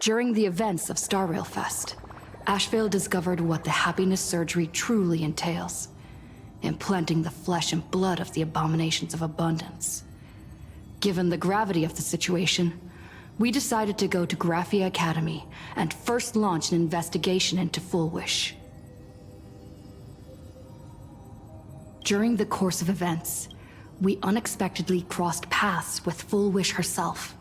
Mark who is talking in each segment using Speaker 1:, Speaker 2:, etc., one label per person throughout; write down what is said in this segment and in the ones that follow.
Speaker 1: During the events of Star Rail Fest, Asheville discovered what the happiness surgery truly entails, implanting the flesh and blood of the abominations of abundance. Given the gravity of the situation, we decided to go to Graphia Academy and first launch an investigation into Fulwish. During the course of events, we unexpectedly crossed paths with Fulwish herself.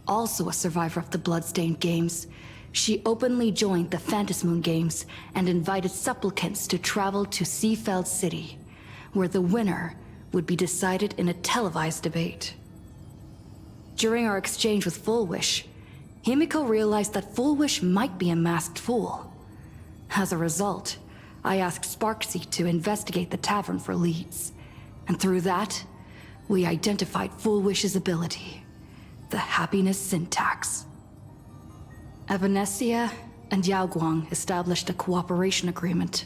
Speaker 1: Also a survivor of the Bloodstained Games, she openly joined the Phantasmoon Games and invited supplicants to travel to Seafeld City, where the winner would be decided in a televised debate. During our exchange with Fulwish, Himiko realized that Fulwish might be a masked fool. As a result, I asked Sparksy to investigate the tavern for leads, and through that, we identified Fulwish's ability, the happiness syntax. Evanesia and Yaoguang established a cooperation agreement.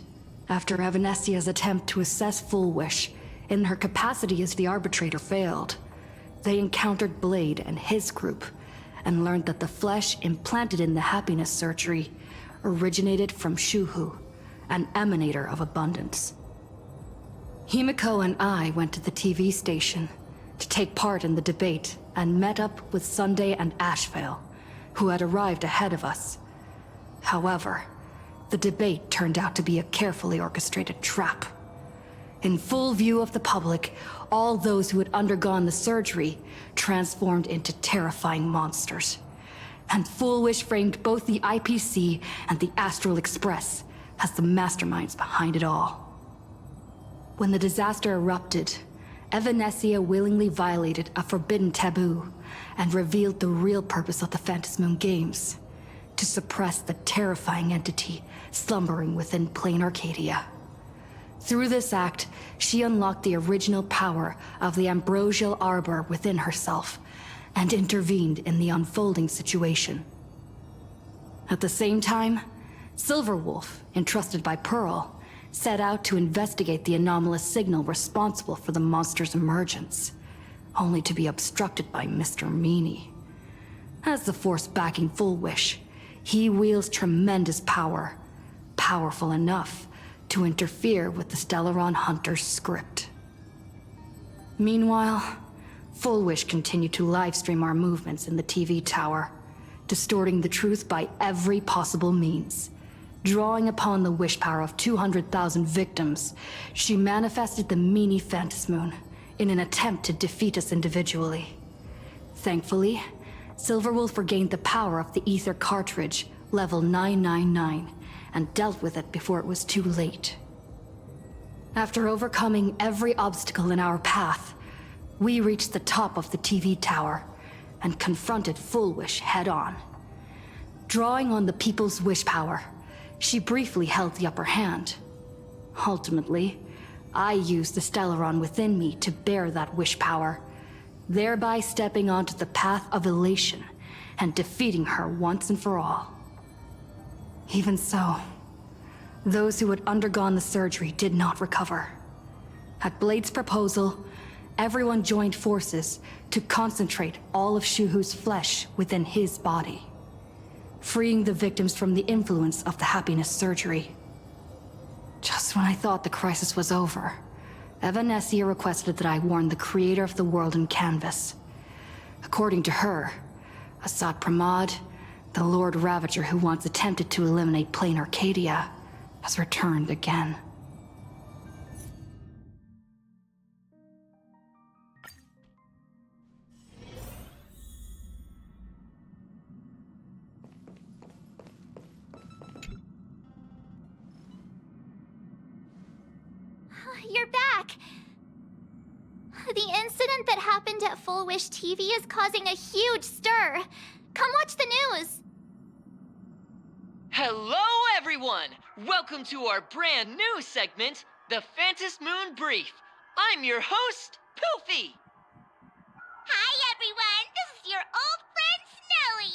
Speaker 1: After Evanesia's attempt to assess Fulwish in her capacity as the arbitrator failed, they encountered Blade and his group and learned that the flesh implanted in the happiness surgery originated from Shuhu, an emanator of abundance. Himiko and I went to the TV station to take part in the debate and met up with Sunday and Asheville, who had arrived ahead of us. However, the debate turned out to be a carefully orchestrated trap. In full view of the public, all those who had undergone the surgery transformed into terrifying monsters. And Fulwish framed both the IPC and the Astral Express as the masterminds behind it all. When the disaster erupted, Evanesia willingly violated a forbidden taboo and revealed the real purpose of the Phantasmoon Games: to suppress the terrifying entity slumbering within plain Arcadia. Through this act, she unlocked the original power of the ambrosial arbor within herself and intervened in the unfolding situation. At the same time, Silverwolf, entrusted by Pearl, set out to investigate the anomalous signal responsible for the monster's emergence, only to be obstructed by Mr. Meanie. As the force backing Fulwish, he wields tremendous power, powerful enough to interfere with the Stellaron Hunter's script. Meanwhile, Fulwish continued to livestream our movements in the TV tower, distorting the truth by every possible means. Drawing upon the wish power of 200,000 victims, she manifested the Meanie Phantasmoon in an attempt to defeat us individually. Thankfully, Silverwolf regained the power of the Ether cartridge, level 999, and dealt with it before it was too late. After overcoming every obstacle in our path, we reached the top of the TV tower and confronted Fulwish head-on. Drawing on the people's wish power, she briefly held the upper hand. Ultimately, I used the Stellaron within me to bear that wish power, thereby stepping onto the path of elation and defeating her once and for all. Even so, those who had undergone the surgery did not recover. At Blade's proposal, everyone joined forces to concentrate all of Shuhu's flesh within his body, freeing the victims from the influence of the happiness surgery. Just when I thought the crisis was over, Evanesia requested that I warn the creator of the world in canvas. According to her, Assad Pramod, the Lord Ravager who once attempted to eliminate plain Arcadia, has returned again.
Speaker 2: You're back! The incident that happened at Fulwish TV is causing a huge stir. Come watch the news!
Speaker 3: Hello, everyone! Welcome to our brand new segment, the Phantasmoon Brief. I'm your host, Poofy!
Speaker 2: Hi, everyone! This is your old friend, Snowy!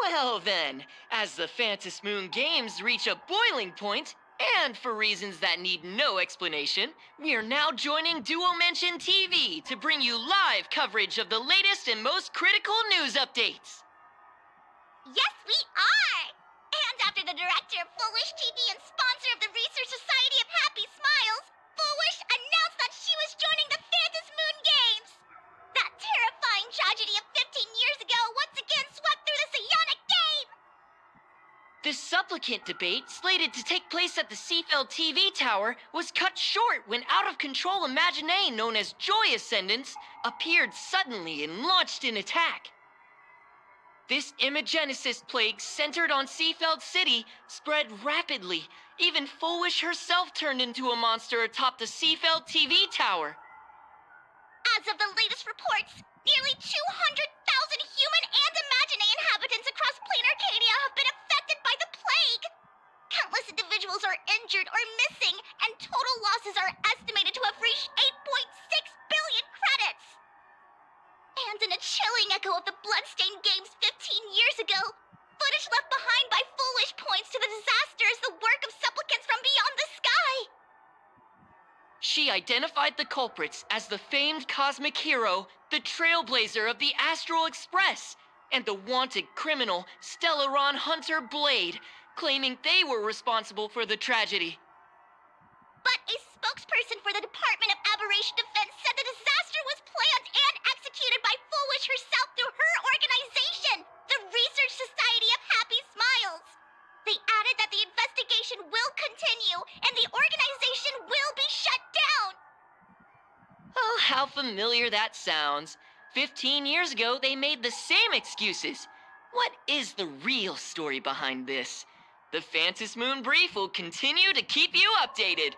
Speaker 3: Well then, as the Phantasmoon Games reach a boiling point, and for reasons that need no explanation, we are now joining Duo Mention TV to bring you live coverage of the latest and most critical news updates.
Speaker 2: Yes, we are! And after the director of Fulwish TV and sponsor of the Research Society of Happy Smiles, Fulwish announced that she was joining the Phantom Moon Games! That terrifying tragedy of 15 years ago once again swept through the psionic game!
Speaker 3: The supplicant debate, slated to take place at the Seafeld TV tower, was cut short when out-of-control Imaginée known as Joy Ascendants appeared suddenly and launched an attack. This Imagenesis plague centered on Seafeld City spread rapidly. Even Fulwish herself turned into a monster atop the Seafeld TV tower.
Speaker 2: As of the latest reports, nearly 200,000 human and Imaginée inhabitants across plain Arcadia have been affected by the plague. Countless individuals are injured or missing, and total losses are estimated to have reached 8.6 billion credits. And in a chilling echo of the Bloodstained Games 15 years ago, footage left behind by Fulwish points to the disaster as the work of supplicants from beyond the sky.
Speaker 3: She identified the culprits as the famed cosmic hero, the Trailblazer of the Astral Express, and the wanted criminal, Stellaron Hunter Blade, claiming they were responsible for the tragedy.
Speaker 2: But a spokesperson for the Department of Aberration Defense said the disaster was planned and executed by Fulwish herself through her organization, the Research Society of Happy Smiles. They added that the investigation will continue and the organization will be shut down.
Speaker 3: Oh, how familiar that sounds. 15 years ago, they made the same excuses. What is the real story behind this? The Phantom Moon Brief will continue to keep you updated.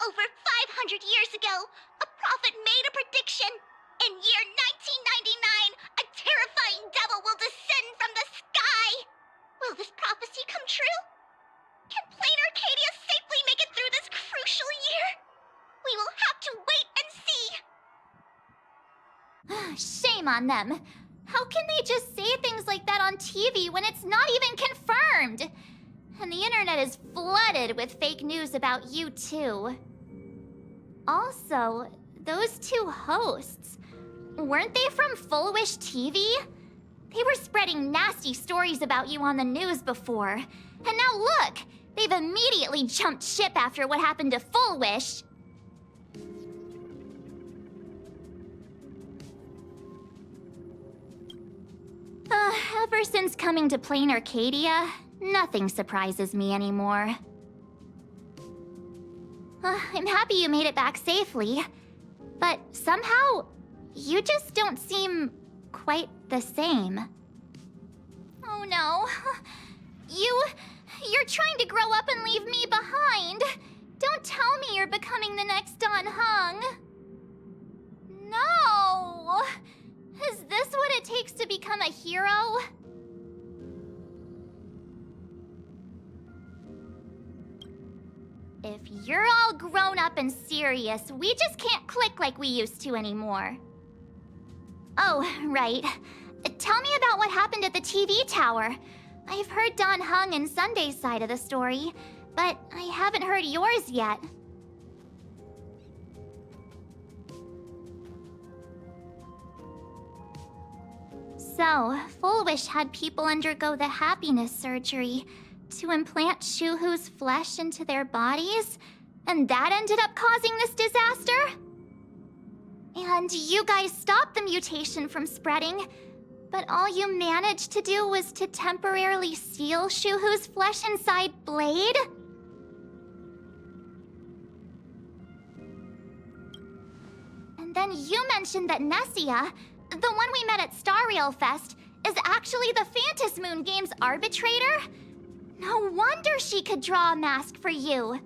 Speaker 2: Over 500 years ago, a prophet made a prediction. In year 1999, a terrifying devil will descend from the sky. Will this prophecy come true? Can plain Arcadia safely make it through this crucial year? We will have to wait and see. Shame on them. How can they just say things like that on TV when it's not even confirmed? And the internet is flooded with fake news about you too. Also, those two hosts, weren't they from Fulwish TV? They were spreading nasty stories about you on the news before. And now look, they've immediately jumped ship after what happened to Fulwish. Ever since coming to plain Arcadia, nothing surprises me anymore. I'm happy you made it back safely, but somehow, you just don't seem quite the same. Oh no. You're trying to grow up and leave me behind. Don't tell me you're becoming the next Don Hung. No! Is this what it takes to become a hero? If you're all grown up and serious, we just can't click like we used to anymore. Oh, right. Tell me about what happened at the TV tower. I've heard Don Hung and Sunday's side of the story, but I haven't heard yours yet. So, Fulwish had people undergo the happiness surgery to implant Shuhu's flesh into their bodies, and that ended up causing this disaster? And you guys stopped the mutation from spreading, but all you managed to do was to temporarily seal Shuhu's flesh inside Blade? And then you mentioned that Nessia, the one we met at Star Rail Fest, is actually the Phantom Moon Games arbitrator? No wonder she could draw a mask for you.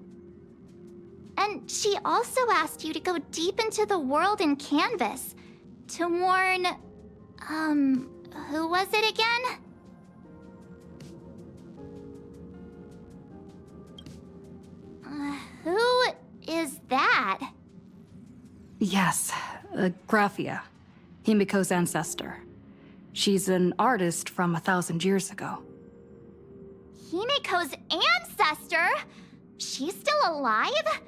Speaker 2: And she also asked you to go deep into the world in Canvas to warn... who was it again? Who is that?
Speaker 1: Yes, Graphia, Himiko's ancestor. She's an artist from 1,000 years ago.
Speaker 2: Himiko's ancestor? She's still alive?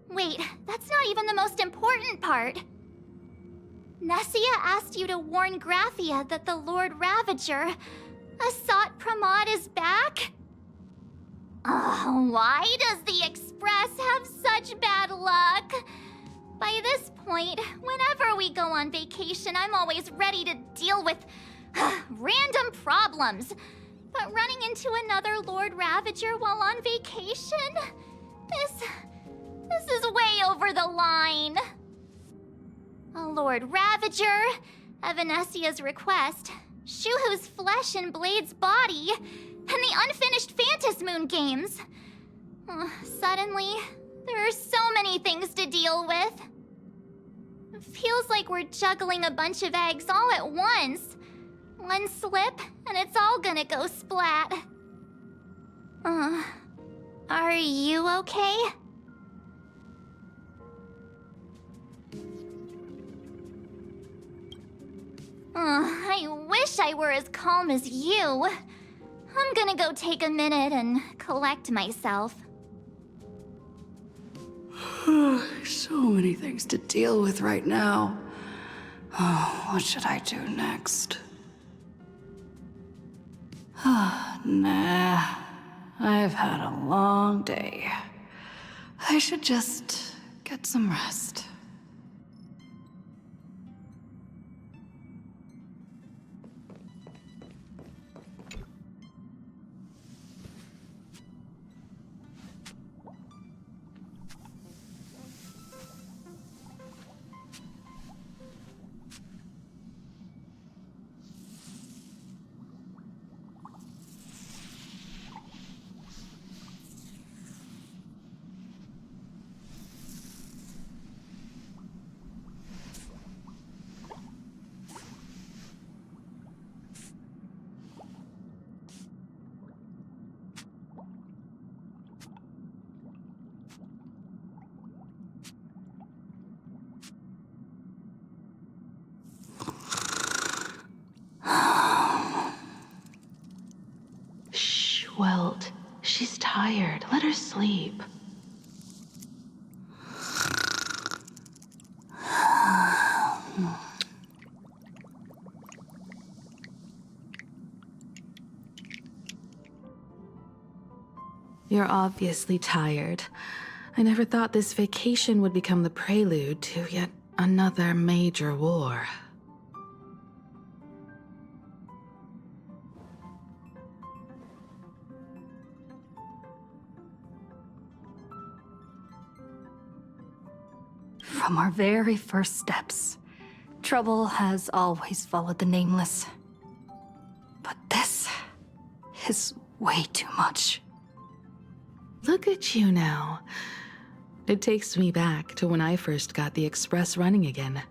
Speaker 2: Wait, that's not even the most important part. Nessia asked you to warn Graphia that the Lord Ravager, Asat Pramod is back? Oh, why does the Express have such bad luck? By this point, whenever we go on vacation, I'm always ready to deal with random problems. But running into another Lord Ravager while on vacation? This is way over the line. A Lord Ravager, Evanesia's request, Shuhu's flesh and Blade's body, and the unfinished Phantasmoon games. Suddenly, there are so many things to deal with. It feels like we're juggling a bunch of eggs all at once. One slip, and it's all gonna go splat. Are you okay? I wish I were as calm as you. I'm gonna go take a minute and collect myself.
Speaker 1: So many things to deal with right now. Oh, what should I do next? Nah. I've had a long day. I should just get some rest.
Speaker 4: Welt, she's tired. Let her sleep. You're obviously tired. I never thought this vacation would become the prelude to yet another major war.
Speaker 1: From our very first steps, trouble has always followed the Nameless. But this is way too much.
Speaker 4: Look at you now. It takes me back to when I first got the Express running again.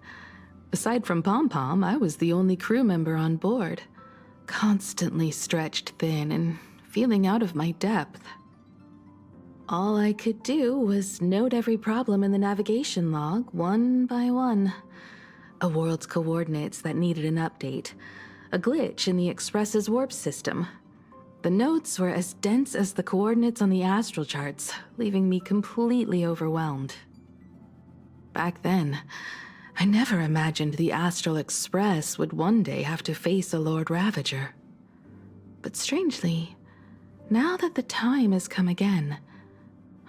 Speaker 4: Aside from Pom-Pom, I was the only crew member on board, constantly stretched thin and feeling out of my depth. All I could do was note every problem in the navigation log, one by one. A world's coordinates that needed an update. A glitch in the Express's warp system. The notes were as dense as the coordinates on the astral charts, leaving me completely overwhelmed. Back then, I never imagined the Astral Express would one day have to face a Lord Ravager. But strangely, now that the time has come again,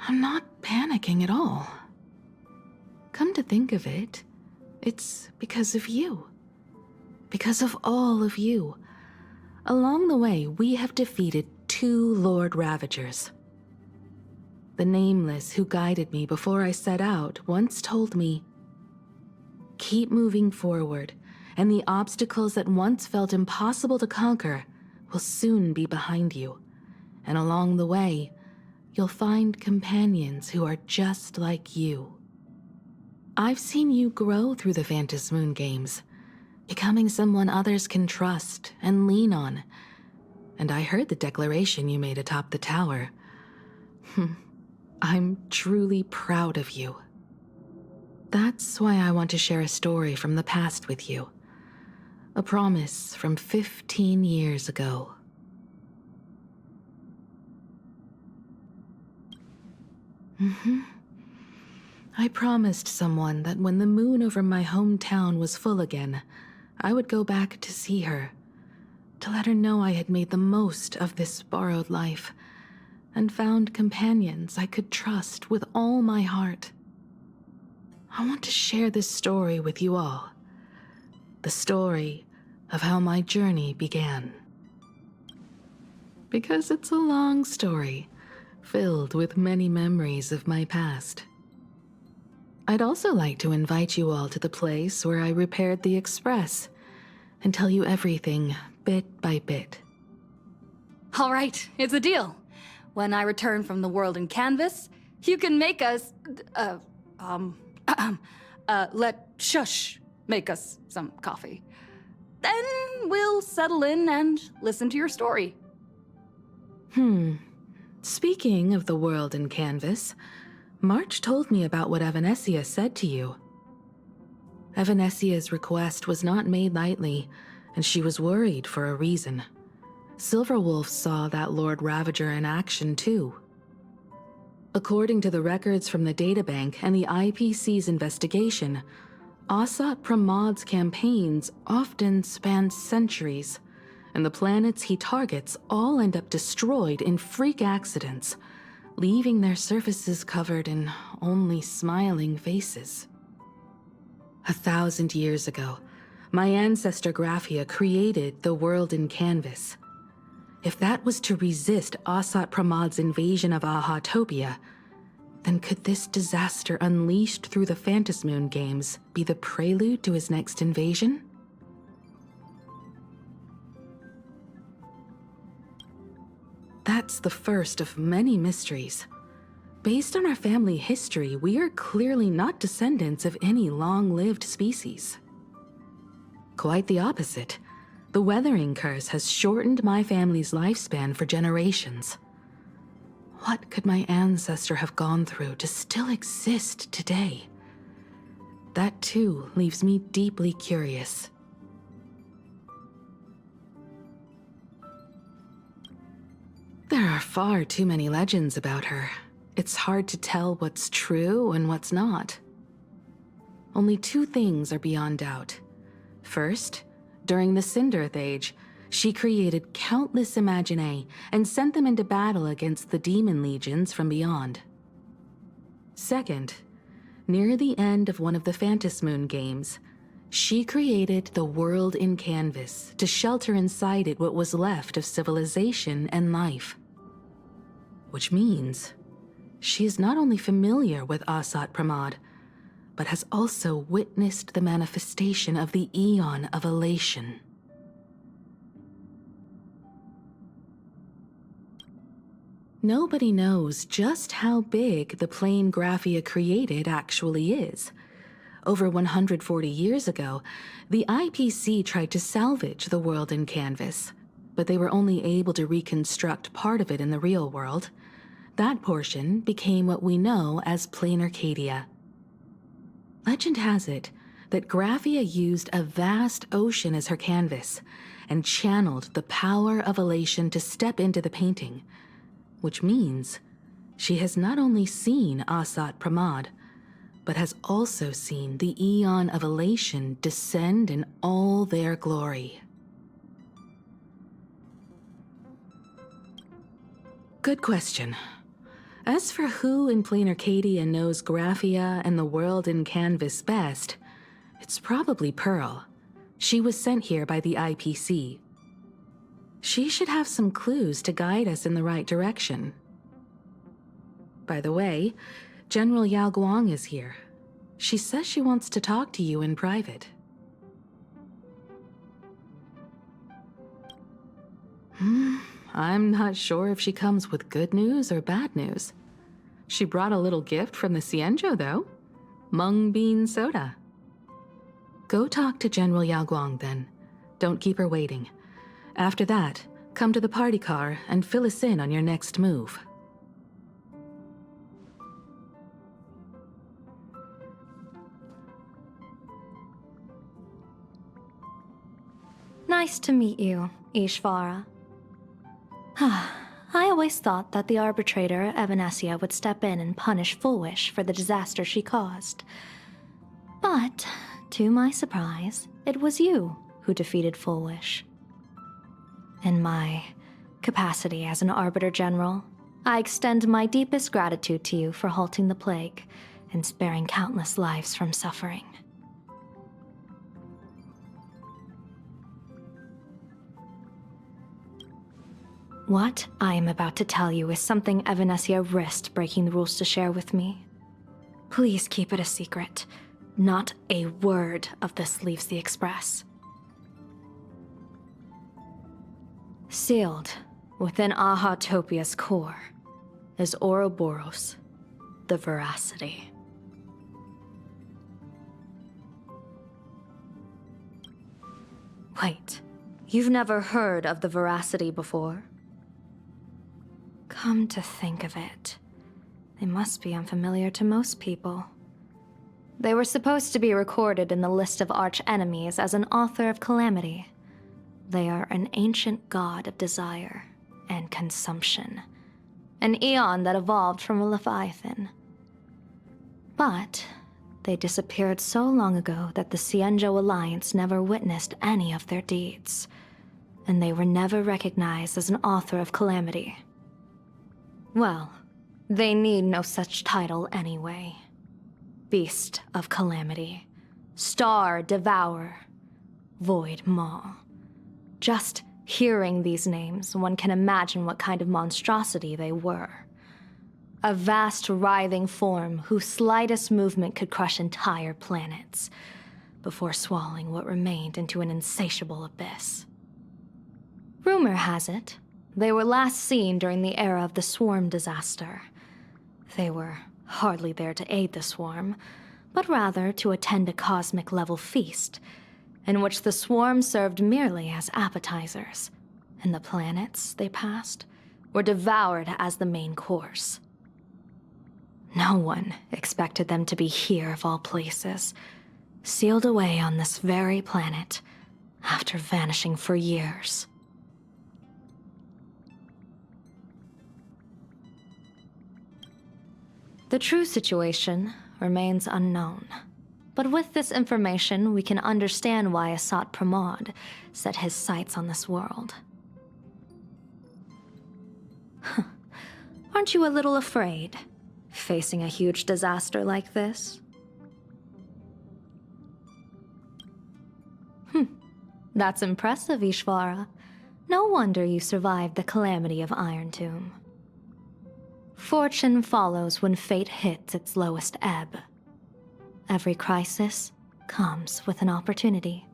Speaker 4: I'm not panicking at all. Come to think of it, it's because of you. Because of all of you. Along the way, we have defeated 2 Lord Ravagers. The Nameless who guided me before I set out once told me, "Keep moving forward, and the obstacles that once felt impossible to conquer will soon be behind you. And along the way, you'll find companions who are just like you." I've seen you grow through the Phantasmoon games, becoming someone others can trust and lean on. And I heard the declaration you made atop the tower. I'm truly proud of you. That's why I want to share a story from the past with you. A promise from 15 years ago. I promised someone that when the moon over my hometown was full again, I would go back to see her. to let her know I had made the most of this borrowed life and found companions I could trust with all my heart. I want to share this story with you all. The story of how my journey began. Because it's a long story, filled with many memories of my past. I'd also like to invite you all to the place where I repaired the Express and tell you everything bit by bit.
Speaker 1: All right, it's a deal. When I return from the world in canvas, you can make us, let Shush make us some coffee. Then we'll settle in and listen to your story.
Speaker 4: Speaking of the world in canvas, March told me about what Evanescia said to you. Evanessia's request was not made lightly, and she was worried for a reason. Silverwolf saw that Lord Ravager in action too. According to the records from the databank and the IPC's investigation, Asat Pramad's campaigns often span centuries, and the planets he targets all end up destroyed in freak accidents, leaving their surfaces covered in only smiling faces. 1,000 years ago, my ancestor Graphia created the world in canvas. If that was to resist Asat Pramad's invasion of Ahatopia, then could this disaster unleashed through the Phantasmoon games be the prelude to his next invasion? That's the first of many mysteries. Based on our family history, we are clearly not descendants of any long-lived species. Quite the opposite. The weathering curse has shortened my family's lifespan for generations. What could my ancestor have gone through to still exist today? That too leaves me deeply curious. There are far too many legends about her. It's hard to tell what's true and what's not. Only two things are beyond doubt. First, during the Cinderth Age, she created countless Imaginae and sent them into battle against the demon legions from beyond. Second, near the end of one of the Phantasmoon games, she created the world in canvas to shelter inside it what was left of civilization and life. Which means she is not only familiar with Asat Pramad, but has also witnessed the manifestation of the Eon of Elation. Nobody knows just how big the plane Graphia created actually is. Over 140 years ago, the IPC tried to salvage the world in canvas, but they were only able to reconstruct part of it in the real world. That portion became what we know as Plain Arcadia. Legend has it that Graphia used a vast ocean as her canvas and channeled the power of elation to step into the painting, which means she has not only seen Asat Pramad, but has also seen the Eon of Elation descend in all their glory. Good question. As for who in Plain Arcadia knows Graphia and the world in canvas best, it's probably Pearl. She was sent here by the IPC. She should have some clues to guide us in the right direction. By the way, General Yao Guang is here. She says she wants to talk to you in private. I'm not sure if she comes with good news or bad news. She brought a little gift from the Cienjo, though. Mung bean soda. Go talk to General Yao Guang, then. Don't keep her waiting. After that, come to the party car and fill us in on your next move.
Speaker 5: Nice to meet you, Ishvara. I always thought that the arbitrator, Evanescia, would step in and punish Fulwish for the disaster she caused. But, to my surprise, it was you who defeated Fulwish. In my capacity as an Arbiter General, I extend my deepest gratitude to you for halting the plague and sparing countless lives from suffering. What I am about to tell you is something Evanessia risked breaking the rules to share with me. Please keep it a secret. Not a word of this leaves the Express. Sealed within Ahatopia's core is Ouroboros, the Veracity. Wait, you've never heard of the Veracity before? Come to think of it, they must be unfamiliar to most people. They were supposed to be recorded in the list of arch-enemies as an author of calamity. They are an ancient god of desire and consumption, an eon that evolved from a leviathan. But they disappeared so long ago that the Cienjo Alliance never witnessed any of their deeds, and they were never recognized as an author of calamity. Well, they need no such title anyway. Beast of Calamity, Star Devourer, Void Maw. Just hearing these names, one can imagine what kind of monstrosity they were. A vast, writhing form whose slightest movement could crush entire planets, before swallowing what remained into an insatiable abyss. Rumor has it, they were last seen during the era of the Swarm disaster. They were hardly there to aid the Swarm, but rather to attend a cosmic-level feast, in which the Swarm served merely as appetizers, and the planets they passed were devoured as the main course. No one expected them to be here of all places, sealed away on this very planet, after vanishing for years. The true situation remains unknown, but with this information we can understand why Asat Pramod set his sights on this world. Aren't you a little afraid, facing a huge disaster like this? That's impressive, Ishvara. No wonder you survived the calamity of Iron Tomb. Fortune follows when fate hits its lowest ebb. Every crisis comes with an opportunity.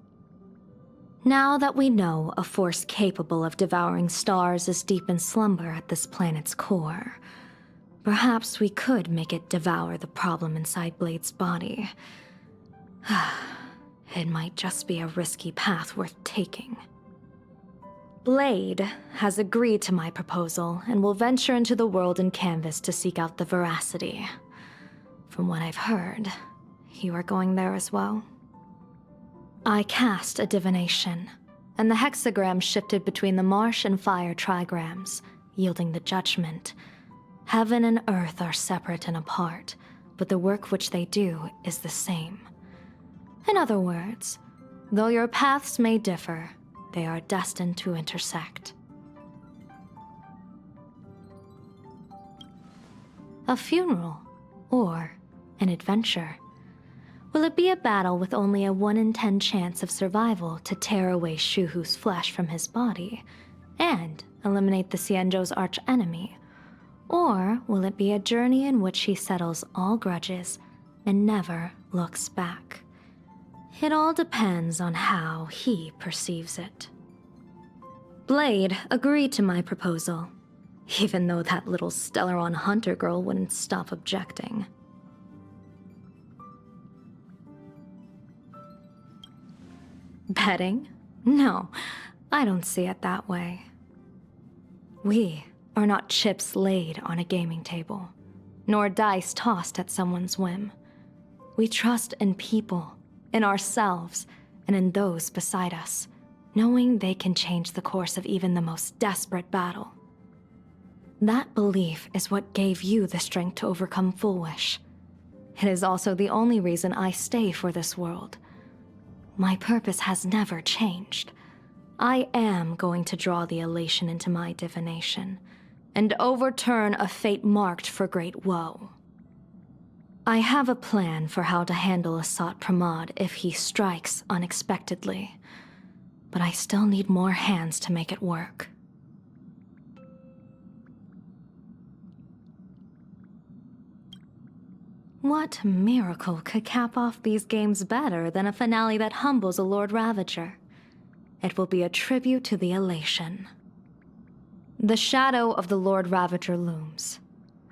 Speaker 5: Now that we know a force capable of devouring stars is deep in slumber at this planet's core, perhaps we could make it devour the problem inside Blade's body. It might just be a risky path worth taking. Blade has agreed to my proposal and will venture into the world in canvas to seek out the Veracity. From what I've heard, you are going there as well. I cast a divination, and the hexagram shifted between the marsh and fire trigrams, yielding the judgment. Heaven and earth are separate and apart, but the work which they do is the same. In other words, though your paths may differ, they are destined to intersect. A funeral, or an adventure. Will it be a battle with only a 1 in 10 chance of survival to tear away Shuhu's flesh from his body and eliminate the Cienjo's arch-enemy? Or will it be a journey in which he settles all grudges and never looks back? It all depends on how he perceives it. Blade agreed to my proposal, even though that little Stellaron hunter girl wouldn't stop objecting. Betting? No, I don't see it that way. We are not chips laid on a gaming table, nor dice tossed at someone's whim. We trust in people, in ourselves, and in those beside us, knowing they can change the course of even the most desperate battle. That belief is what gave you the strength to overcome Fulwish. It is also the only reason I stay for this world. My purpose has never changed. I am going to draw the elation into my divination, and overturn a fate marked for great woe. I have a plan for how to handle Asat Pramod if he strikes unexpectedly, but I still need more hands to make it work. What miracle could cap off these games better than a finale that humbles a Lord Ravager? It will be a tribute to the elation. The shadow of the Lord Ravager looms,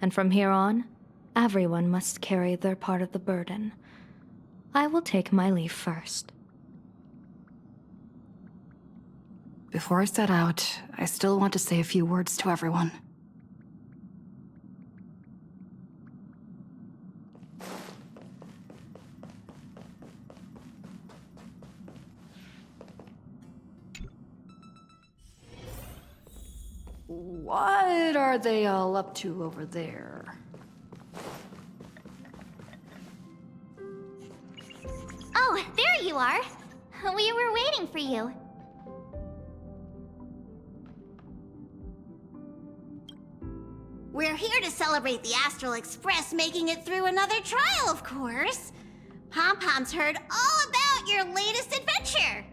Speaker 5: and from here on, everyone must carry their part of the burden. I will take my leave first.
Speaker 1: Before I set out, I still want to say a few words to everyone. What are they all up to over there?
Speaker 2: Oh, there you are. We were waiting for you. We're here to celebrate the Astral Express making it through another trial, of course. Pom-Pom's heard all about your latest adventure.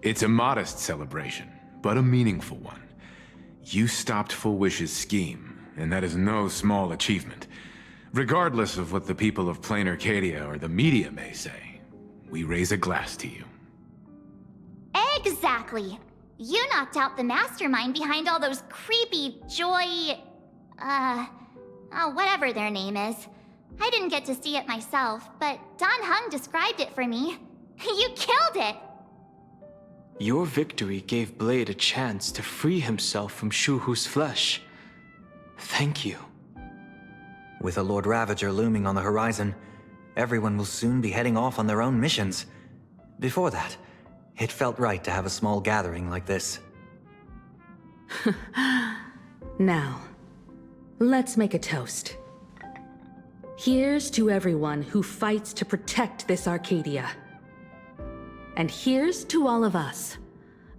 Speaker 6: It's a modest celebration, but a meaningful one. You stopped Fulwish's scheme, and that is no small achievement. Regardless of what the people of Plain Arcadia or the media may say, we raise a glass to you.
Speaker 2: Exactly. You knocked out the mastermind behind all those creepy whatever their name is. I didn't get to see it myself, but Don Hung described it for me. You killed it!
Speaker 7: Your victory gave Blade a chance to free himself from Shuhu's flesh. Thank you.
Speaker 8: With a Lord Ravager looming on the horizon, everyone will soon be heading off on their own missions. Before that, it felt right to have a small gathering like this.
Speaker 4: Now, let's make a toast. Here's to everyone who fights to protect this Arcadia. And here's to all of us.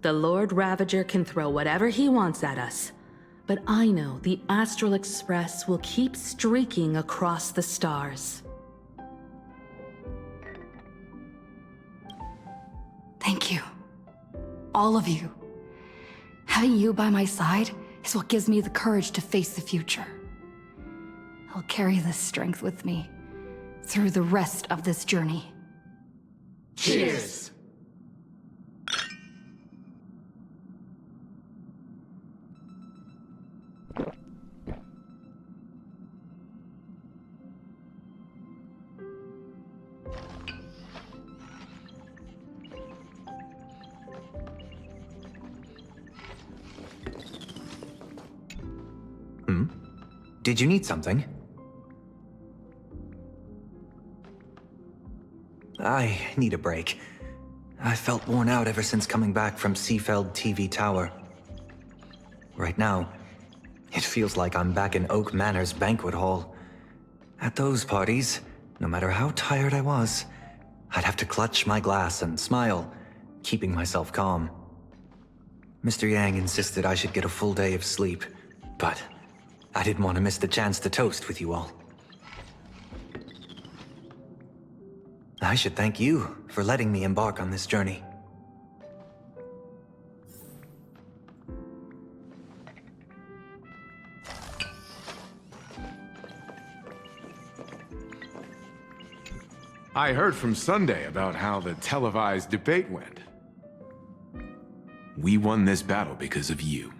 Speaker 4: The Lord Ravager can throw whatever he wants at us, but I know the Astral Express will keep streaking across the stars.
Speaker 1: Thank you. All of you. Having you by my side is what gives me the courage to face the future. I'll carry this strength with me through the rest of this journey.
Speaker 6: Cheers!
Speaker 8: Did you need something? I need a break. I felt worn out ever since coming back from Seafeld TV Tower. Right now, it feels like I'm back in Oak Manor's banquet hall. At those parties, no matter how tired I was, I'd have to clutch my glass and smile, keeping myself calm. Mr. Yang insisted I should get a full day of sleep, but I didn't want to miss the chance to toast with you all. I should thank you for letting me embark on this journey.
Speaker 6: I heard from Sunday about how the televised debate went. We won this battle because of you.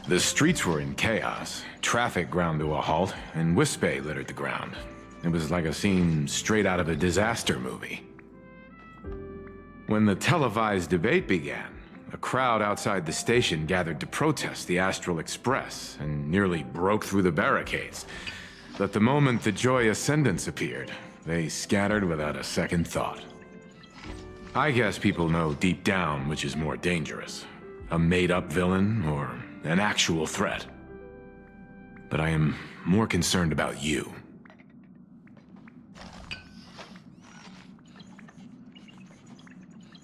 Speaker 6: The streets were in chaos, traffic ground to a halt, and Wispay littered the ground. It was like a scene straight out of a disaster movie. When the televised debate began, a crowd outside the station gathered to protest the Astral Express and nearly broke through the barricades. But the moment the Joy Ascendants appeared, they scattered without a second thought. I guess people know deep down which is more dangerous, a made-up villain or an actual threat. But I am more concerned about you.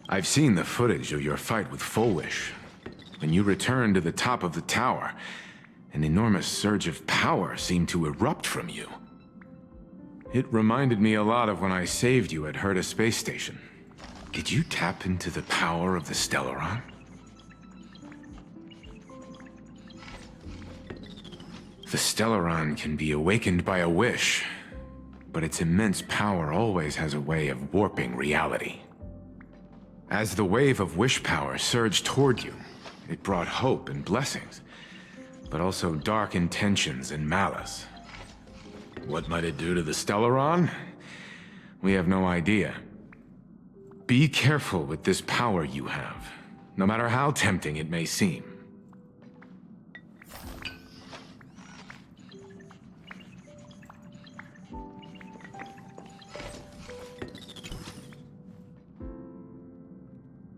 Speaker 6: I've seen the footage of your fight with Fulwish. When you returned to the top of the tower, an enormous surge of power seemed to erupt from you. It reminded me a lot of when I saved you at Herta Space Station. Did you tap into the power of the Stellaron? The Stellaron can be awakened by a wish, but its immense power always has a way of warping reality. As the wave of wish power surged toward you, it brought hope and blessings, but also dark intentions and malice. What might it do to the Stellaron? We have no idea. Be careful with this power you have, no matter how tempting it may seem.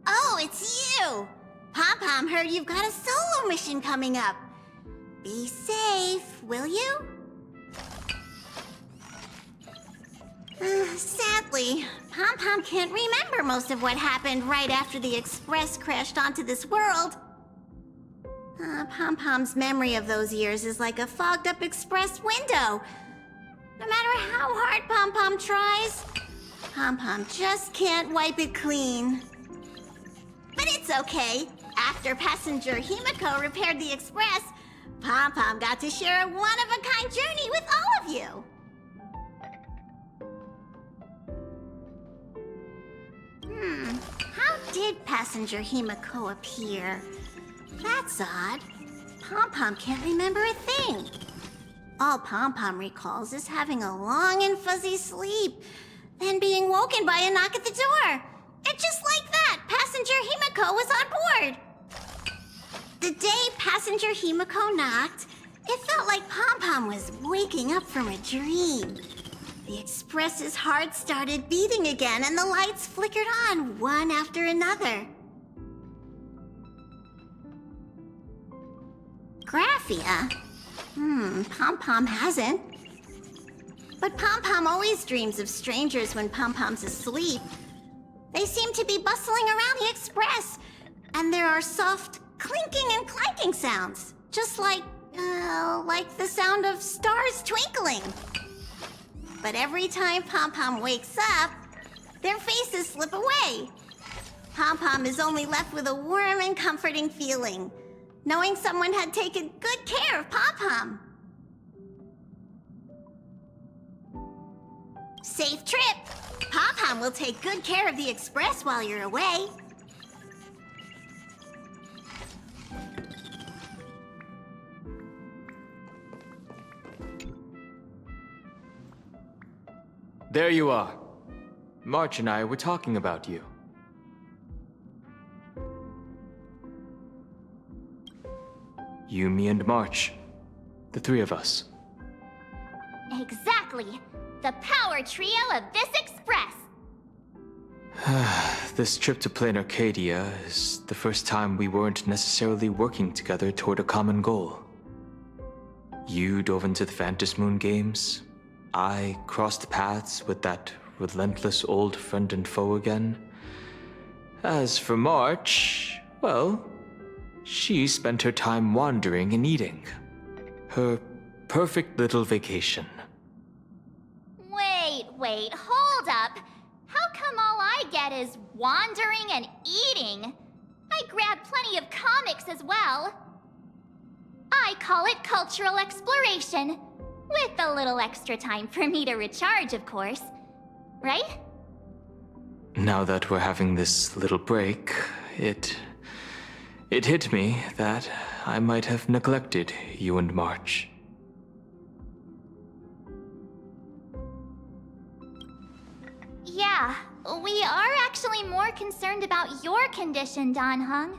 Speaker 2: Oh, it's you! Pom-Pom heard you've got a solo mission coming up. Be safe, will you? Sadly, Pom-Pom can't remember most of what happened right after the Express crashed onto this world. Pom-Pom's memory of those years is like a fogged-up Express window. No matter how hard Pom-Pom tries, Pom-Pom just can't wipe it clean. But it's okay. After passenger Himiko repaired the Express, Pom-Pom got to share a one-of-a-kind journey with all of you. How did passenger Himiko appear? That's odd. Pom-Pom can't remember a thing. All Pom-Pom recalls is having a long and fuzzy sleep, then being woken by a knock at the door. And just like that, passenger Himiko was on board. The day passenger Himiko knocked, it felt like Pom-Pom was waking up from a dream. The Express's heart started beating again, and the lights flickered on one after another. Graphia? Pom-Pom hasn't. But Pom-Pom always dreams of strangers when Pom-Pom's asleep. They seem to be bustling around the Express, and there are soft clinking and clanking sounds, just like the sound of stars twinkling. But every time Pom-Pom wakes up, their faces slip away. Pom-Pom is only left with a warm and comforting feeling, knowing someone had taken good care of Pom-Pom. Safe trip! Pom-Pom will take good care of the Express while you're away.
Speaker 7: There you are. March and I were talking about you. You, me, and March. The three of us.
Speaker 2: Exactly. The power trio of this Express.
Speaker 7: This trip to Plain Arcadia is the first time we weren't necessarily working together toward a common goal. You dove into the Phantom Moon games. I crossed paths with that relentless old friend and foe again. As for March, well, she spent her time wandering and eating. Her perfect little vacation.
Speaker 2: Wait, hold up. How come all I get is wandering and eating? I grabbed plenty of comics as well. I call it cultural exploration. With a little extra time for me to recharge, of course. Right?
Speaker 7: Now that we're having this little break, it hit me that I might have neglected you and March.
Speaker 2: Yeah, we are actually more concerned about your condition, Dan Heng.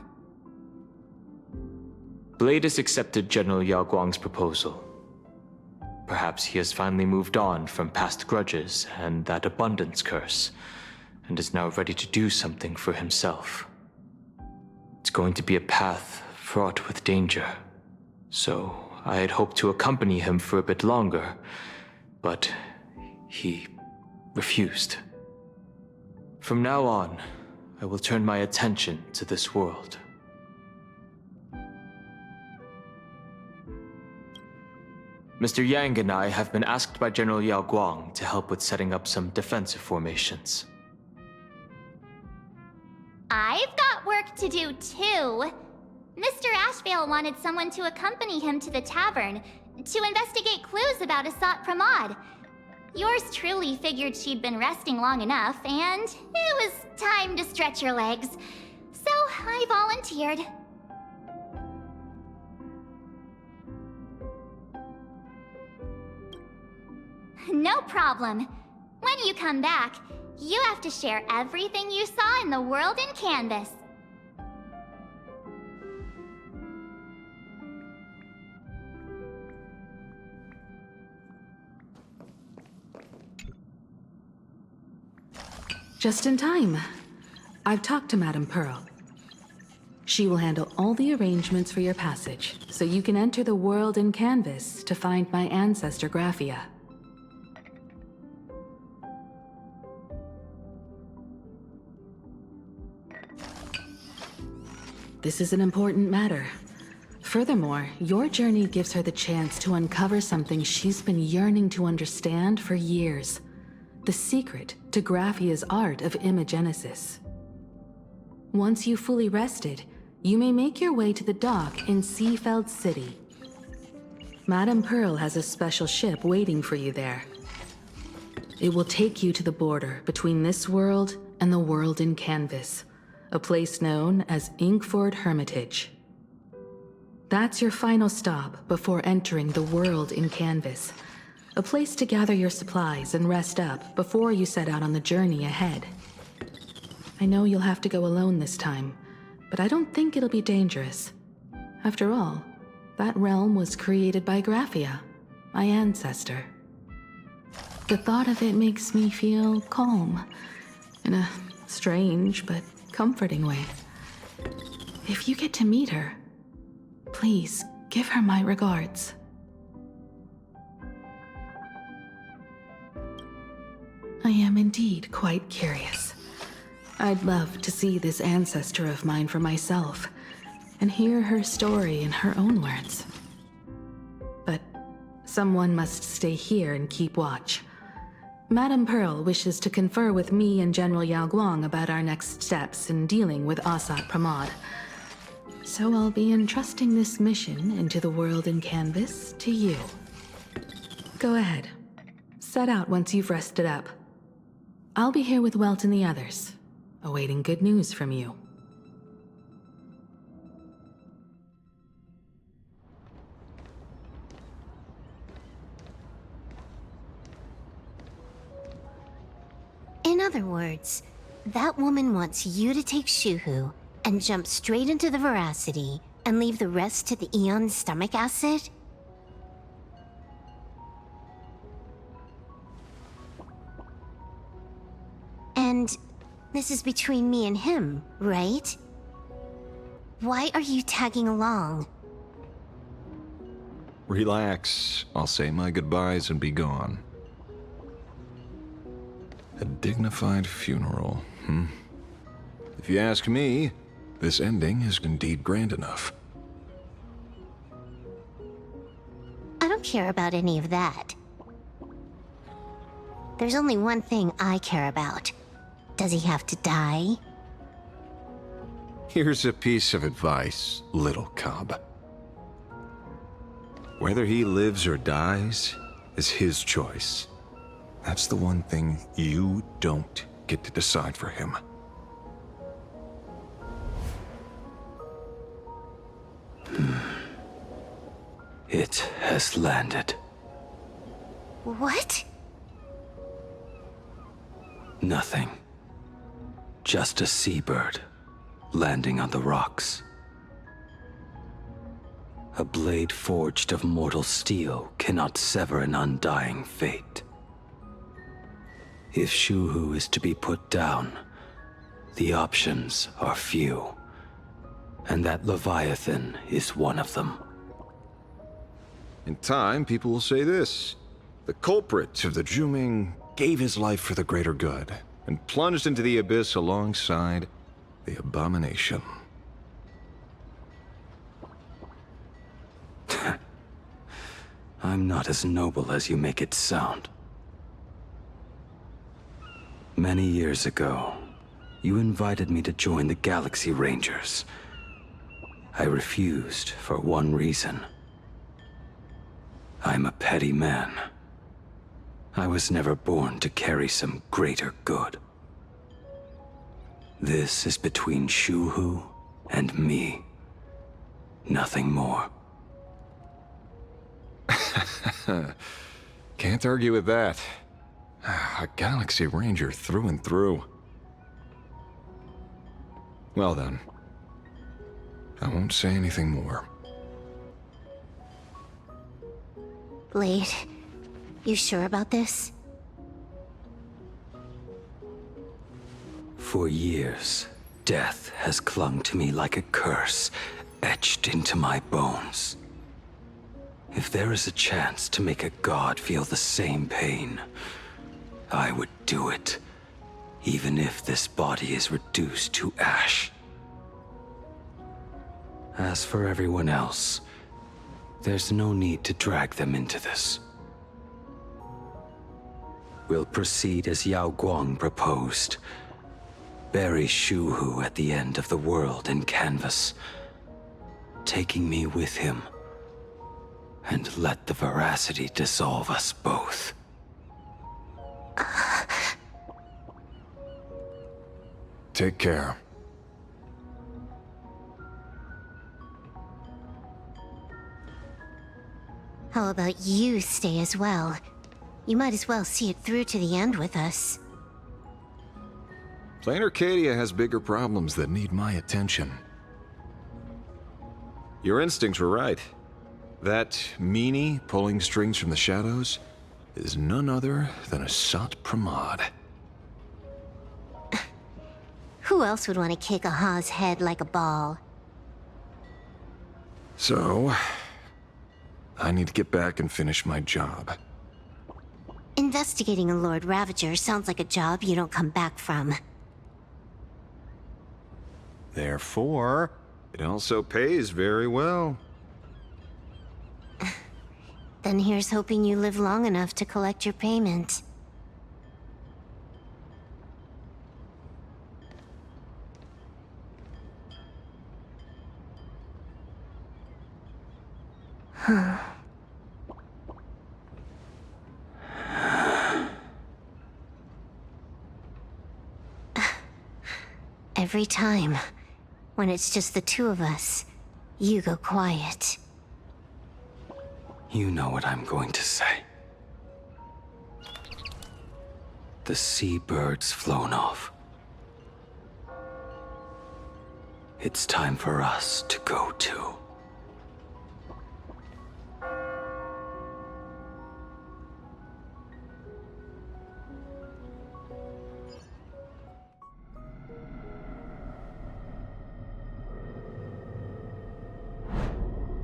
Speaker 7: Blade has accepted General Yao Guang's proposal. Perhaps he has finally moved on from past grudges and that abundance curse, and is now ready to do something for himself. It's going to be a path fraught with danger, so I had hoped to accompany him for a bit longer, but he refused. From now on, I will turn my attention to this world. Mr. Yang and I have been asked by General Yao Guang to help with setting up some defensive formations.
Speaker 2: I've got work to do too. Mr. Ashvale wanted someone to accompany him to the tavern to investigate clues about Asat Pramod. Yours truly figured she'd been resting long enough, and it was time to stretch her legs. So I volunteered. No problem. When you come back, you have to share everything you saw in the world in Canvas.
Speaker 4: Just in time. I've talked to Madame Pearl. She will handle all the arrangements for your passage, so you can enter the world in Canvas to find my ancestor Graphia. This is an important matter. Furthermore, your journey gives her the chance to uncover something she's been yearning to understand for years. The secret to Graphia's art of imagenesis. Once you've fully rested, you may make your way to the dock in Seafeld City. Madame Pearl has a special ship waiting for you there. It will take you to the border between this world and the world in Canvas, a place known as Inkford Hermitage. That's your final stop before entering the world in Canvas, a place to gather your supplies and rest up before you set out on the journey ahead. I know you'll have to go alone this time, but I don't think it'll be dangerous. After all, that realm was created by Graphia, my ancestor. The thought of it makes me feel calm, in a strange but comforting way. If you get to meet her, please give her my regards. I am indeed quite curious. I'd love to see this ancestor of mine for myself, and hear her story in her own words. But someone must stay here and keep watch. Madame Pearl wishes to confer with me and General Yao Guang about our next steps in dealing with Asat Pramod. So I'll be entrusting this mission into the world in Canvas to you. Go ahead. Set out once you've rested up. I'll be here with Welt and the others, awaiting good news from you.
Speaker 9: In other words, that woman wants you to take Shuhu and jump straight into the Veracity and leave the rest to the Eon's stomach acid? And this is between me and him, right? Why are you tagging along?
Speaker 10: Relax. I'll say my goodbyes and be gone. A dignified funeral, If you ask me, this ending is indeed grand enough.
Speaker 9: I don't care about any of that. There's only one thing I care about. Does he have to die?
Speaker 10: Here's a piece of advice, little cub. Whether he lives or dies is his choice. That's the one thing you don't get to decide for him.
Speaker 11: It has landed.
Speaker 9: What?
Speaker 11: Nothing. Just a seabird landing on the rocks. A blade forged of mortal steel cannot sever an undying fate. If Shuhu is to be put down, the options are few, and that Leviathan is one of them.
Speaker 10: In time, people will say this. The culprit of the Juming gave his life for the greater good, and plunged into the abyss alongside The abomination.
Speaker 11: I'm not as noble as you make it sound. Many years ago, you invited me to join the Galaxy Rangers. I refused for one reason. I'm a petty man. I was never born to carry some greater good. This is between Shuhu and me. Nothing more.
Speaker 10: Can't argue with that. A Galaxy Ranger through and through. Well then. I won't say anything more.
Speaker 9: Blade, you sure about this?
Speaker 11: For years, death has clung to me like a curse, etched into my bones. If there is a chance to make a god feel the same pain, I would do it, even if this body is reduced to ash. As for everyone else, there's no need to drag them into this. We'll proceed as Yao Guang proposed. Bury Shuhu at the end of the world in canvas, taking me with him, and let the veracity dissolve us both.
Speaker 10: Take care.
Speaker 9: How about you stay as well? You might as well see it through to the end with us.
Speaker 10: Plain Arcadia has bigger problems that need my attention. Your instincts were right. That meanie pulling strings from the shadows is none other than a Sat Pramod.
Speaker 9: Who else would want to kick a Ha's head like a ball?
Speaker 10: So, I need to get back and finish my job.
Speaker 9: Investigating a Lord Ravager sounds like a job you don't come back from.
Speaker 10: Therefore, it also pays very well.
Speaker 9: Then here's hoping you live long enough to collect your payment. Every time, when it's just the two of us, you go quiet.
Speaker 11: You know what I'm going to say. The seabird's flown off. It's time for us to go too.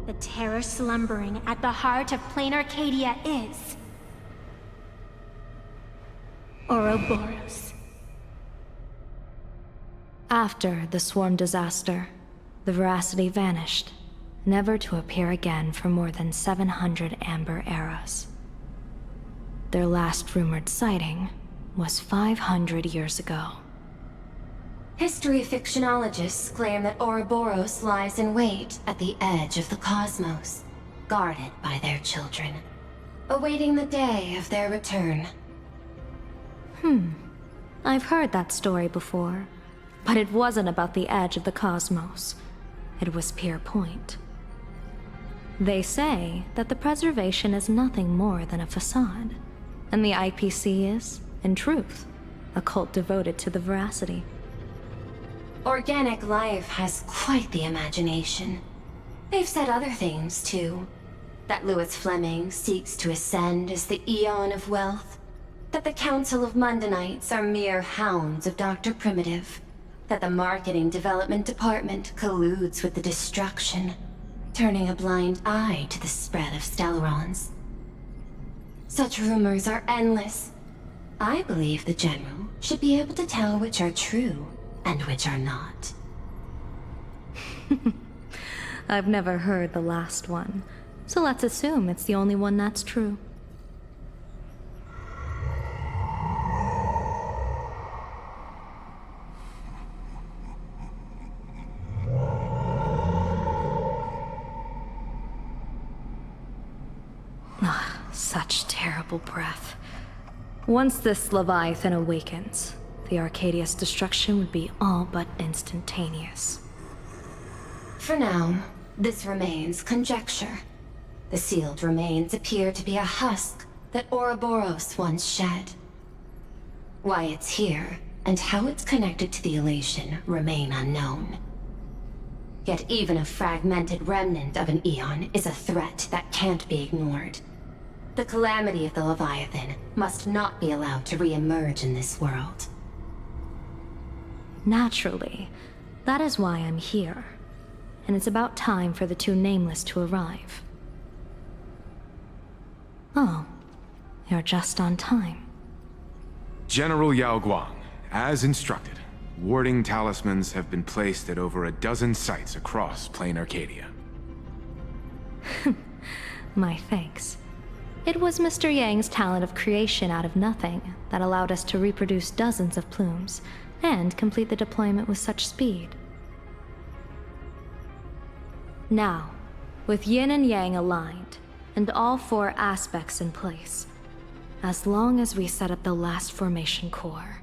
Speaker 12: The terror slumbering at the heart of plain Arcadia is... Ouroboros.
Speaker 5: After the swarm disaster, the veracity vanished, never to appear again for more than 700 amber eras. Their last rumored sighting was 500 years ago.
Speaker 12: History fictionologists claim that Ouroboros lies in wait at the edge of the cosmos, guarded by their children, awaiting the day of their return.
Speaker 5: I've heard that story before, but it wasn't about the edge of the cosmos. It was Pier Point. They say that the preservation is nothing more than a facade, and the IPC is, in truth, a cult devoted to the veracity.
Speaker 12: Organic life has quite the imagination. They've said other things, too. That Louis Fleming seeks to ascend as the Eon of Wealth. That the Council of Mundanites are mere hounds of Dr. Primitive. That the Marketing Development Department colludes with the destruction, turning a blind eye to the spread of Stellarons. Such rumors are endless. I believe the General should be able to tell which are true and which are not.
Speaker 5: I've never heard the last one, so let's assume it's the only one that's true. Such terrible breath. Once this Leviathan awakens, the Arcadia's destruction would be all but instantaneous.
Speaker 12: For now, this remains conjecture. The sealed remains appear to be a husk that Ouroboros once shed. Why it's here, and how it's connected to the elation, remain unknown. Yet even a fragmented remnant of an Eon is a threat that can't be ignored. The calamity of the Leviathan must not be allowed to re-emerge in this world.
Speaker 5: Naturally, that is why I'm here. And it's about time for the two Nameless to arrive. Oh, you're just on time.
Speaker 6: General Yao Guang, as instructed, warding talismans have been placed at over a dozen sites across Plain Arcadia.
Speaker 5: My thanks. It was Mr. Yang's talent of creation out of nothing that allowed us to reproduce dozens of plumes and complete the deployment with such speed. Now, with Yin and Yang aligned, and all four aspects in place, as long as we set up the last formation core,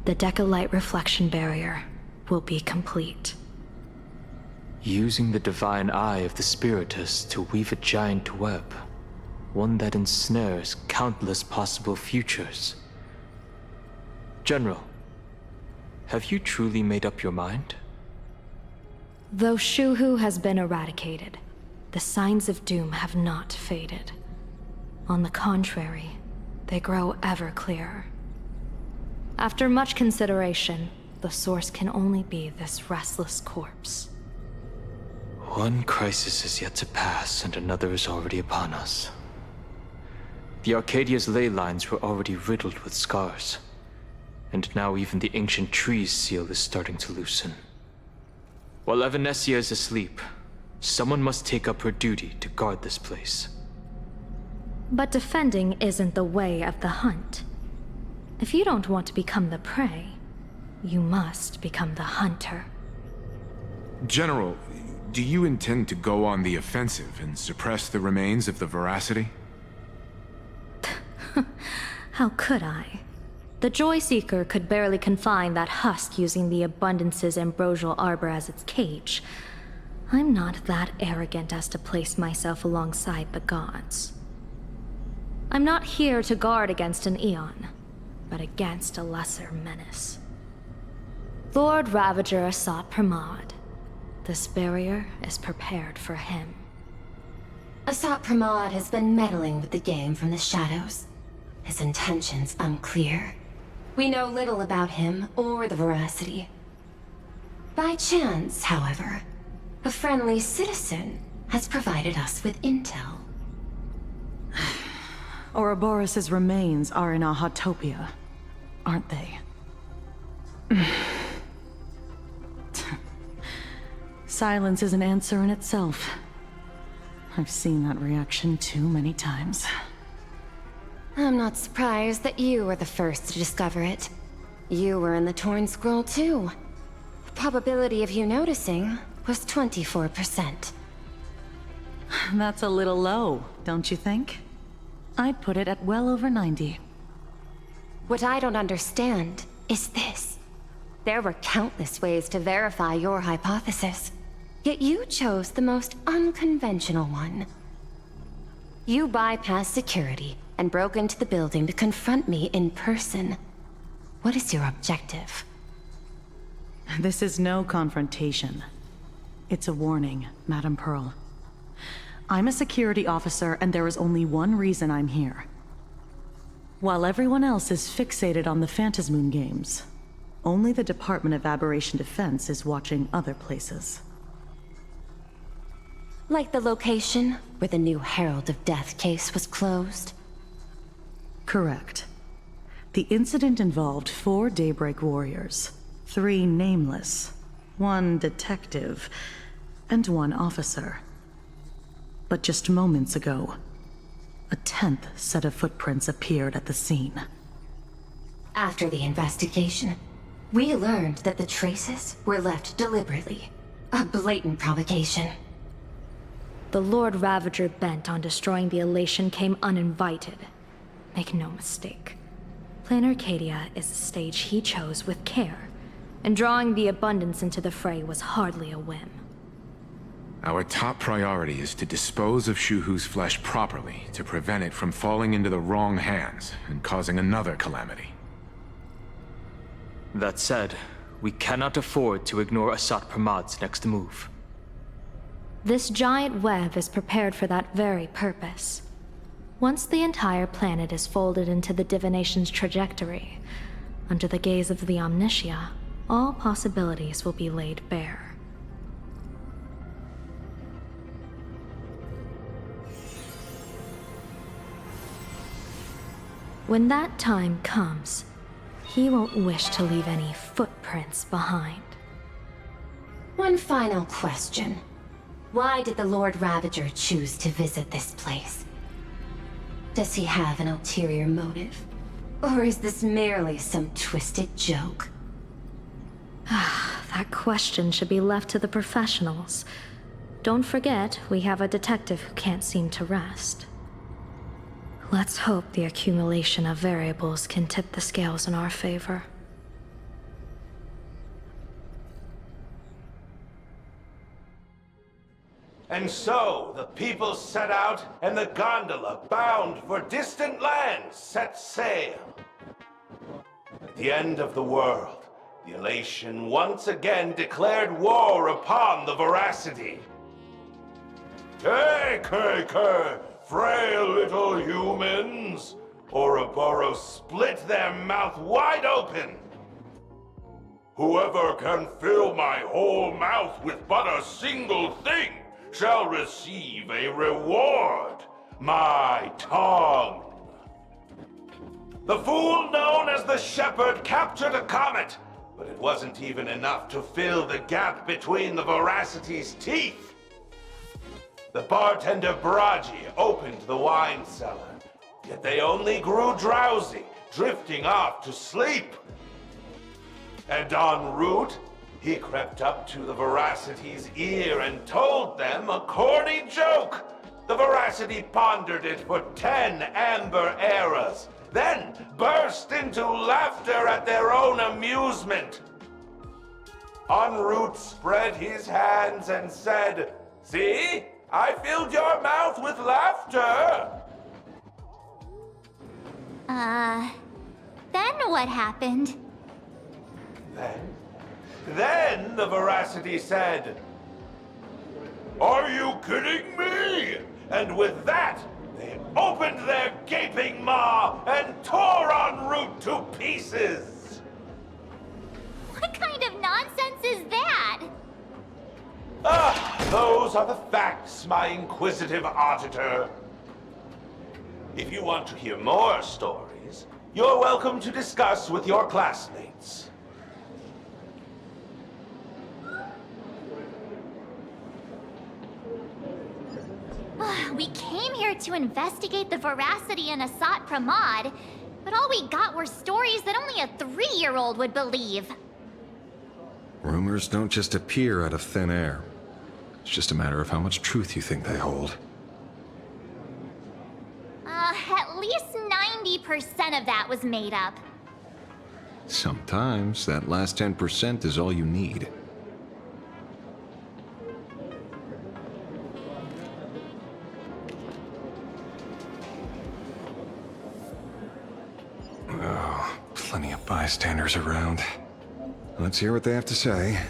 Speaker 5: the Decalite reflection barrier will be complete.
Speaker 7: Using the divine eye of the Spiritus to weave a giant web, one that ensnares countless possible futures. General, have you truly made up your mind?
Speaker 5: Though Shuhu has been eradicated, the signs of doom have not faded. On the contrary, they grow ever clearer. After much consideration, the source can only be this restless corpse.
Speaker 7: One crisis is yet to pass, and another is already upon us. The Arcadia's ley lines were already riddled with scars, and now even the ancient tree's seal is starting to loosen. While Evanesia is asleep, someone must take up her duty to guard this place.
Speaker 5: But defending isn't the way of the hunt. If you don't want to become the prey, you must become the hunter.
Speaker 6: General, do you intend to go on the offensive and suppress the remains of the Veracity?
Speaker 5: How could I? The Joyseeker could barely confine that husk using the Abundance's ambrosial arbor as its cage. I'm not that arrogant as to place myself alongside the gods. I'm not here to guard against an Eon, but against a lesser menace. Lord Ravager sought Pramod. This barrier is prepared for him.
Speaker 12: Asat Pramod has been meddling with the game from the shadows. His intentions unclear. We know little about him or the Veracity. By chance, however, a friendly citizen has provided us with intel.
Speaker 13: Ouroboros' remains are in Ahatopia, aren't they? Silence is an answer in itself. I've seen that reaction too many times.
Speaker 12: I'm not surprised that you were the first to discover it. You were in the Torn Scroll too. The probability of you noticing was 24%.
Speaker 13: That's a little low, don't you think? I'd put it at well over 90.
Speaker 12: What I don't understand is this. There were countless ways to verify your hypothesis, yet you chose the most unconventional one. You bypassed security and broke into the building to confront me in person. What is your objective?
Speaker 13: This is no confrontation. It's a warning, Madam Pearl. I'm a security officer, and there is only one reason I'm here. While everyone else is fixated on the Phantasmoon games, only the Department of Aberration Defense is watching other places.
Speaker 12: Like the location where the new Herald of Death case was closed?
Speaker 13: Correct. The incident involved 4 Daybreak warriors, 3 nameless, 1 detective, and 1 officer. But just moments ago, a 10th set of footprints appeared at the scene.
Speaker 12: After the investigation, we learned that the traces were left deliberately. A blatant provocation.
Speaker 5: The Lord Ravager bent on destroying the Elation came uninvited. Make no mistake. Plain Arcadia is a stage he chose with care, and drawing the Abundance into the fray was hardly a whim.
Speaker 6: Our top priority is to dispose of Shuhu's flesh properly to prevent it from falling into the wrong hands and causing another calamity.
Speaker 7: That said, we cannot afford to ignore Asat Pramad's next move.
Speaker 5: This giant web is prepared for that very purpose. Once the entire planet is folded into the divination's trajectory, under the gaze of the Omnitia, all possibilities will be laid bare. When that time comes, he won't wish to leave any footprints behind.
Speaker 12: One final question. Why did the Lord Ravager choose to visit this place? Does he have an ulterior motive? Or is this merely some twisted joke?
Speaker 5: That question should be left to the professionals. Don't forget, we have a detective who can't seem to rest. Let's hope the accumulation of variables can tip the scales in our favor.
Speaker 14: And so, the people set out, and the gondola, bound for distant lands, set sail. At the end of the world, the Elation once again declared war upon the Veracity. Take, frail little humans! Ouroboros split their mouth wide open! Whoever can fill my whole mouth with but a single thing shall receive a reward, my tongue. The fool known as the Shepherd captured a comet, but it wasn't even enough to fill the gap between the Veracity's teeth. The bartender Braji opened the wine cellar, yet they only grew drowsy, drifting off to sleep. And en route, he crept up to the Veracity's ear and told them a corny joke. The Veracity pondered it for 10 amber eras, then burst into laughter at their own amusement. En route spread his hands and said, "See? I filled your mouth with laughter."
Speaker 2: Then what happened?
Speaker 14: Then the Veracity said, "Are you kidding me?" And with that, they opened their gaping maw and tore en route to pieces.
Speaker 2: What kind of nonsense is that?
Speaker 14: Those are the facts, my inquisitive auditor. If you want to hear more stories, you're welcome to discuss with your classmates.
Speaker 2: We came here to investigate the Veracity and Asat Pramad, but all we got were stories that only a 3-year-old would believe.
Speaker 10: Rumors don't just appear out of thin air. It's just a matter of how much truth you think they hold.
Speaker 2: At least 90% of that was made up.
Speaker 10: Sometimes that last 10% is all you need. Oh, plenty of bystanders around. Let's hear what they have to say.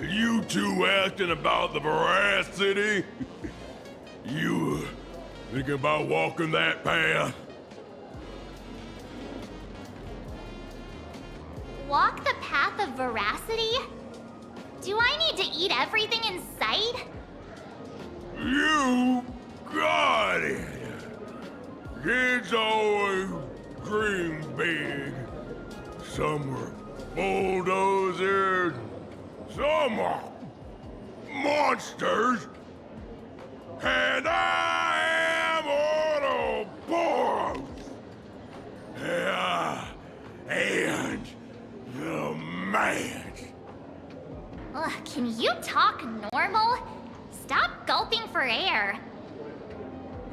Speaker 14: You two asking about the Veracity? You thinking about walking that path?
Speaker 2: Walk the path of veracity? Do I need to eat everything in sight?
Speaker 14: You got it! Kids always dream big. Some are bulldozers, some are monsters. And I am Ouroboros! And the man.
Speaker 2: Ugh, can you talk normal? Stop gulping for air.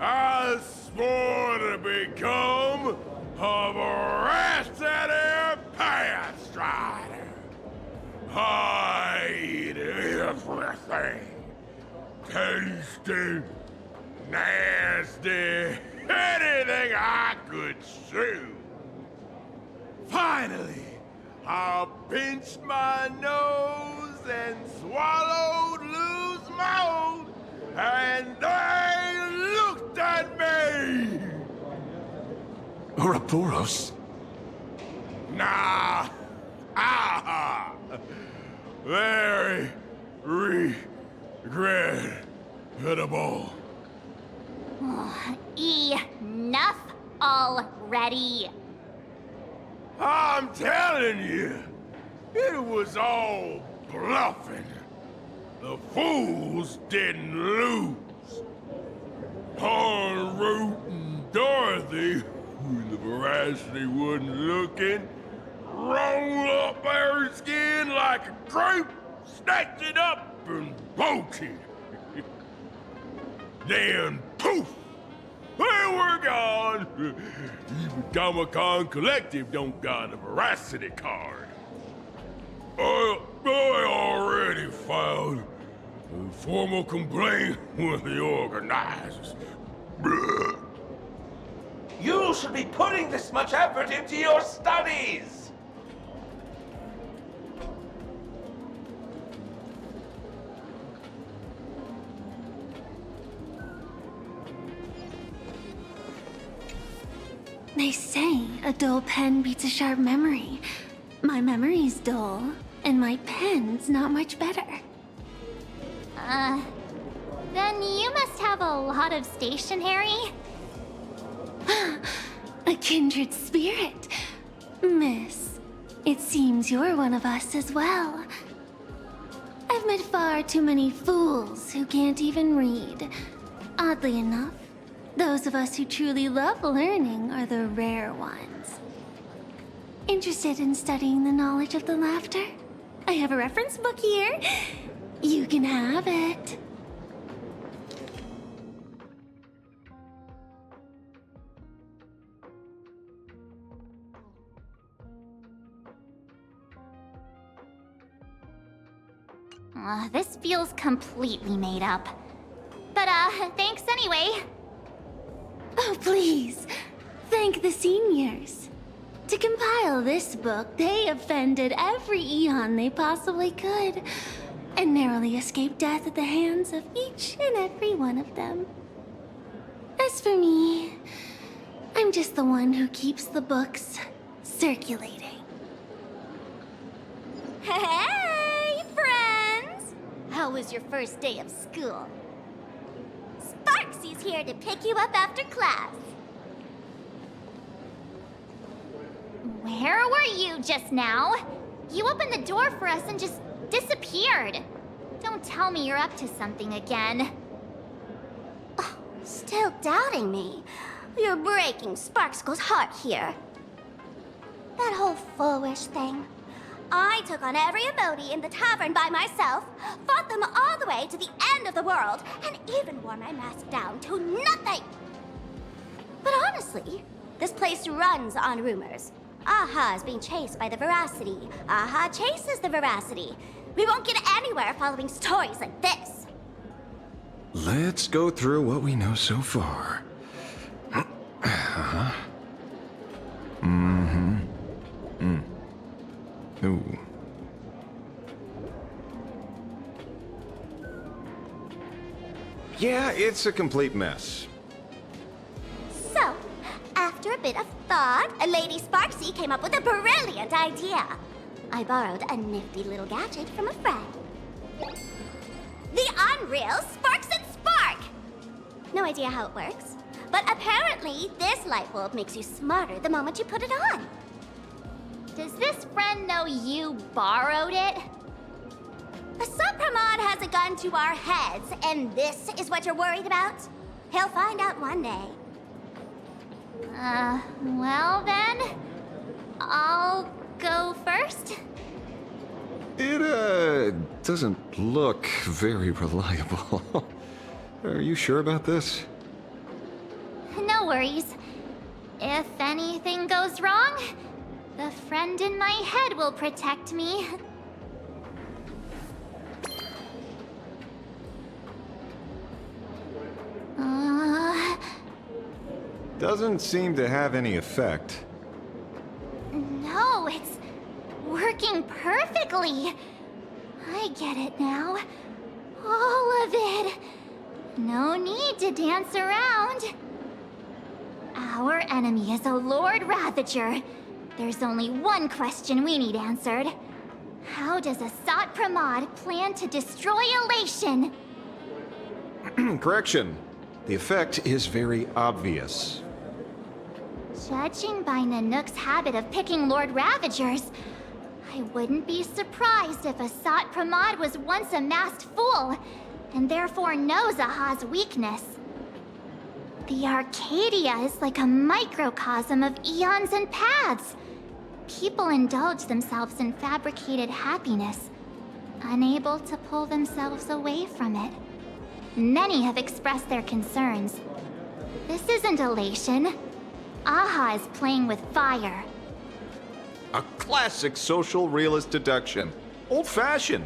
Speaker 14: I swore to become a veracity path strider. I eat everything. Tasty, nasty, anything I could chew. Finally, I pinched my nose and swallowed loose mold, and they looked at me.
Speaker 10: Ouroboros?
Speaker 14: Nah. Very regrettable.
Speaker 2: Enough already.
Speaker 14: I'm telling you, it was all bluffing. The fools didn't lose. Poor Root and Dorothy, when the veracity wasn't looking, roll up their skin like a grape, snatch it up and poach it. Then poof! They were gone! Even Comic-Con Collective don't got a veracity card. I already filed a formal complaint with the organizers.
Speaker 15: You should be putting this much effort into your studies!
Speaker 9: They say a dull pen beats a sharp memory. My memory's dull, and my pen's not much better.
Speaker 2: Then you must have a lot of stationery?
Speaker 9: A kindred spirit. Miss, it seems you're one of us as well. I've met far too many fools who can't even read. Oddly enough, those of us who truly love learning are the rare ones. Interested in studying the knowledge of the laughter? I have a reference book here. You can have it.
Speaker 2: This feels completely made up. But, thanks anyway.
Speaker 9: Oh, please. Thank the seniors. To compile this book, they offended every Eon they possibly could, and narrowly escaped death at the hands of each and every one of them. As for me, I'm just the one who keeps the books circulating.
Speaker 2: Hey, friends! How was your first day of school? Sparksy's here to pick you up after class. Where were you just now? You opened the door for us and just disappeared. Don't tell me you're up to something again.
Speaker 9: Oh, still doubting me? You're breaking Sparkskull's heart here. That whole Fulwish thing. I took on every emoji in the tavern by myself, fought them all the way to the end of the world, and even wore my mask down to nothing! But honestly, this place runs on rumors. Aha is being chased by the veracity. Aha chases the veracity. We won't get anywhere following stories like this.
Speaker 10: Let's go through what we know so far. Ooh. Yeah, it's a complete mess.
Speaker 9: So, after a bit of thought, Lady Sparksy came up with a brilliant idea. I borrowed a nifty little gadget from a friend. The Unreal Sparks and Spark! No idea how it works, but apparently this light bulb makes you smarter the moment you put it on. Does this friend know you borrowed it? Supramod has a gun to our heads, and this is what you're worried about? He'll find out one day. Well then, I'll go first.
Speaker 10: It, doesn't look very reliable. Are you sure about this?
Speaker 9: No worries. If anything goes wrong, the friend in my head will protect me.
Speaker 10: Doesn't seem to have any effect.
Speaker 9: No, it's working perfectly. I get it now. All of it. No need to dance around. Our enemy is a Lord Ravager. There's only one question we need answered. How does Asat Pramod plan to destroy Elation?
Speaker 10: Correction. The effect is very obvious.
Speaker 9: Judging by Nanook's habit of picking Lord Ravagers, I wouldn't be surprised if Asat Pramod was once a masked fool, and therefore knows Aha's weakness. The Arcadia is like a microcosm of eons and paths. People indulge themselves in fabricated happiness, unable to pull themselves away from it. Many have expressed their concerns. This isn't elation. Aha is playing with fire.
Speaker 10: A classic social realist deduction. Old-fashioned.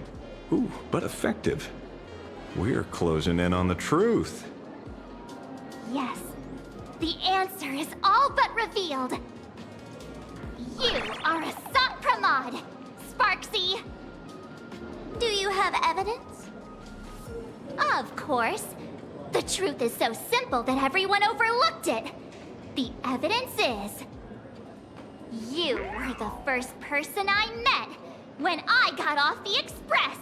Speaker 10: Ooh, but effective. We're closing in on the truth.
Speaker 9: Yes, the answer is all but revealed. You are Asat Pramod, Sparksy. Do you have evidence? Of course. The truth is so simple that everyone overlooked it. The evidence is... you were the first person I met when I got off the express.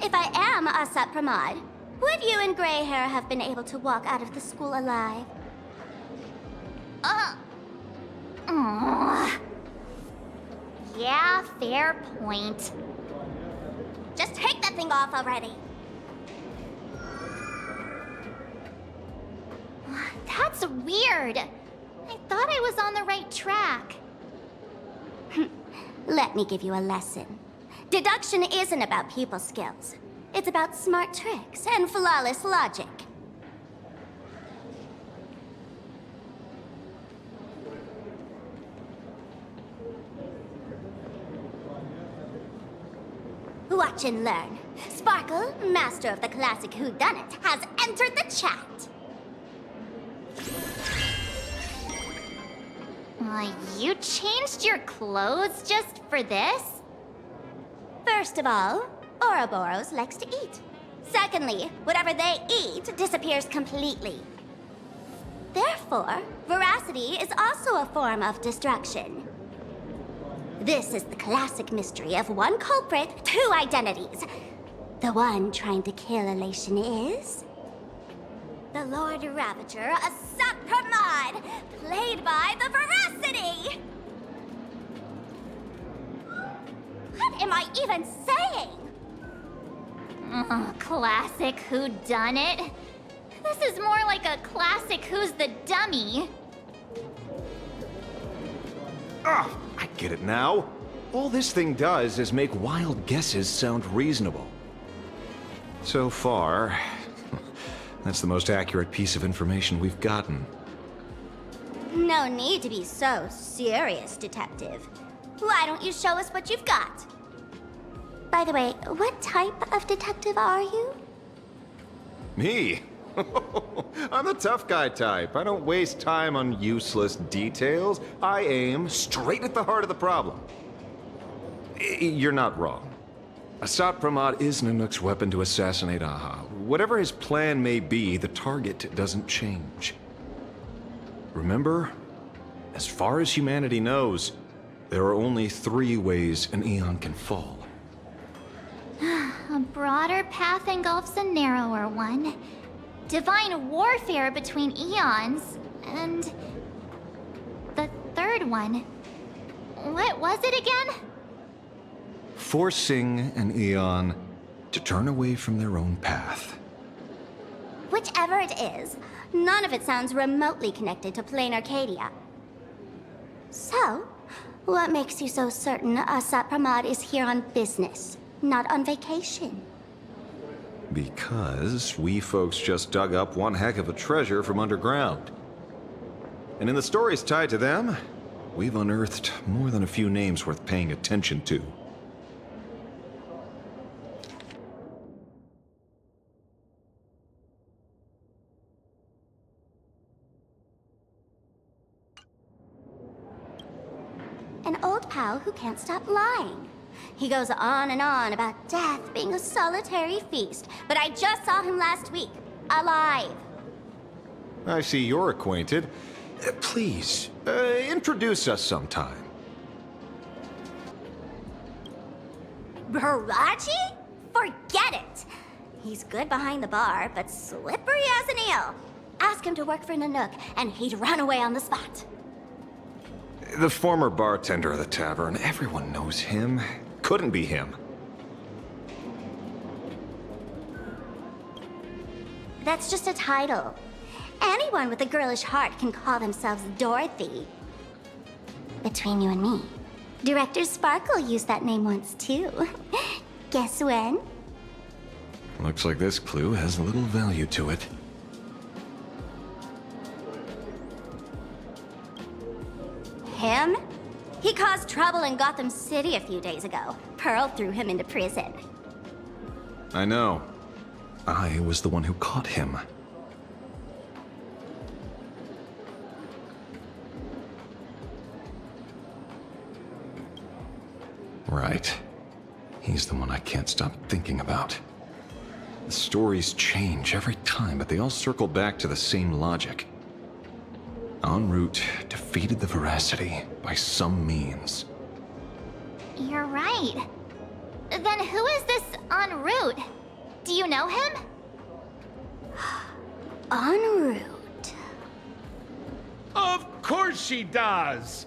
Speaker 9: If I am Asat Pramod, would you and Grey Hair have been able to walk out of the school alive? Yeah, fair point. Just take that thing off already. That's weird. I thought I was on the right track. Let me give you a lesson. Deduction isn't about people skills. It's about smart tricks and flawless logic. Watch and learn. Sparkle, master of the classic whodunit, has entered the chat. You changed your clothes just for this? First of all, Ouroboros likes to eat. Secondly, whatever they eat disappears completely. Therefore, veracity is also a form of destruction. This is the classic mystery of one culprit, two identities. The one trying to kill Elation is... the Lord Ravager, Asat Pramod, played by the Veracity! What am I even saying? Classic whodunit. This is more like a classic Who's the Dummy.
Speaker 10: Ah, I get it now. All this thing does is make wild guesses sound reasonable. So far, that's the most accurate piece of information we've gotten.
Speaker 9: No need to be so serious, Detective. Why don't you show us what you've got? By the way, what type of detective are you?
Speaker 10: Me? I'm the tough guy type. I don't waste time on useless details. I aim straight at the heart of the problem. You're not wrong. Asat Pramod is Nanook's weapon to assassinate Aha. Whatever his plan may be, the target doesn't change. Remember, as far as humanity knows, there are only 3 ways an Eon can fall.
Speaker 9: A broader path engulfs a narrower one. Divine warfare between eons, and the third one. What was it again?
Speaker 10: Forcing an Eon to turn away from their own path.
Speaker 9: Whichever it is, none of it sounds remotely connected to plain Arcadia. So, what makes you so certain Asat Pramod is here on business, not on vacation?
Speaker 10: Because we folks just dug up one heck of a treasure from underground. And in the stories tied to them, we've unearthed more than a few names worth paying attention to.
Speaker 9: An old pal who can't stop lying. He goes on and on about death being a solitary feast, but I just saw him last week, alive.
Speaker 10: I see you're acquainted. Please, introduce us sometime.
Speaker 9: Baraji? Forget it! He's good behind the bar, but slippery as an eel. Ask him to work for Nanook, and he'd run away on the spot.
Speaker 10: The former bartender of the tavern, everyone knows him. Couldn't be him.
Speaker 9: That's just a title. Anyone with a girlish heart can call themselves Dorothy. Between you and me, Director Sparkle used that name once too. Guess when?
Speaker 10: Looks like this clue has a little value to it.
Speaker 9: Him? He caused trouble in Gotham City a few days ago. Pearl threw him into prison.
Speaker 10: I know. I was the one who caught him. Right. He's the one I can't stop thinking about. The stories change every time, but they all circle back to the same logic. En route, defeated the Veracity by some means.
Speaker 9: You're right. Then who is this en route? Do you know him? En route.
Speaker 16: Of course she does!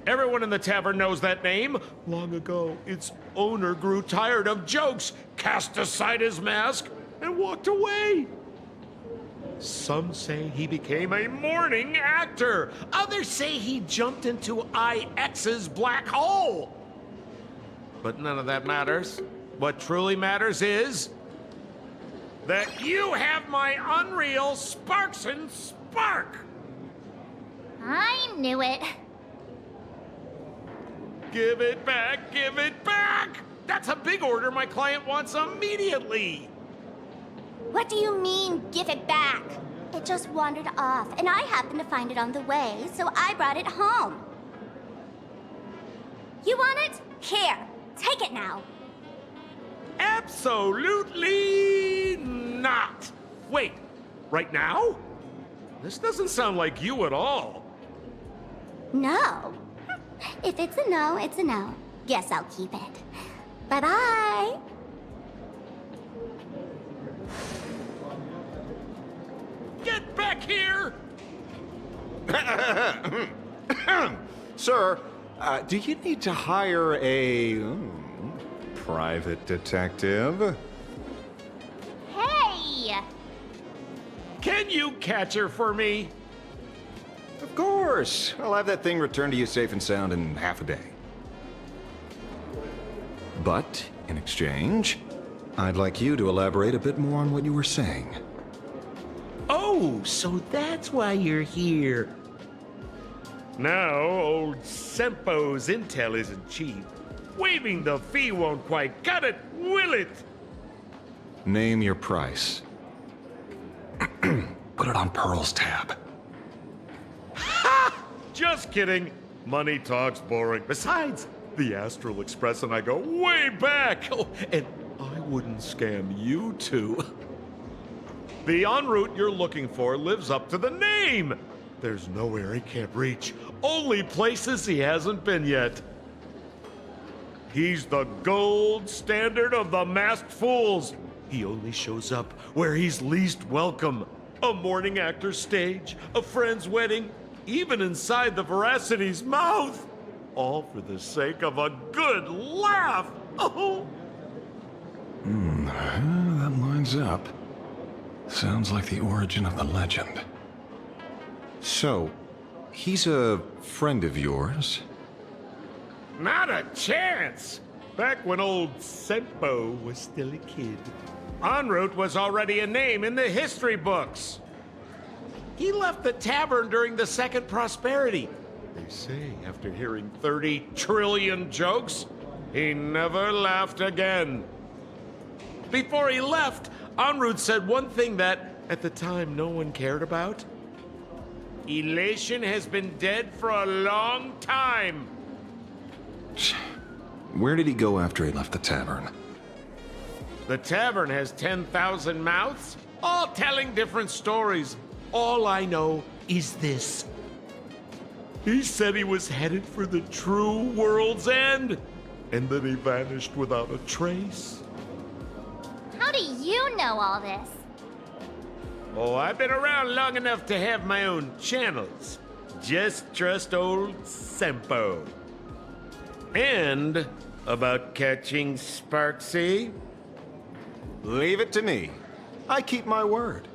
Speaker 16: Everyone in the tavern knows that name. Long ago, its owner grew tired of jokes, cast aside his mask, and walked away. Some say he became a mourning actor. Others say he jumped into IX's black hole. But none of that matters. What truly matters is that you have my unreal Sparks and Spark.
Speaker 9: I knew it.
Speaker 16: Give it back, give it back! That's a big order my client wants immediately.
Speaker 9: What do you mean, give it back? It just wandered off, and I happened to find it on the way, so I brought it home. You want it? Here, take it now.
Speaker 16: Absolutely not! Wait, right now? This doesn't sound like you at all.
Speaker 9: No. If it's a no, it's a no. Guess I'll keep it. Bye-bye.
Speaker 16: Get back here!
Speaker 10: Sir, do you need to hire a private detective?
Speaker 9: Hey!
Speaker 16: Can you catch her for me?
Speaker 10: Of course. I'll have that thing returned to you safe and sound in half a day. But, in exchange, I'd like you to elaborate a bit more on what you were saying.
Speaker 16: Oh, so that's why you're here. No, old Sempo's intel isn't cheap. Waiving the fee won't quite cut it, will it?
Speaker 10: Name your price. Put it on Pearl's tab.
Speaker 16: Ha! Just kidding. Money talks boring. Besides, The Astral Express and I go way back. Oh, and I wouldn't scam you two. The en route you're looking for lives up to the name. There's nowhere he can't reach, only places he hasn't been yet. He's the gold standard of the masked fools. He only shows up where he's least welcome. A morning actor's stage, a friend's wedding, even inside the Veracity's mouth. All for the sake of a good laugh. Oh.
Speaker 10: That lines up. Sounds like the origin of the legend. So, he's a friend of yours?
Speaker 16: Not a chance! Back when old Sempo was still a kid, en route was already a name in the history books. He left the tavern during the Second Prosperity. They say after hearing 30 trillion jokes, he never laughed again. Before he left, en route said one thing that, at the time, no one cared about. Elation has been dead for a long time.
Speaker 10: Where did he go after he left the tavern?
Speaker 16: The tavern has 10,000 mouths, all telling different stories. All I know is this. He said he was headed for the true world's end, and then he vanished without a trace.
Speaker 9: How do you know all this?
Speaker 16: Oh, I've been around long enough to have my own channels. Just trust old Sempo. And about catching Sparksy?
Speaker 10: Leave it to me. I keep my word.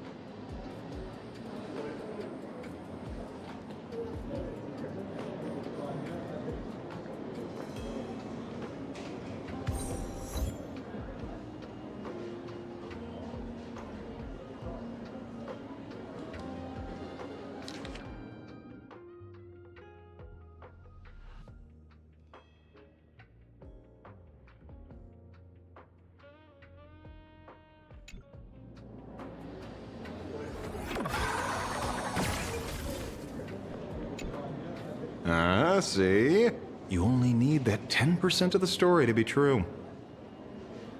Speaker 10: See? You only need that 10% of the story to be true.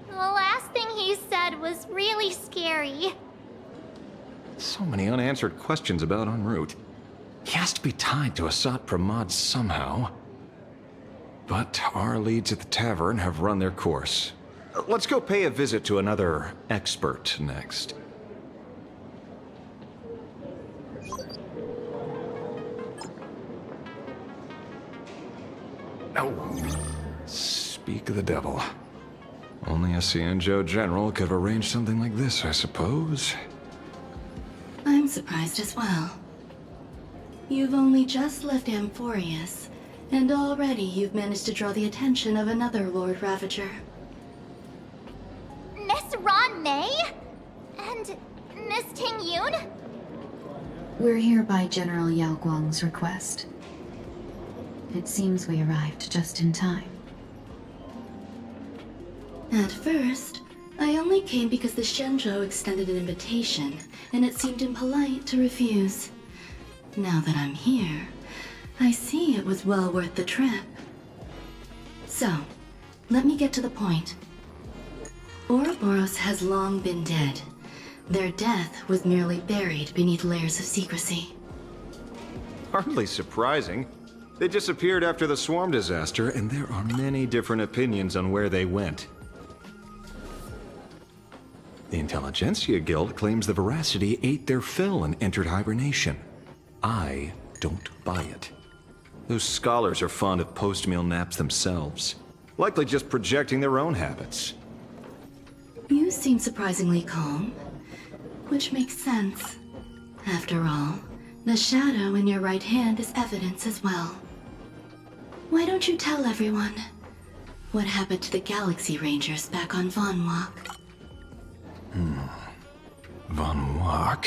Speaker 9: The last thing he said was really scary.
Speaker 10: So many unanswered questions about en route. He has to be tied to Asat Pramod somehow. But our leads at the tavern have run their course. Let's go pay a visit to another expert next. Oh, speak of the devil. Only a Cianjo general could have arranged something like this, I suppose.
Speaker 17: I'm surprised as well. You've only just left Amphorius, and already you've managed to draw the attention of another Lord Ravager.
Speaker 9: Miss Ron May? And Miss Ting Yoon?
Speaker 18: We're here by General Yao Guang's request. It seems we arrived just in time.
Speaker 17: At first, I only came because the Shenzhou extended an invitation, and it seemed impolite to refuse. Now that I'm here, I see it was well worth the trip. So, let me get to the point. Ouroboros has long been dead. Their death was merely buried beneath layers of secrecy.
Speaker 10: Hardly surprising. They disappeared after the swarm disaster, and there are many different opinions on where they went. The Intelligentsia Guild claims the Veracity ate their fill and entered hibernation. I don't buy it. Those scholars are fond of post-meal naps themselves, likely just projecting their own habits.
Speaker 17: You seem surprisingly calm, which makes sense. After all, the shadow in your right hand is evidence as well. Why don't you tell everyone what happened to the Galaxy Rangers back on Von Walk?
Speaker 10: Von Walk?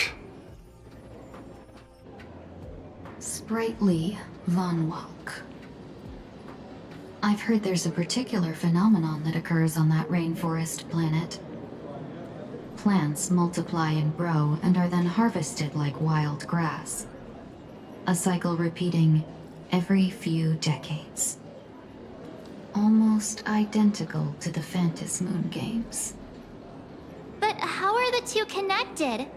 Speaker 18: Sprightly Von Walk. I've heard there's a particular phenomenon that occurs on that rainforest planet. Plants multiply and grow and are then harvested like wild grass. A cycle repeating every few decades. almost identical to the Phantom Moon games.
Speaker 9: But how are the two connected?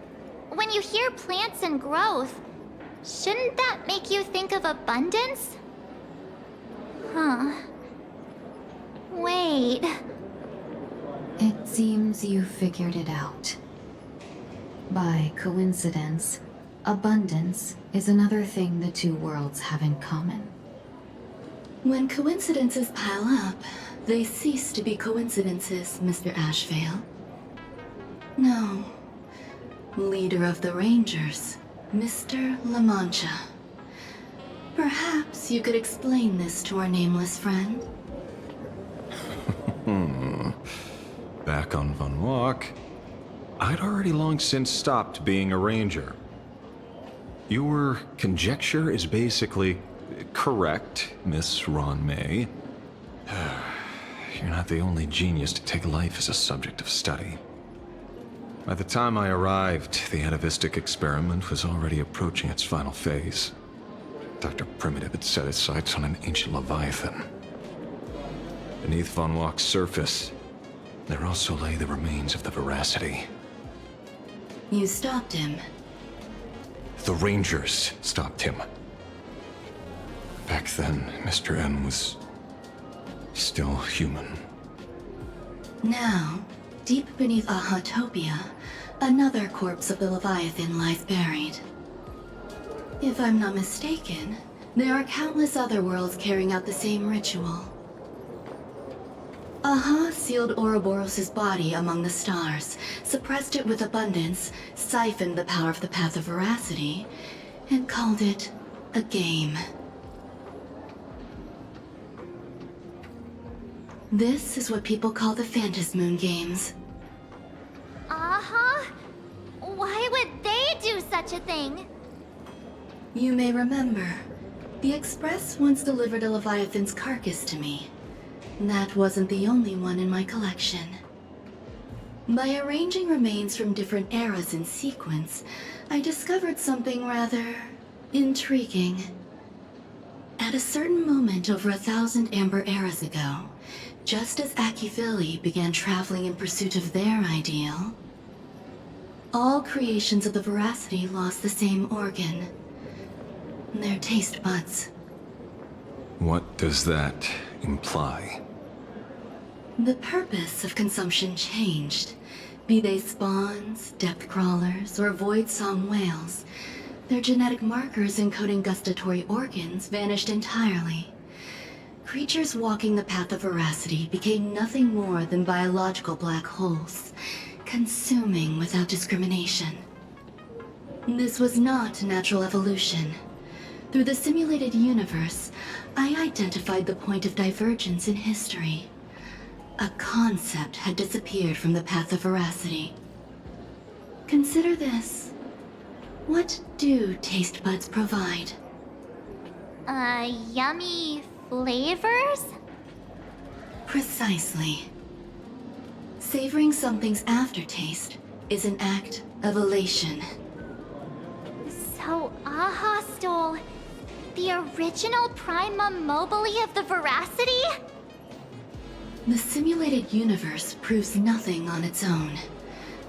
Speaker 9: When you hear plants and growth, shouldn't that make you think of abundance? Huh. Wait.
Speaker 18: It seems you figured it out. By coincidence, abundance is another thing the two worlds have in common.
Speaker 17: When coincidences pile up, they cease to be coincidences, Mr. Ashvale. No. Leader of the Rangers, Mr. La Mancha. Perhaps you could explain this to our nameless friend?
Speaker 10: Back on Van Walk, I'd already long since stopped being a ranger. Your conjecture is basically correct, Miss Ron May. You're not the only genius to take life as a subject of study. By the time I arrived, the atavistic experiment was already approaching its final phase. Dr. Primitive had set his sights on an ancient leviathan. Beneath Von Walk's surface, there also lay the remains of the Veracity.
Speaker 17: You stopped him.
Speaker 10: The Rangers stopped him. Back then, Mr. N was still human.
Speaker 17: Now, deep beneath Ahatopia, another corpse of the Leviathan lies buried. If I'm not mistaken, there are countless other worlds carrying out the same ritual. Aha sealed Ouroboros' body among the stars, suppressed it with abundance, siphoned the power of the Path of Veracity, and called it a game. This is what people call the Phantom Moon games.
Speaker 9: Uh-huh. Why would they do such a thing?
Speaker 17: You may remember, the Express once delivered a Leviathan's carcass to me. That wasn't the only one in my collection. By arranging remains from different eras in sequence, I discovered something rather intriguing. At a certain moment over 1,000 Amber eras ago, just as Akivili began traveling in pursuit of their ideal, all creations of the Veracity lost the same organ, their taste buds.
Speaker 10: What does that imply?
Speaker 17: The purpose of consumption changed. Be they spawns, depth crawlers, or void song whales, their genetic markers encoding gustatory organs vanished entirely. Creatures walking the path of Veracity became nothing more than biological black holes, consuming without discrimination. This was not natural evolution. Through the simulated universe, I identified the point of divergence in history. A concept had disappeared from the path of Veracity. Consider this. What do taste buds provide?
Speaker 9: Yummy flavors?
Speaker 17: Precisely. Savoring something's aftertaste is an act of elation.
Speaker 9: So Aha stole the original primum mobile of the Veracity?
Speaker 17: The simulated universe proves nothing on its own,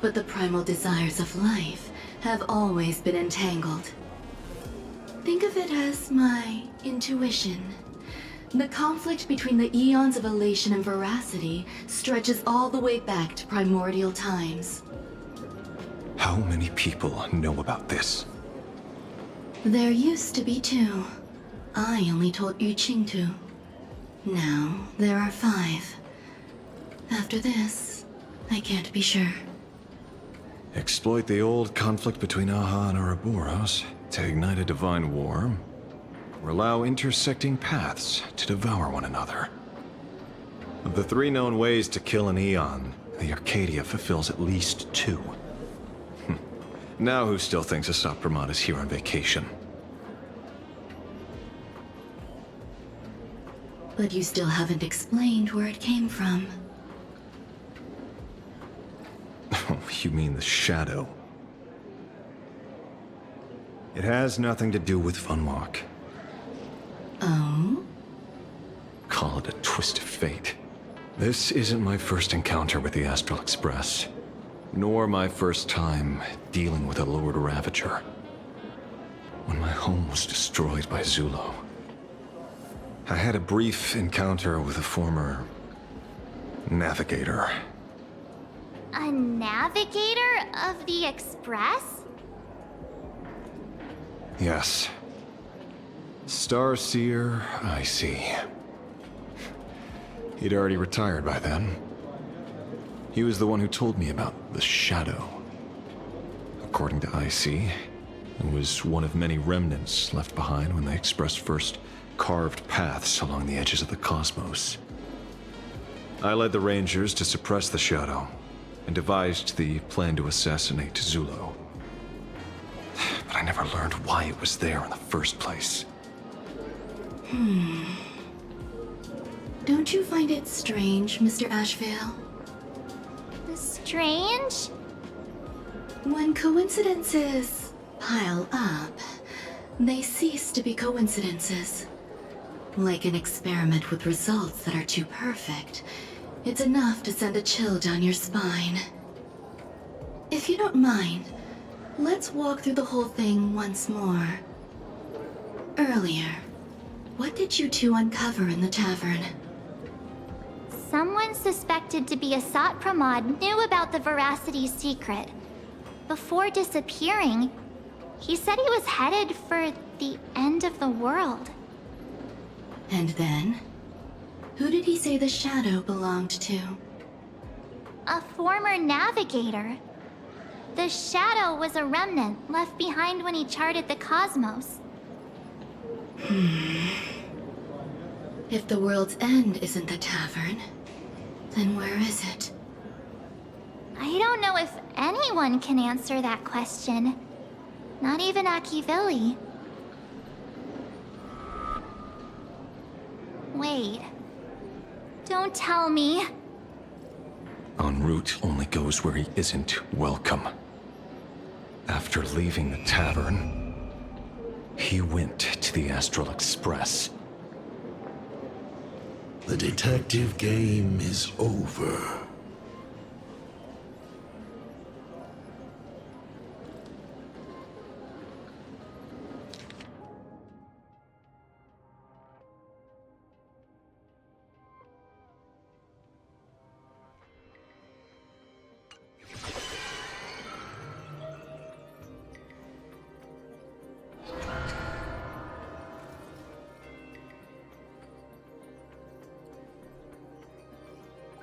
Speaker 17: but the primal desires of life have always been entangled. Think of it as my intuition. The conflict between the eons of elation and Veracity stretches all the way back to primordial times.
Speaker 10: How many people know about this?
Speaker 17: There used to be 2. I only told Yu Qingtu. Now, there are 5. After this, I can't be sure.
Speaker 10: Exploit the old conflict between Aha and Ouroboros to ignite a divine war, or allow intersecting paths to devour one another. Of the 3 known ways to kill an Eon, the Arcadia fulfills at least 2. Now who still thinks Asapramad is here on vacation?
Speaker 17: But you still haven't explained where it came from.
Speaker 10: Oh, you mean the shadow? It has nothing to do with Van Walk.
Speaker 17: Oh?
Speaker 10: call it a twist of fate. This isn't my first encounter with the Astral Express, nor my first time dealing with a Lord Ravager. When my home was destroyed by Zulo, I had a brief encounter with a former navigator.
Speaker 9: A navigator of the Express?
Speaker 10: Yes. Starseer, I see. He'd already retired by then. He was the one who told me about the Shadow. According to IC, it was one of many remnants left behind when the Express first carved paths along the edges of the cosmos. I led the Rangers to suppress the Shadow and devised the plan to assassinate Zulo. But I never learned why it was there in the first place.
Speaker 17: Don't you find it strange, Mr. Ashvale?
Speaker 9: Strange?
Speaker 17: When coincidences pile up, they cease to be coincidences. Like an experiment with results that are too perfect, it's enough to send a chill down your spine. If you don't mind, let's walk through the whole thing once more. Earlier, what did you two uncover in the tavern?
Speaker 9: Someone suspected to be a Sat Pramod knew about the Veracity's secret. Before disappearing, he said he was headed for the end of the world.
Speaker 17: And then? Who did he say the Shadow belonged to?
Speaker 9: A former navigator. The Shadow was a remnant left behind when he charted the cosmos.
Speaker 17: If the world's end isn't the tavern, then where is it?
Speaker 9: I don't know if anyone can answer that question. Not even Akivili. Wait. Don't tell me.
Speaker 10: En route only goes where he isn't welcome. After leaving the tavern, he went to the Astral Express.
Speaker 19: The detective game is over.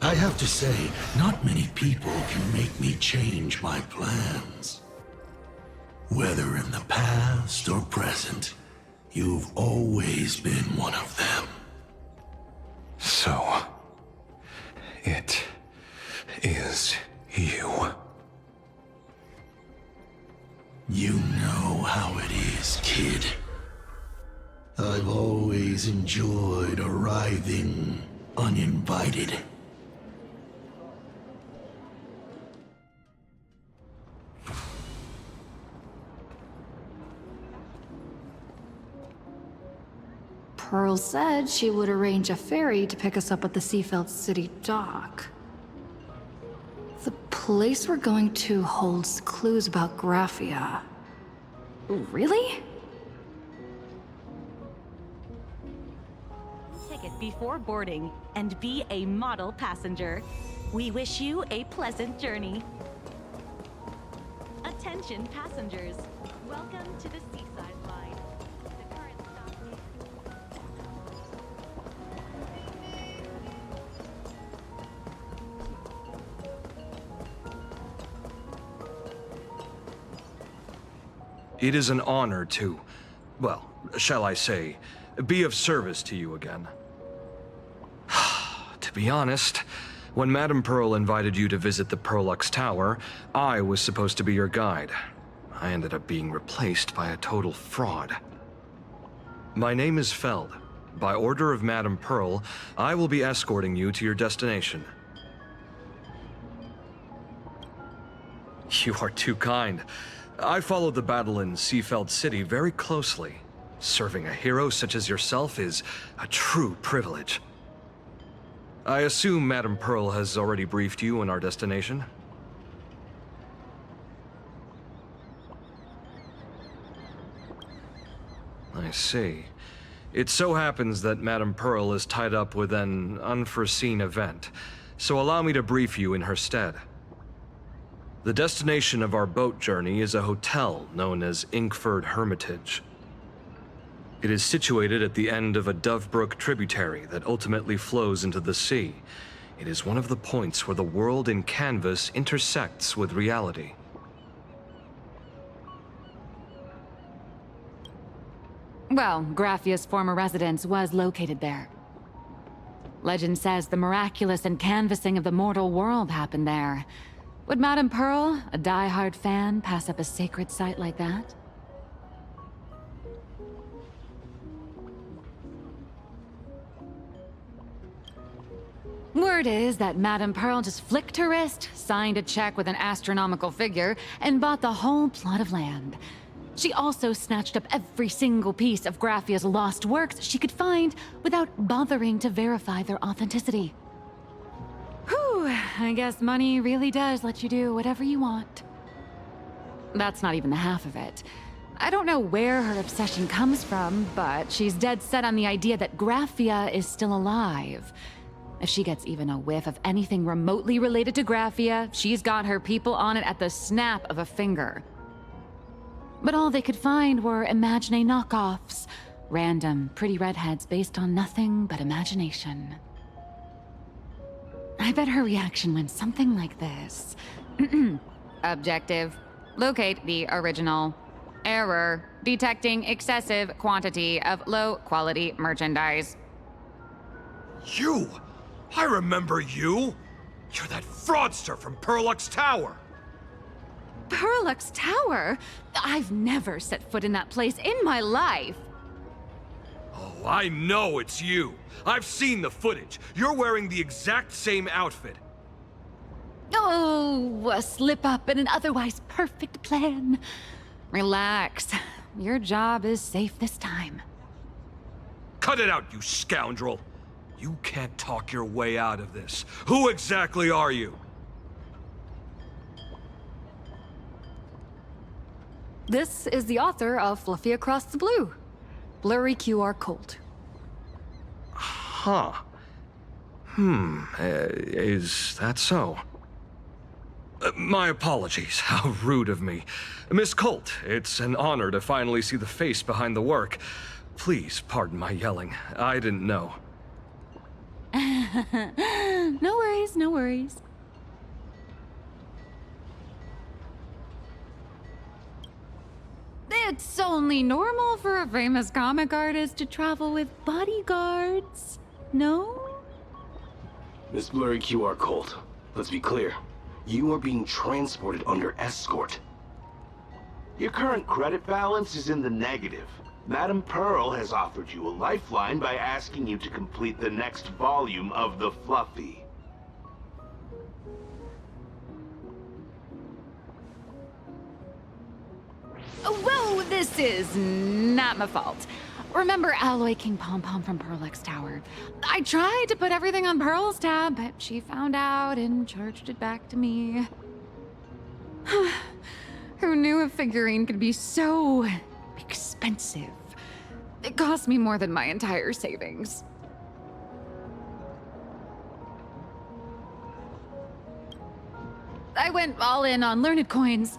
Speaker 19: I have to say, not many people can make me change my plans. Whether in the past or present, you've always been one of them.
Speaker 10: So, it is you.
Speaker 19: You know how it is, kid. I've always enjoyed arriving uninvited.
Speaker 1: Pearl said she would arrange a ferry to pick us up at the Seafeld City dock. The place we're going to holds clues about Graphia. Really?
Speaker 20: Ticket before boarding and be a model passenger. We wish you a pleasant journey. Attention passengers, welcome to the Seaside Line. The current stop is...
Speaker 21: It is an honor to, well, shall I say, be of service to you again. To be honest, when Madame Pearl invited you to visit the Perlux Tower, I was supposed to be your guide. I ended up being replaced by a total fraud. My name is Feld. By order of Madame Pearl, I will be escorting you to your destination. You are too kind. I followed the battle in Seafeld City very closely. Serving a hero such as yourself is a true privilege. I assume Madame Pearl has already briefed you on our destination? I see. It so happens that Madame Pearl is tied up with an unforeseen event, so allow me to brief you in her stead. The destination of our boat journey is a hotel known as Inkford Hermitage. It is situated at the end of a Dovebrook tributary that ultimately flows into the sea. It is one of the points where the world in canvas intersects with reality.
Speaker 3: Well, Graffia's former residence was located there. Legend says the miraculous encanvassing of the mortal world happened there. Would Madame Pearl, a die-hard fan, pass up a sacred site like that? Word is that Madame Pearl just flicked her wrist, signed a check with an astronomical figure, and bought the whole plot of land. She also snatched up every single piece of Graffia's lost works she could find without bothering to verify their authenticity. Whew, I guess money really does let you do whatever you want. That's not even the half of it. I don't know where her obsession comes from, but she's dead set on the idea that Graffia is still alive. If she gets even a whiff of anything remotely related to Graffia, she's got her people on it at the snap of a finger. But all they could find were Imagine knockoffs. Random, pretty redheads based on nothing but imagination. I bet her reaction went something like this. Objective. Locate the original. Error. Detecting excessive quantity of low-quality merchandise.
Speaker 14: You! I remember you! You're that fraudster from Perlux Tower!
Speaker 3: Perlux Tower? I've never set foot in that place in my life.
Speaker 14: Oh, I know it's you. I've seen the footage. You're wearing the exact same outfit.
Speaker 3: Oh, a slip-up in an otherwise perfect plan. Relax. Your job is safe this time.
Speaker 14: Cut it out, you scoundrel! You can't talk your way out of this. Who exactly are you?
Speaker 1: This is the author of Fluffy Across the Blue. Blurry QR Colt.
Speaker 21: Huh. Is that so?
Speaker 14: My apologies. How rude of me. Miss Colt, it's an honor to finally see the face behind the work. Please pardon my yelling. I didn't know.
Speaker 3: No worries, no worries. It's only normal for a famous comic artist to travel with bodyguards, no?
Speaker 22: Miss Blurry QR Colt, let's be clear. You are being transported under escort. Your current credit balance is in the negative. Madame Pearl has offered you a lifeline by asking you to complete the next volume of the Fluffy.
Speaker 3: Whoa, this is not my fault. Remember Alloy King Pom Pom from Perlux Tower? I tried to put everything on Pearl's tab, but she found out and charged it back to me. Who knew a figurine could be so expensive? It cost me more than my entire savings. I went all in on learned coins.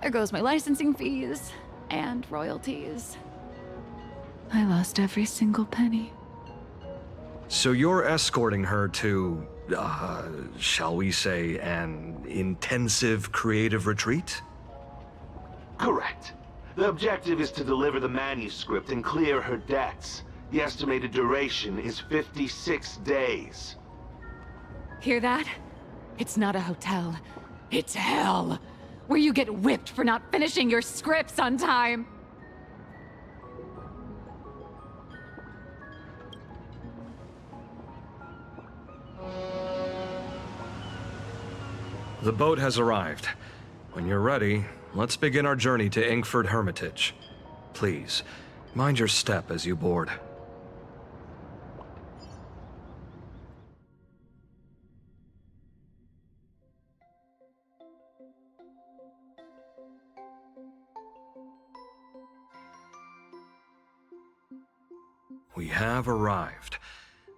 Speaker 3: There goes my licensing fees and royalties. I lost every single penny.
Speaker 21: So you're escorting her to, shall we say, an intensive creative retreat?
Speaker 22: Correct. The objective is to deliver the manuscript and clear her debts. The estimated duration is 56 days.
Speaker 3: Hear that? It's not a hotel. It's hell, where you get whipped for not finishing your scripts on time.
Speaker 21: The boat has arrived. When you're ready, let's begin our journey to Inkford Hermitage. Please, mind your step as you board. We have arrived.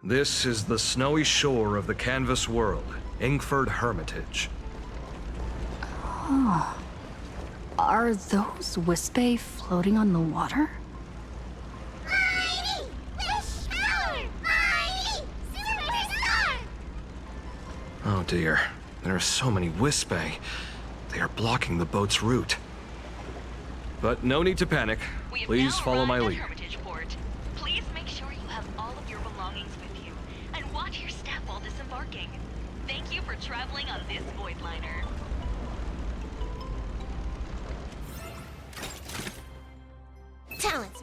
Speaker 21: This is the snowy shore of the canvas world, Inkford Hermitage.
Speaker 1: Oh. Are those Wispe floating on the water?
Speaker 9: Mighty Wish Power! Mighty Superstar!
Speaker 21: Oh dear, there are so many Wispe. They are blocking the boat's route. But no need to panic. Please follow my lead.
Speaker 20: Please make sure you have all of your belongings with you, and watch your step while disembarking. Thank you for traveling on this void liner.
Speaker 9: Talents.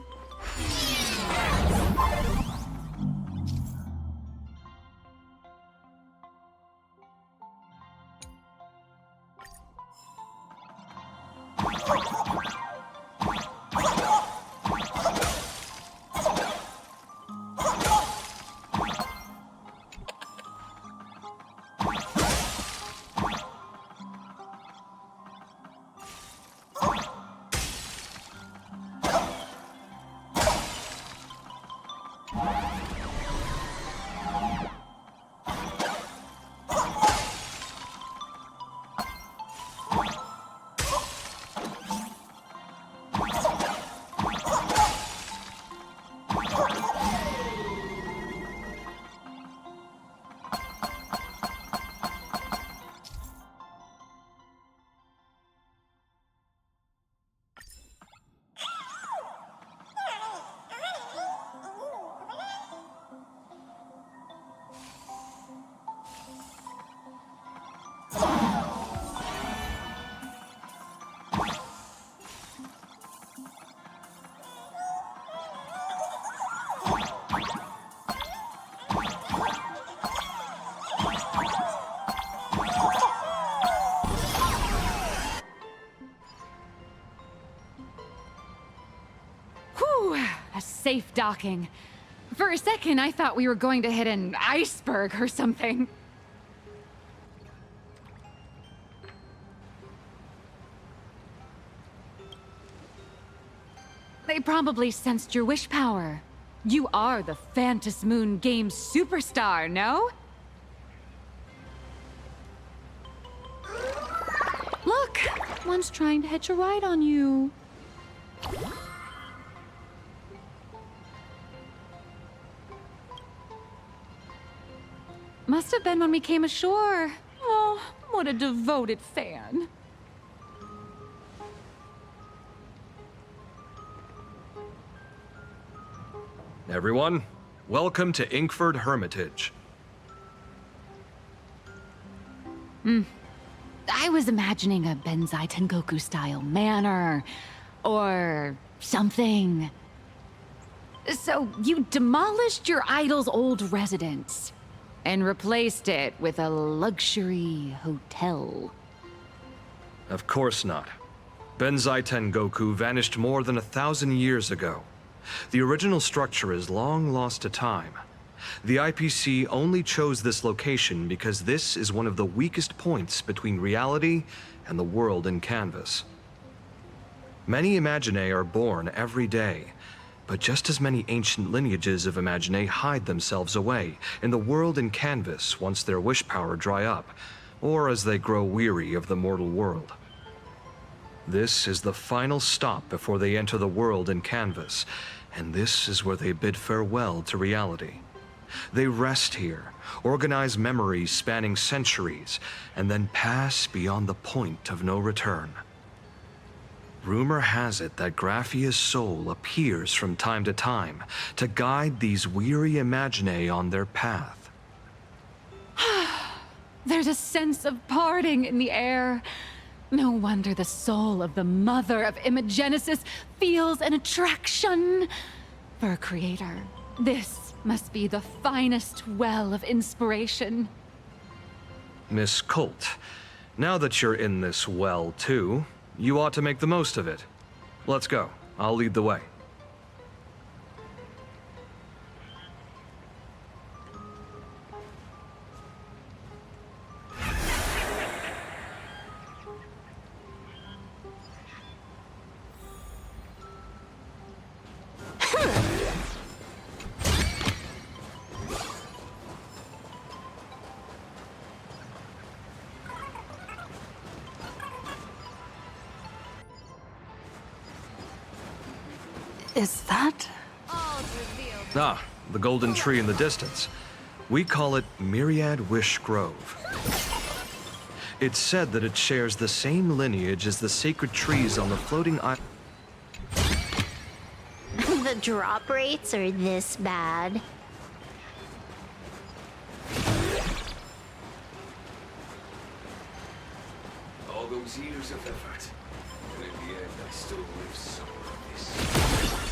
Speaker 3: A safe docking. For a second, I thought we were going to hit an iceberg or something. They probably sensed your wish power. You are the Phantom Moon Games superstar, no? Look! One's trying to hitch a ride on you. Must have been when we came ashore. Oh, what a devoted fan.
Speaker 21: Everyone, welcome to Inkford Hermitage.
Speaker 3: I was imagining a Benzai Tengoku-style manor, or something. So you demolished your idol's old residence, and replaced it with a luxury hotel.
Speaker 21: Of course not. Benzai Tengoku vanished more than 1,000 years ago. The original structure is long lost to time. The IPC only chose this location because this is one of the weakest points between reality and the world in canvas. Many Imaginae are born every day, but just as many ancient lineages of Imaginae hide themselves away in the world in canvas once their wish power dry up, or as they grow weary of the mortal world. This is the final stop before they enter the world in canvas, and this is where they bid farewell to reality. They rest here, organize memories spanning centuries, and then pass beyond the point of no return. Rumor has it that Graphia's soul appears from time to time to guide these weary Imaginae on their path.
Speaker 3: There's a sense of parting in the air. No wonder the soul of the mother of Imagenesis feels an attraction for a creator. This must be the finest well of inspiration.
Speaker 21: Miss Colt, now that you're in this well too, you ought to make the most of it. Let's go. I'll lead the way.
Speaker 13: Is that?
Speaker 21: Ah, the golden tree in the distance. We call it Myriad Wish Grove. It's said that it shares the same lineage as the sacred trees on the floating island.
Speaker 9: The drop rates are this bad.
Speaker 11: All those years of effort, and in the end I still live somewhere in this.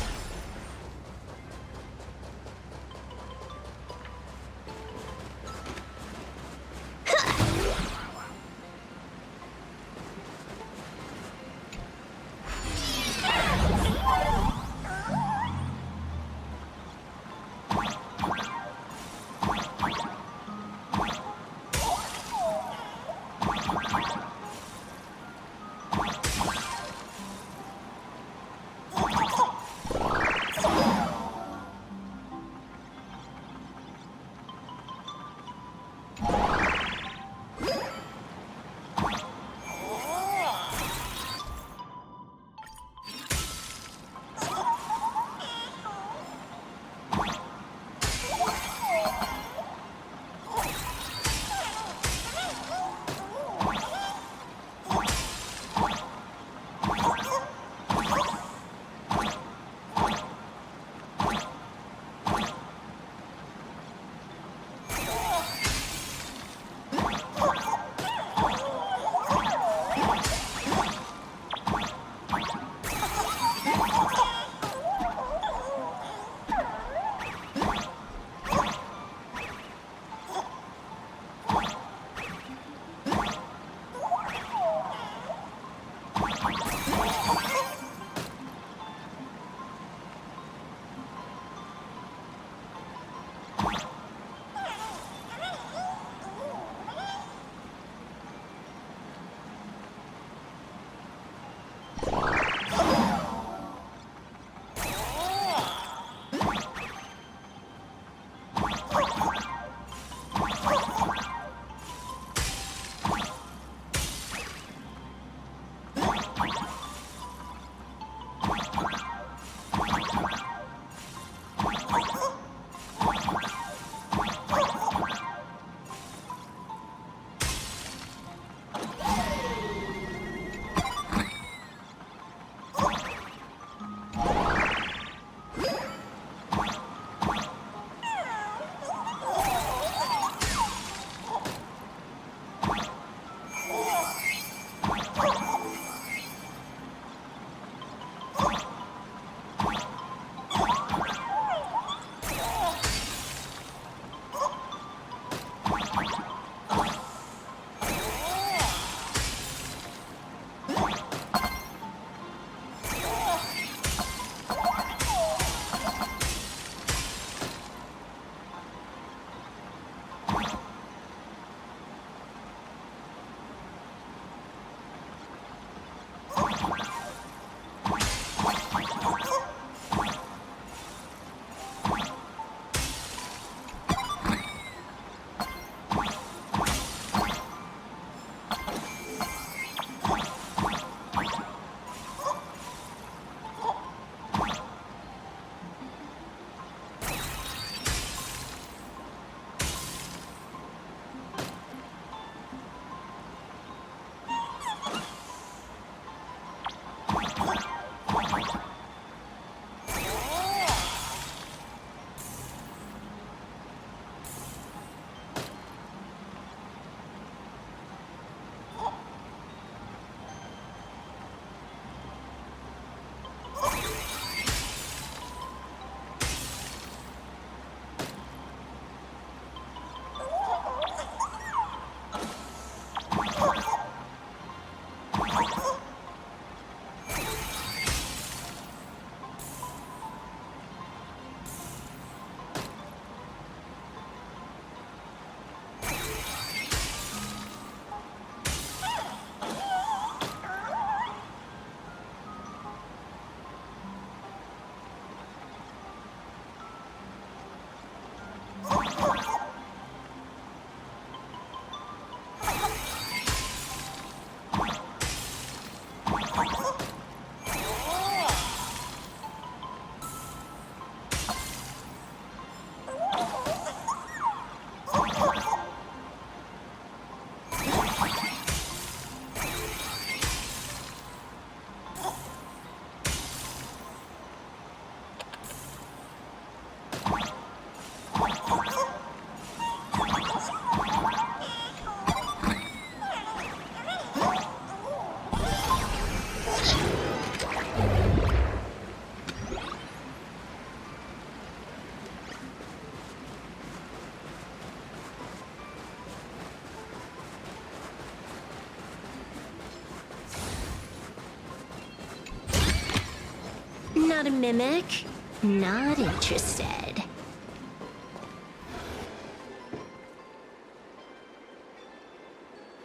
Speaker 9: not a mimic. Not interested.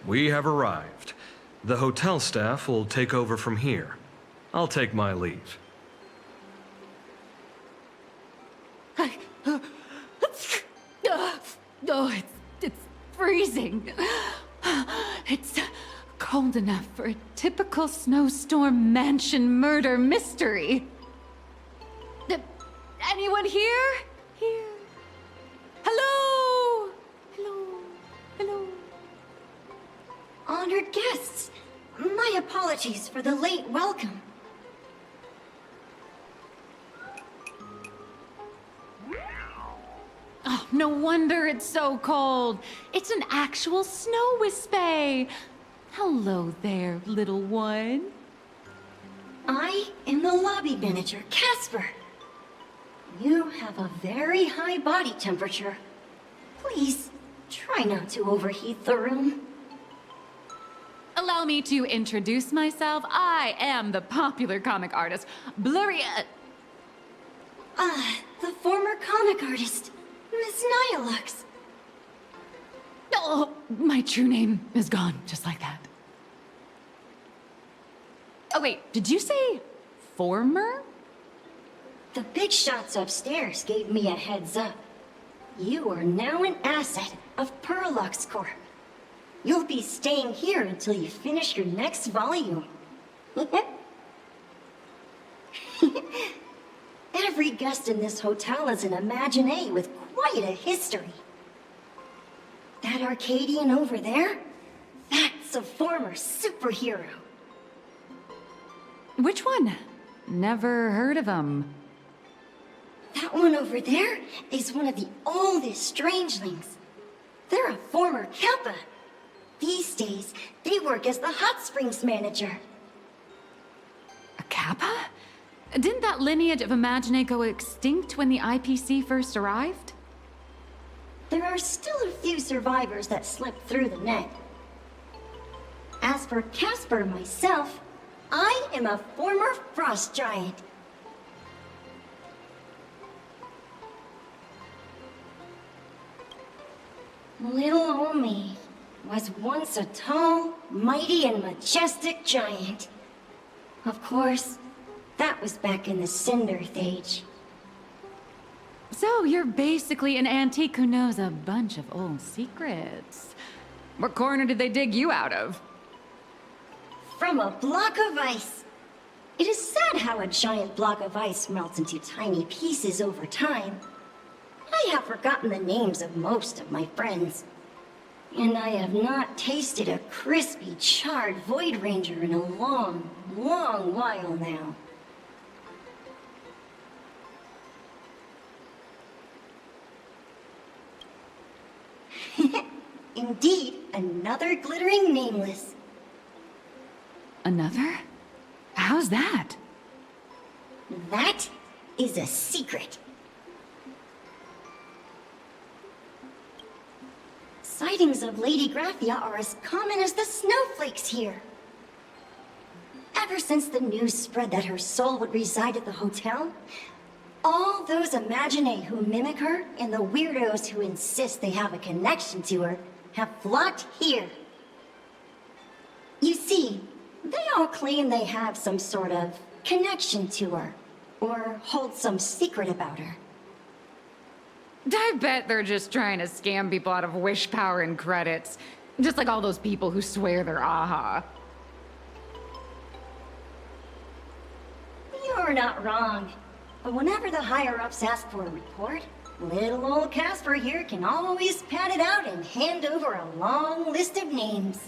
Speaker 21: We have arrived. The hotel staff will take over from here. I'll take my leave.
Speaker 3: Oh, it's freezing. It's cold enough for a typical snowstorm mansion murder mystery. Anyone here? Here. Hello? Hello? Hello?
Speaker 4: Honored guests, my apologies for the late welcome.
Speaker 3: Oh, no wonder it's so cold. It's an actual snow wispy. Hello there, little one.
Speaker 4: I am the lobby manager, Casper. You have a very high body temperature. Please, try not to overheat the room.
Speaker 3: Allow me to introduce myself. I am the popular comic artist, Blurry...
Speaker 4: the former comic artist, Miss Nihilux.
Speaker 3: Oh, my true name is gone, just like that. Oh wait, did you say former?
Speaker 4: The big shots upstairs gave me a heads up. You are now an asset of Perlux Corp. You'll be staying here until you finish your next volume. Every guest in this hotel is an Imaginé with quite a history. That Arcadian over there? That's a former superhero.
Speaker 3: Which one? Never heard of him.
Speaker 4: That one over there is one of the oldest strangelings. They're a former Kappa. These days, they work as the hot springs manager.
Speaker 3: A Kappa? Didn't that lineage of Imaginé go extinct when the IPC first arrived?
Speaker 4: There are still a few survivors that slipped through the net. As for Casper myself, I am a former frost giant. Little old me was once a tall, mighty, and majestic giant. Of course, that was back in the Cinderth Age.
Speaker 3: So you're basically an antique who knows a bunch of old secrets. What corner did they dig you out of?
Speaker 4: From a block of ice. It is sad how a giant block of ice melts into tiny pieces over time. I have forgotten the names of most of my friends. And I have not tasted a crispy, charred Void Ranger in a long, long while now. Indeed, another glittering nameless.
Speaker 3: Another? How's that?
Speaker 4: That is a secret. Sightings of Lady Graphia are as common as the snowflakes here. Ever since the news spread that her soul would reside at the hotel, all those Imaginé who mimic her and the weirdos who insist they have a connection to her have flocked here. You see, they all claim they have some sort of connection to her, or hold some secret about her.
Speaker 3: I bet they're just trying to scam people out of wish power and credits. Just like all those people who swear they're AHA.
Speaker 4: You're not wrong. But whenever the higher-ups ask for a report, little old Casper here can always pad it out and hand over a long list of names.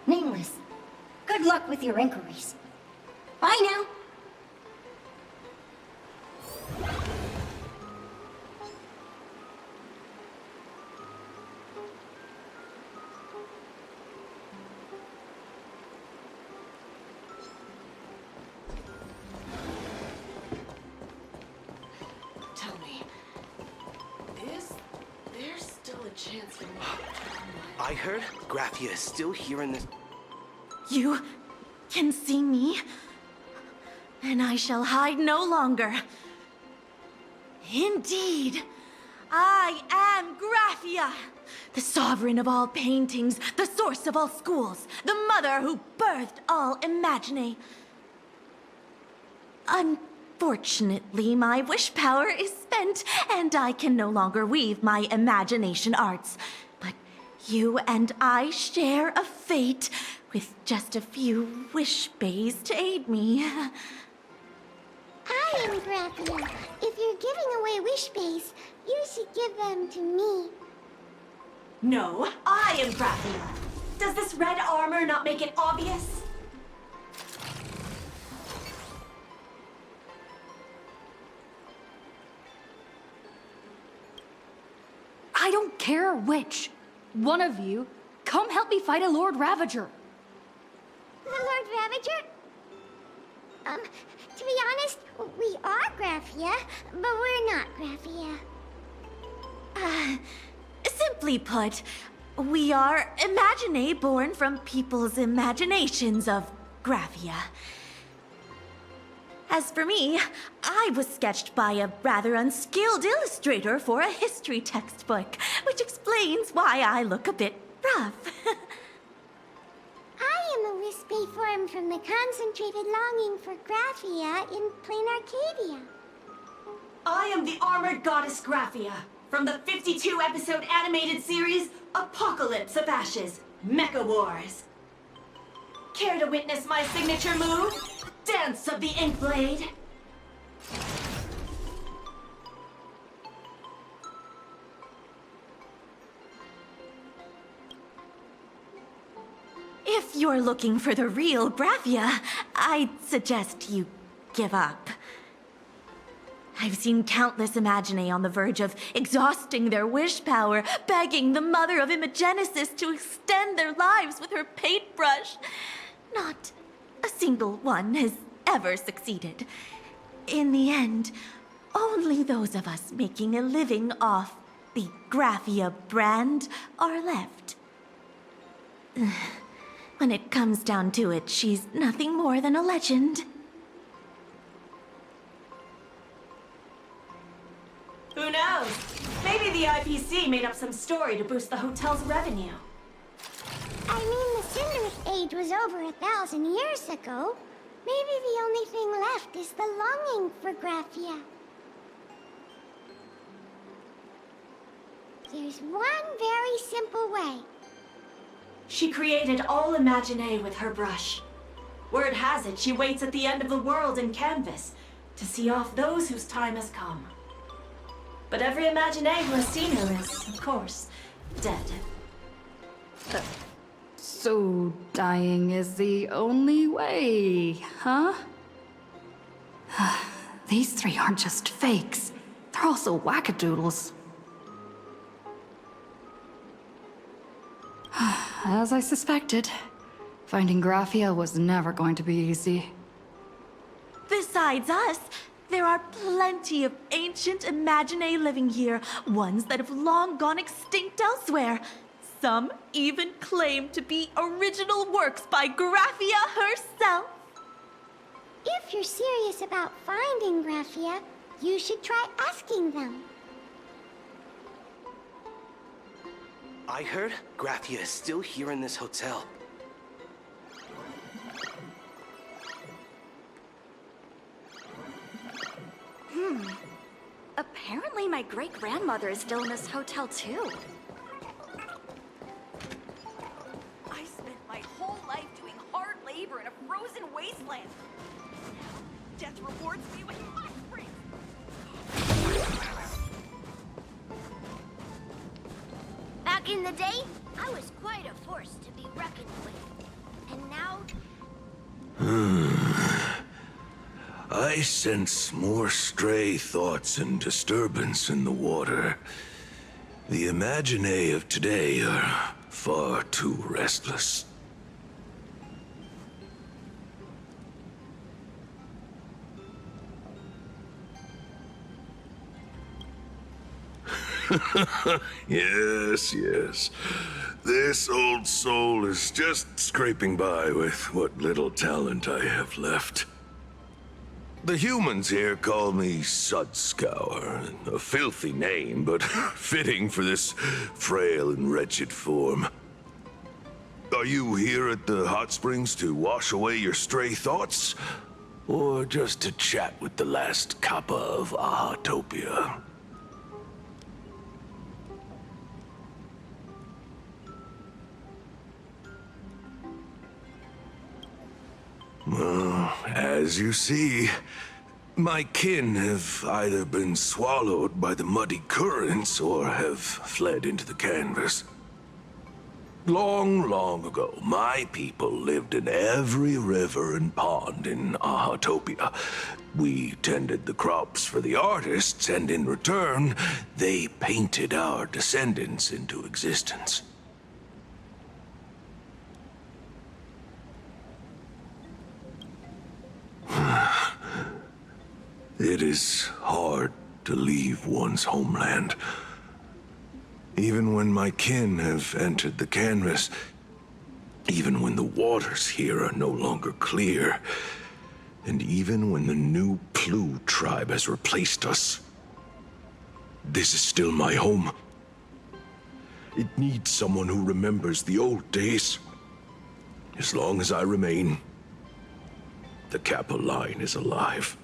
Speaker 4: Nameless, good luck with your inquiries. Bye now.
Speaker 17: Tell me, is there still a chance for me?
Speaker 22: I heard Graphia is still here in this...
Speaker 17: You can see me?
Speaker 6: and I shall hide no longer. Indeed, I am Graphia, the sovereign of all paintings, the source of all schools, the mother who birthed all Imagine. Unfortunately, my wish power is spent, and I can no longer weave my imagination arts. But you and I share a fate, with just a few wish bays to aid me.
Speaker 9: I am Graphia. If you're giving away wish bays, you should give them to me.
Speaker 6: No, I am Graphia. Does this red armor not make it obvious?
Speaker 1: I don't care which. One of you, come help me fight a Lord Ravager.
Speaker 9: The Lord Ravager? To be honest, we are Graphia, but we're not Graphia.
Speaker 6: Simply put, we are Imagine born from people's imaginations of Graphia. As for me, I was sketched by a rather unskilled illustrator for a history textbook, which explains why I look a bit rough.
Speaker 9: I am a wispy form from the concentrated longing for Graphia in plain Arcadia.
Speaker 6: I am the armored goddess Graphia, from the 52-episode animated series Apocalypse of Ashes, Mecha Wars. Care to witness my signature move? Dance of the Inkblade. If you're looking for the real Graphia, I'd suggest you give up. I've seen countless Imagine on the verge of exhausting their wish power, begging the mother of Imagenesis to extend their lives with her paintbrush. Not a single one has ever succeeded. In the end, only those of us making a living off the Graphia brand are left. When it comes down to it, she's nothing more than a legend. Who knows? Maybe the IPC made up some story to boost the hotel's revenue.
Speaker 9: I mean, the Cinder's age was over 1,000 years ago. Maybe the only thing left is the longing for Graphia. There's one very simple way.
Speaker 6: She created all Imagine with her brush. Word has it, she waits at the end of the world in canvas to see off those whose time has come. But every Imagine who has seen her is, of course, dead.
Speaker 1: So dying is the only way, huh? These three aren't just fakes. They're also wackadoodles. As I suspected, finding Graphia was never going to be easy.
Speaker 6: Besides us, there are plenty of ancient Imagine living here, ones that have long gone extinct elsewhere. Some even claim to be original works by Graphia herself.
Speaker 9: If you're serious about finding Graphia, you should try asking them.
Speaker 22: I heard Graphia is still here in this hotel.
Speaker 8: Apparently my great-grandmother is still in this hotel, too. I spent my whole life doing hard labor in a frozen wasteland. Now, death rewards me with hot springs.
Speaker 9: Back in the day, I was quite a force to be reckoned with. And now...
Speaker 19: I sense more stray thoughts and disturbance in the water. The Imagine of today are far too restless. Yes, yes. This old soul is just scraping by with what little talent I have left.
Speaker 7: The humans here call me Sudscour. A filthy name, but fitting for this frail and wretched form. Are you here at the hot springs to wash away your stray thoughts? Or just to chat with the last Kappa of Ahatopia? Well, as you see, my kin have either been swallowed by the muddy currents or have fled into the canvas. Long, long ago, my people lived in every river and pond in Ahatopia. We tended the crops for the artists, and in return, they painted our descendants into existence. It is hard to leave one's homeland. Even when my kin have entered the canvas, even when the waters here are no longer clear, and even when the new Plu tribe has replaced us, this is still my home. It needs someone who remembers the old days. As long as I remain, the Kappa line is alive.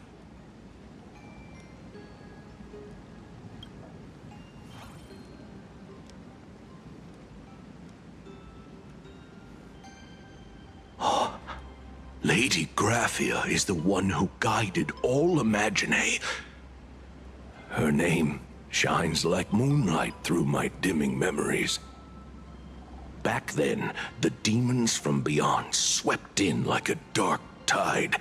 Speaker 7: Lady Graphia is the one who guided all Imaginae. Her name shines like moonlight through my dimming memories. Back then, the demons from beyond swept in like a dark tide.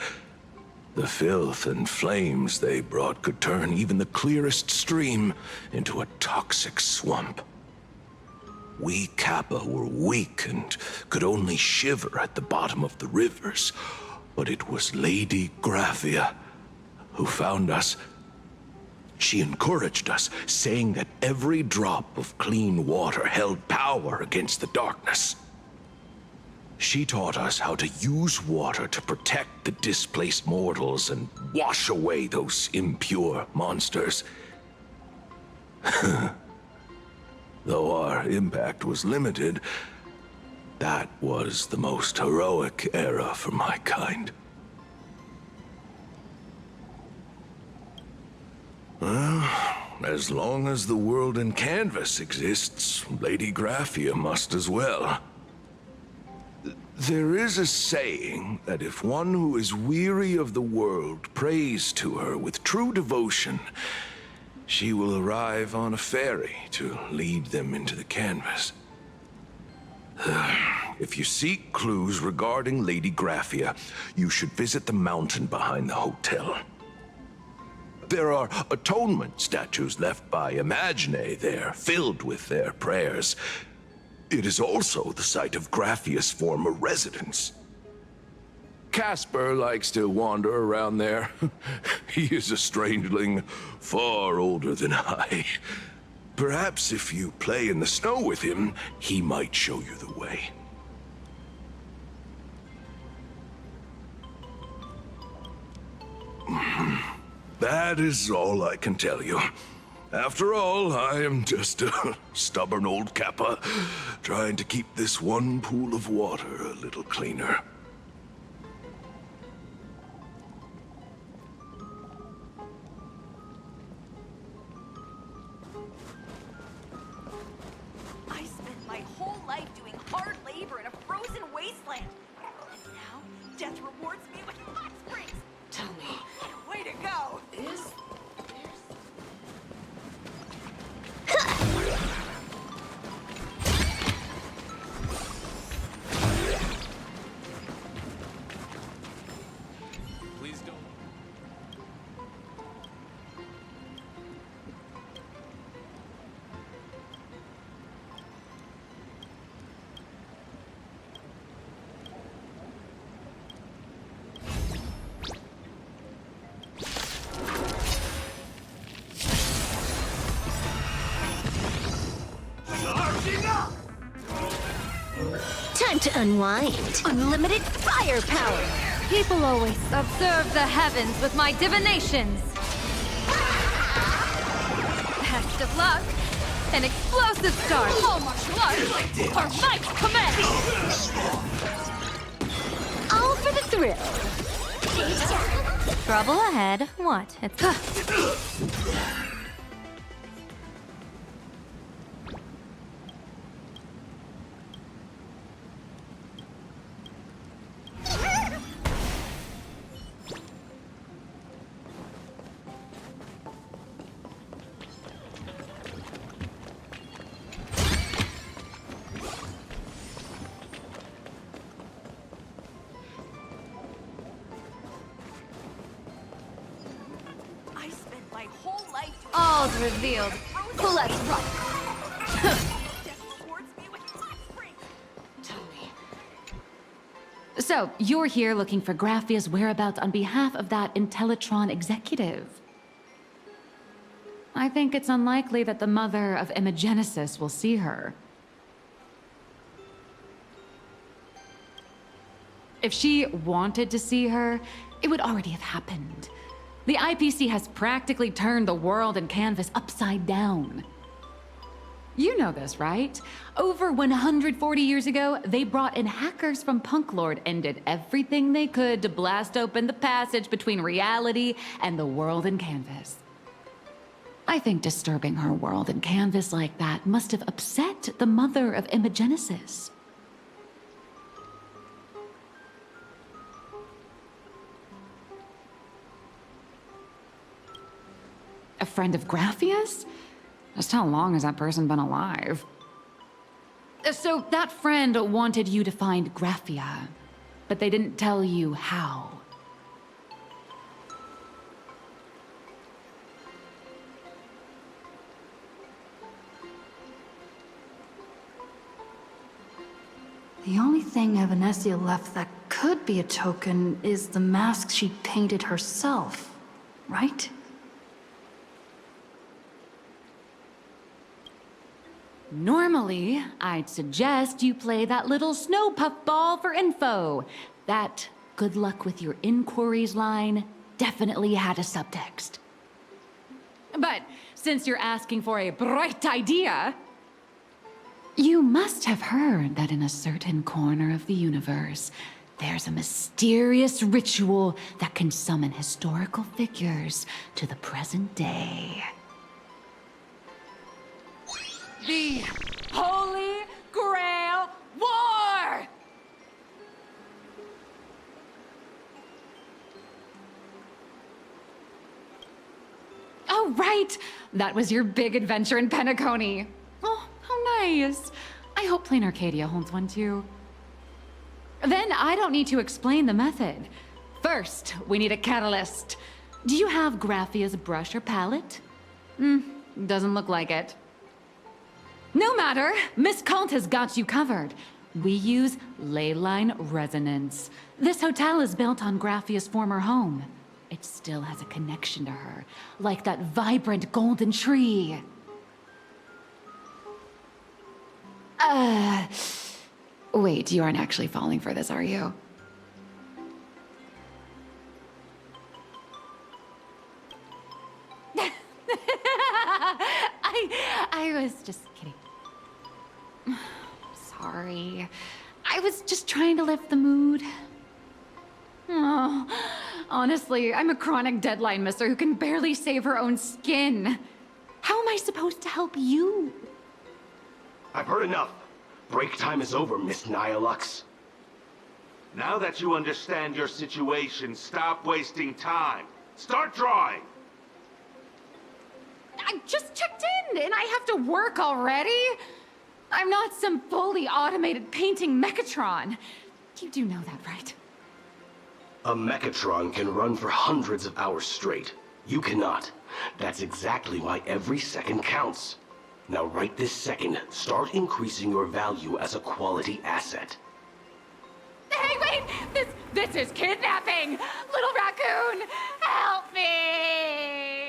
Speaker 7: The filth and flames they brought could turn even the clearest stream into a toxic swamp. We Kappa were weak and could only shiver at the bottom of the rivers, but it was Lady Graphia who found us. She encouraged us, saying that every drop of clean water held power against the darkness. She taught us how to use water to protect the displaced mortals and wash away those impure monsters. Though our impact was limited, that was the most heroic era for my kind. Well, as long as the world in canvas exists, Lady Graphia must as well. There is a saying that if one who is weary of the world prays to her with true devotion, she will arrive on a ferry to lead them into the canvas. If you seek clues regarding Lady Graphia, you should visit the mountain behind the hotel. There are atonement statues left by Imaginae there, filled with their prayers. It is also the site of Graphia's former residence. Casper likes to wander around there. He is a strangeling far older than I. Perhaps if you play in the snow with him, he might show you the way. That is all I can tell you. After all, I am just a stubborn old Kappa, trying to keep this one pool of water a little cleaner.
Speaker 8: I spent my whole life doing hard labor in a frozen wasteland. And now, death rewards me with hot springs.
Speaker 17: Tell me,
Speaker 8: way to go.
Speaker 21: Please don't.
Speaker 9: Time to unwind. Unlimited firepower.
Speaker 3: People always observe the heavens with my divinations. Best of luck. An explosive start. All martial arts are my command. All for the thrill.
Speaker 6: Trouble ahead. What? It's...
Speaker 3: All's revealed. Let's rock. So, you're here looking for Graphia's whereabouts on behalf of that Intellitron executive. I think it's unlikely that the mother of Imogenesis will see her. If she wanted to see her, it would already have happened. The IPC has practically turned the world and canvas upside down. You know this, right? Over 140 years ago, they brought in hackers from Punklord and did everything they could to blast open the passage between reality and the world and canvas. I think disturbing her world and canvas like that must have upset the mother of Imogenesis. A friend of Graphia's? Just how long has that person been alive? So that friend wanted you to find Graphia, but they didn't tell you how.
Speaker 1: The only thing Evanescia left that could be a token is the mask she painted herself, right?
Speaker 3: Normally, I'd suggest you play that little snow puff ball for info. That good luck with your inquiries line definitely had a subtext. But since you're asking for a bright idea, you must have heard that in a certain corner of the universe, there's a mysterious ritual that can summon historical figures to the present day. The Holy Grail War! Oh, right! That was your big adventure in Penacony. Oh, how nice. I hope Plain Arcadia holds one too. Then I don't need to explain the method. First, we need a catalyst. Do you have Graphia's brush or palette? Doesn't look like it. No matter, Miss Kalt has got you covered. We use leyline resonance. This hotel is built on Graphia's former home. It still has a connection to her, like that vibrant golden tree. Wait, you aren't actually falling for this, are you? I was just kidding. Sorry. I was just trying to lift the mood. Oh, honestly, I'm a chronic deadline misser who can barely save her own skin. How am I supposed to help you?
Speaker 22: I've heard enough. Break time is over, Miss Nihilux.
Speaker 14: Now that you understand your situation, stop wasting time. Start drawing!
Speaker 3: I just checked in, and I have to work already? I'm not some fully automated painting Mechatron. You do know that, right?
Speaker 22: A Mechatron can run for hundreds of hours straight. You cannot. That's exactly why every second counts. Now right this second, start increasing your value as a quality asset.
Speaker 3: Hey, wait! This is kidnapping! Little raccoon, help me!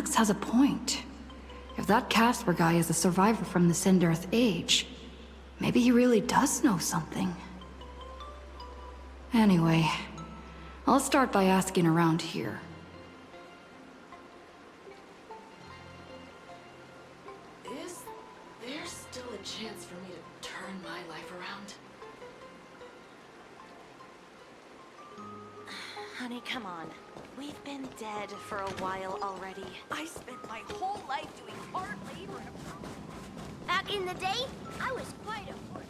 Speaker 1: Alex has a point. If that Casper guy is a survivor from the Sindarth Age, maybe he really does know something. Anyway, I'll start by asking around here.
Speaker 17: Is there still a chance for me to turn my life around?
Speaker 6: Honey, come on. We've been dead for a while already.
Speaker 8: I spent my whole life doing hard labor in a...
Speaker 9: Back in the day, I was quite a horse.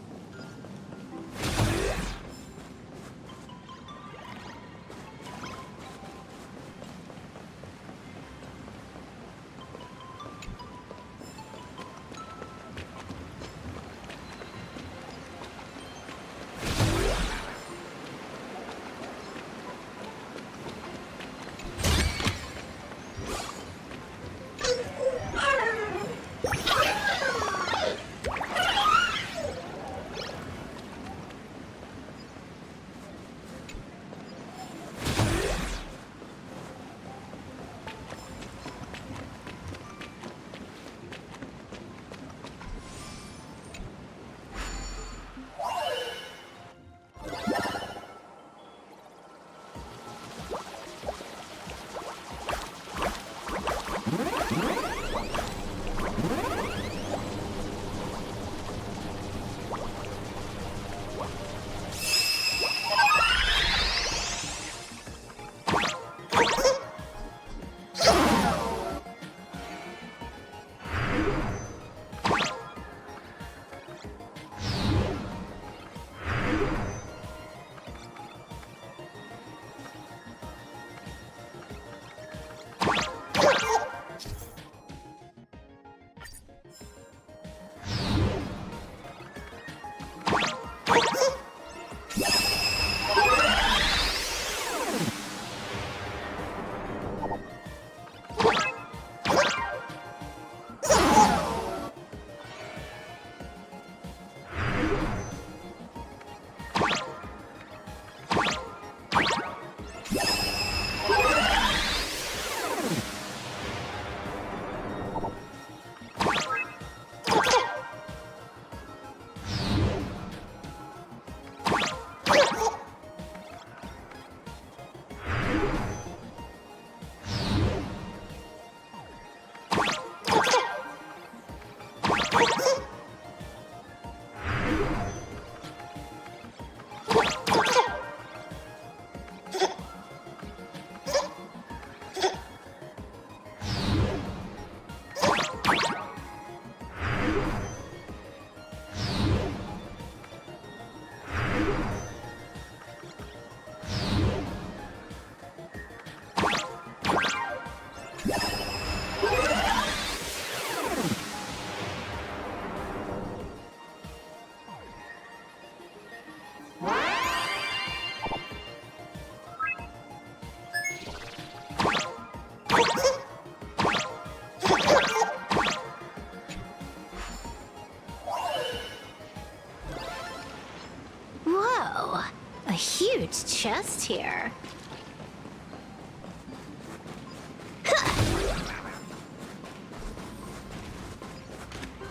Speaker 9: huge chest here.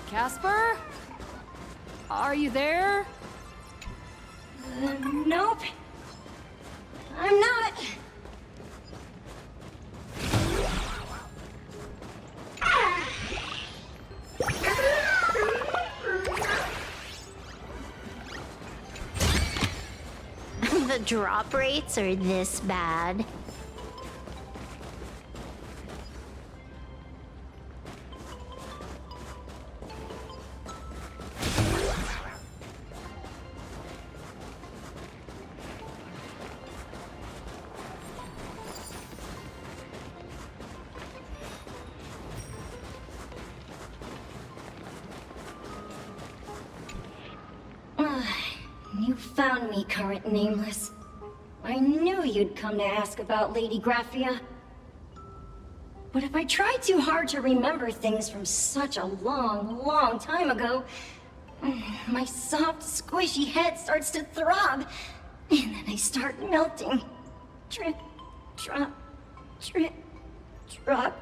Speaker 3: Casper? Are you there?
Speaker 4: Nope. I'm not.
Speaker 9: The drop rates are this bad.
Speaker 4: You found me, current nameless. I knew you'd come to ask about Lady Graphia. But if I try too hard to remember things from such a long, long time ago, my soft, squishy head starts to throb, and then I start melting. Drip, drop, drip, drop.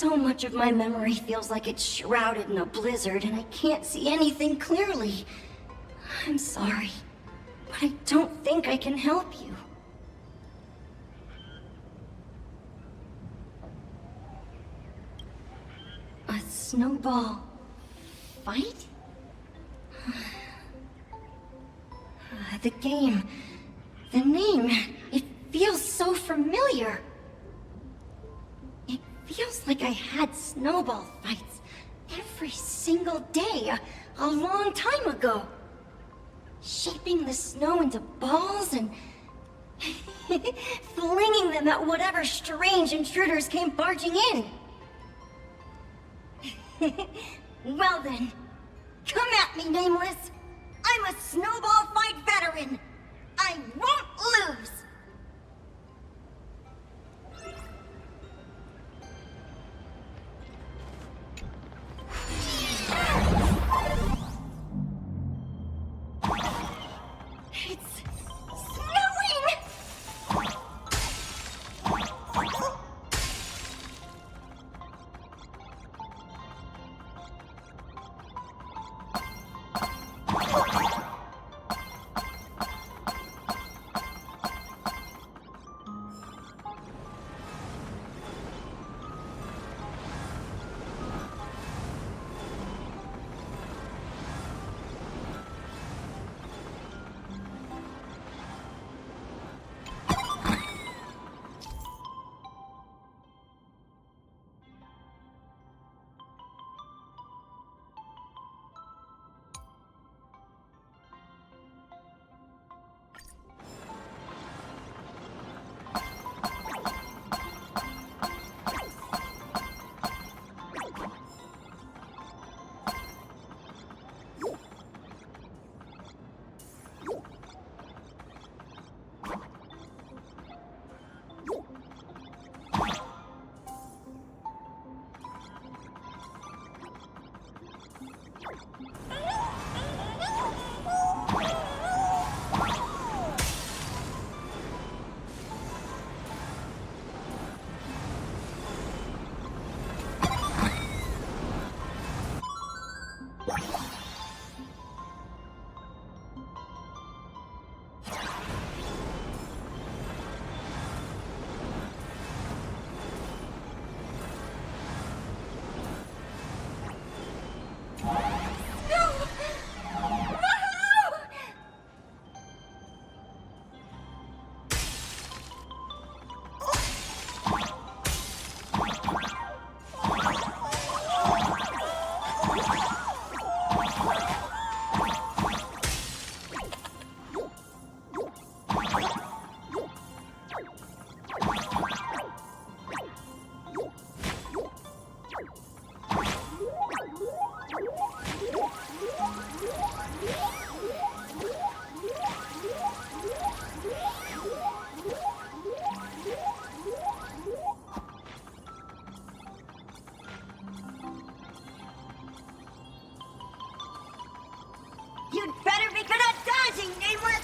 Speaker 4: So much of my memory feels like it's shrouded in a blizzard and I can't see anything clearly. I'm sorry, but I don't think I can help you. A snowball fight? The game, the name, it feels so familiar. It feels like I had snowball fights every single day a long time ago. Shaping the snow into balls and flinging them at whatever strange intruders came barging in. Well then, come at me, Nameless. I'm a snowball fight veteran. I won't lose. It's snowing! You'd better be good at dodging, Nameless!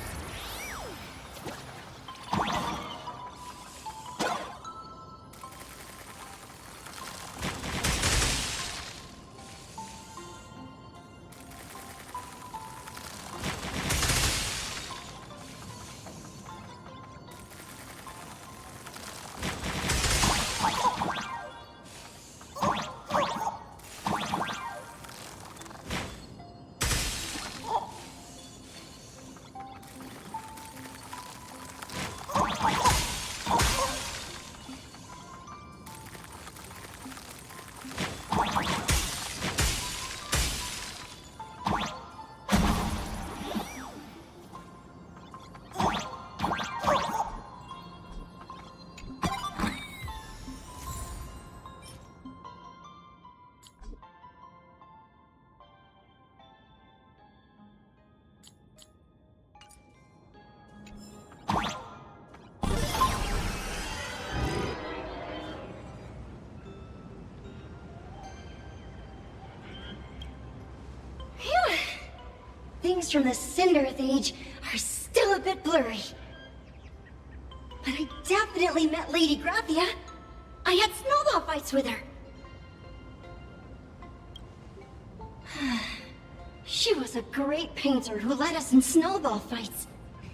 Speaker 4: Things from the Cinderth Age are still a bit blurry. But I definitely met Lady Graphia. I had snowball fights with her. She was a great painter who led us in snowball fights.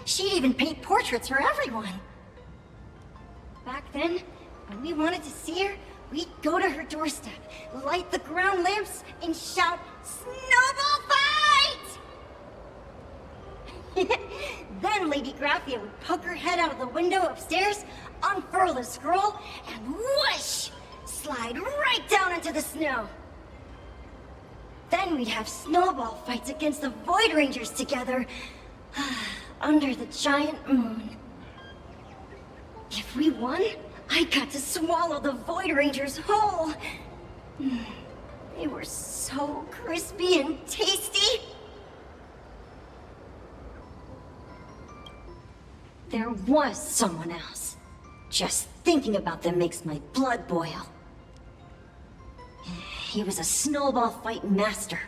Speaker 4: She'd even paint portraits for everyone. Back then, when we wanted to see her, we'd go to her doorstep, light the ground lamps, and shout, "Snowball fight!" Then Lady Graphia would poke her head out of the window upstairs, unfurl the scroll, and whoosh! Slide right down into the snow. Then we'd have snowball fights against the Void Rangers together, under the giant moon. If we won, I got to swallow the Void Rangers whole. They were so crispy and tasty. There was someone else. Just thinking about them makes my blood boil. He was a snowball fight master.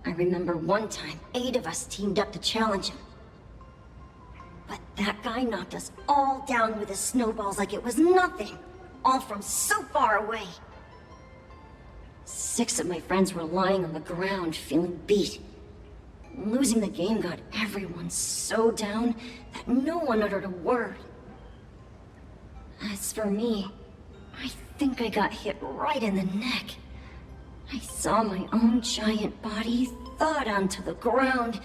Speaker 4: I remember one time, 8 of us teamed up to challenge him. But that guy knocked us all down with his snowballs like it was nothing, all from so far away. 6 of my friends were lying on the ground, feeling beat. Losing the game got everyone so down that no one uttered a word. As for me, I think I got hit right in the neck. I saw my own giant body thud onto the ground,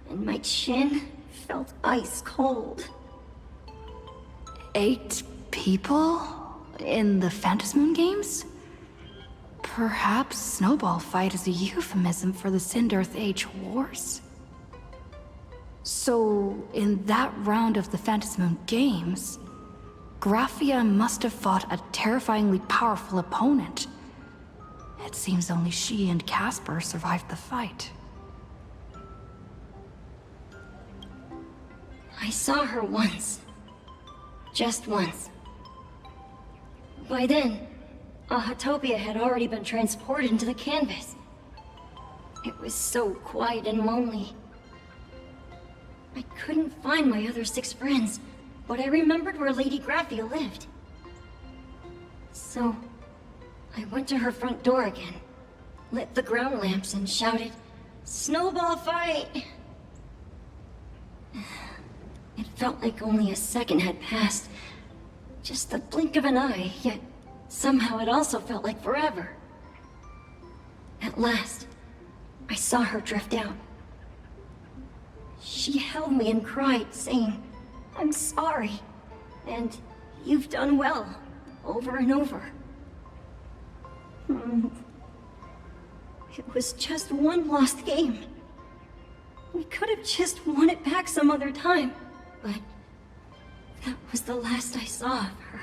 Speaker 4: and my chin felt ice cold.
Speaker 1: 8 people? In the Phantasmoon games? Perhaps Snowball Fight is a euphemism for the Sindarth Age Wars? So, in that round of the Phantasmoon games, Graphia must have fought a terrifyingly powerful opponent. It seems only she and Casper survived the fight.
Speaker 4: I saw her once. Just once. By then, Ahatopia had already been transported into the canvas. It was so quiet and lonely. I couldn't find my other 6 friends, but I remembered where Lady Graphia lived. So, I went to her front door again, lit the ground lamps, and shouted, "Snowball fight!" It felt like only a second had passed. Just the blink of an eye, yet somehow it also felt like forever. At last, I saw her drift out. She held me and cried, saying, "I'm sorry, and you've done well," over and over. It was just one lost game. We could have just won it back some other time, but that was the last I saw of her.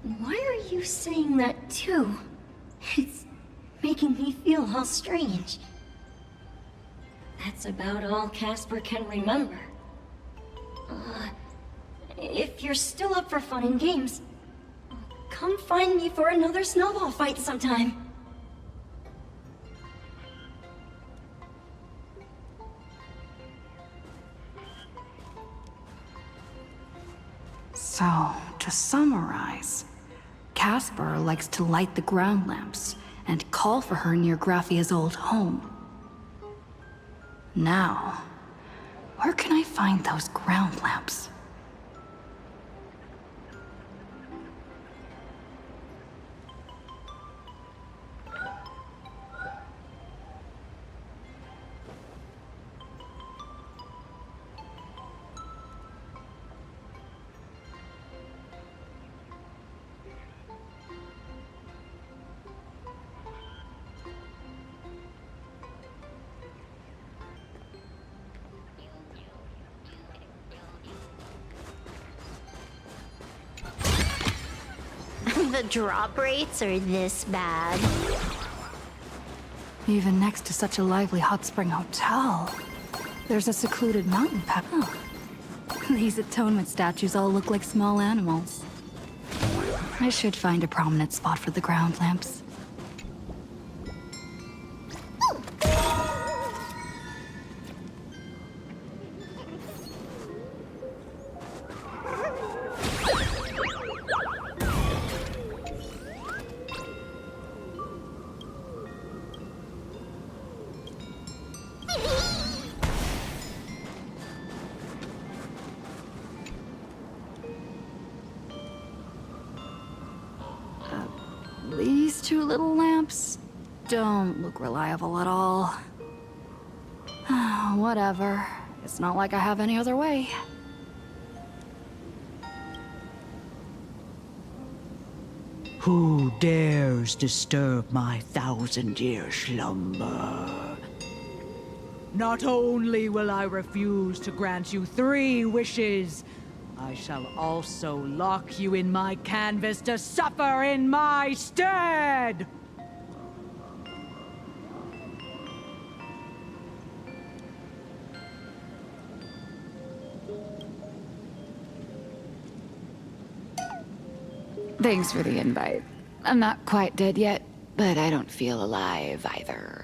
Speaker 4: Why are you saying that too? It's making me feel all strange. That's about all Casper can remember. If you're still up for fun and games, come find me for another snowball fight sometime.
Speaker 1: So, to summarize, Casper likes to light the ground lamps and call for her near Graphia's old home. Now, where can I find those ground lamps?
Speaker 9: The drop rates are this bad.
Speaker 1: Even next to such a lively hot spring hotel, there's a secluded mountain path. Oh. These atonement statues all look like small animals. I should find a prominent spot for the ground lamps. two little lamps don't look reliable at all. Whatever. It's not like I have any other way.
Speaker 5: Who dares disturb my 1,000-year slumber? Not only will I refuse to grant you 3 wishes, I shall also lock you in my canvas to suffer in my stead!
Speaker 3: Thanks for the invite. I'm not quite dead yet, but I don't feel alive either.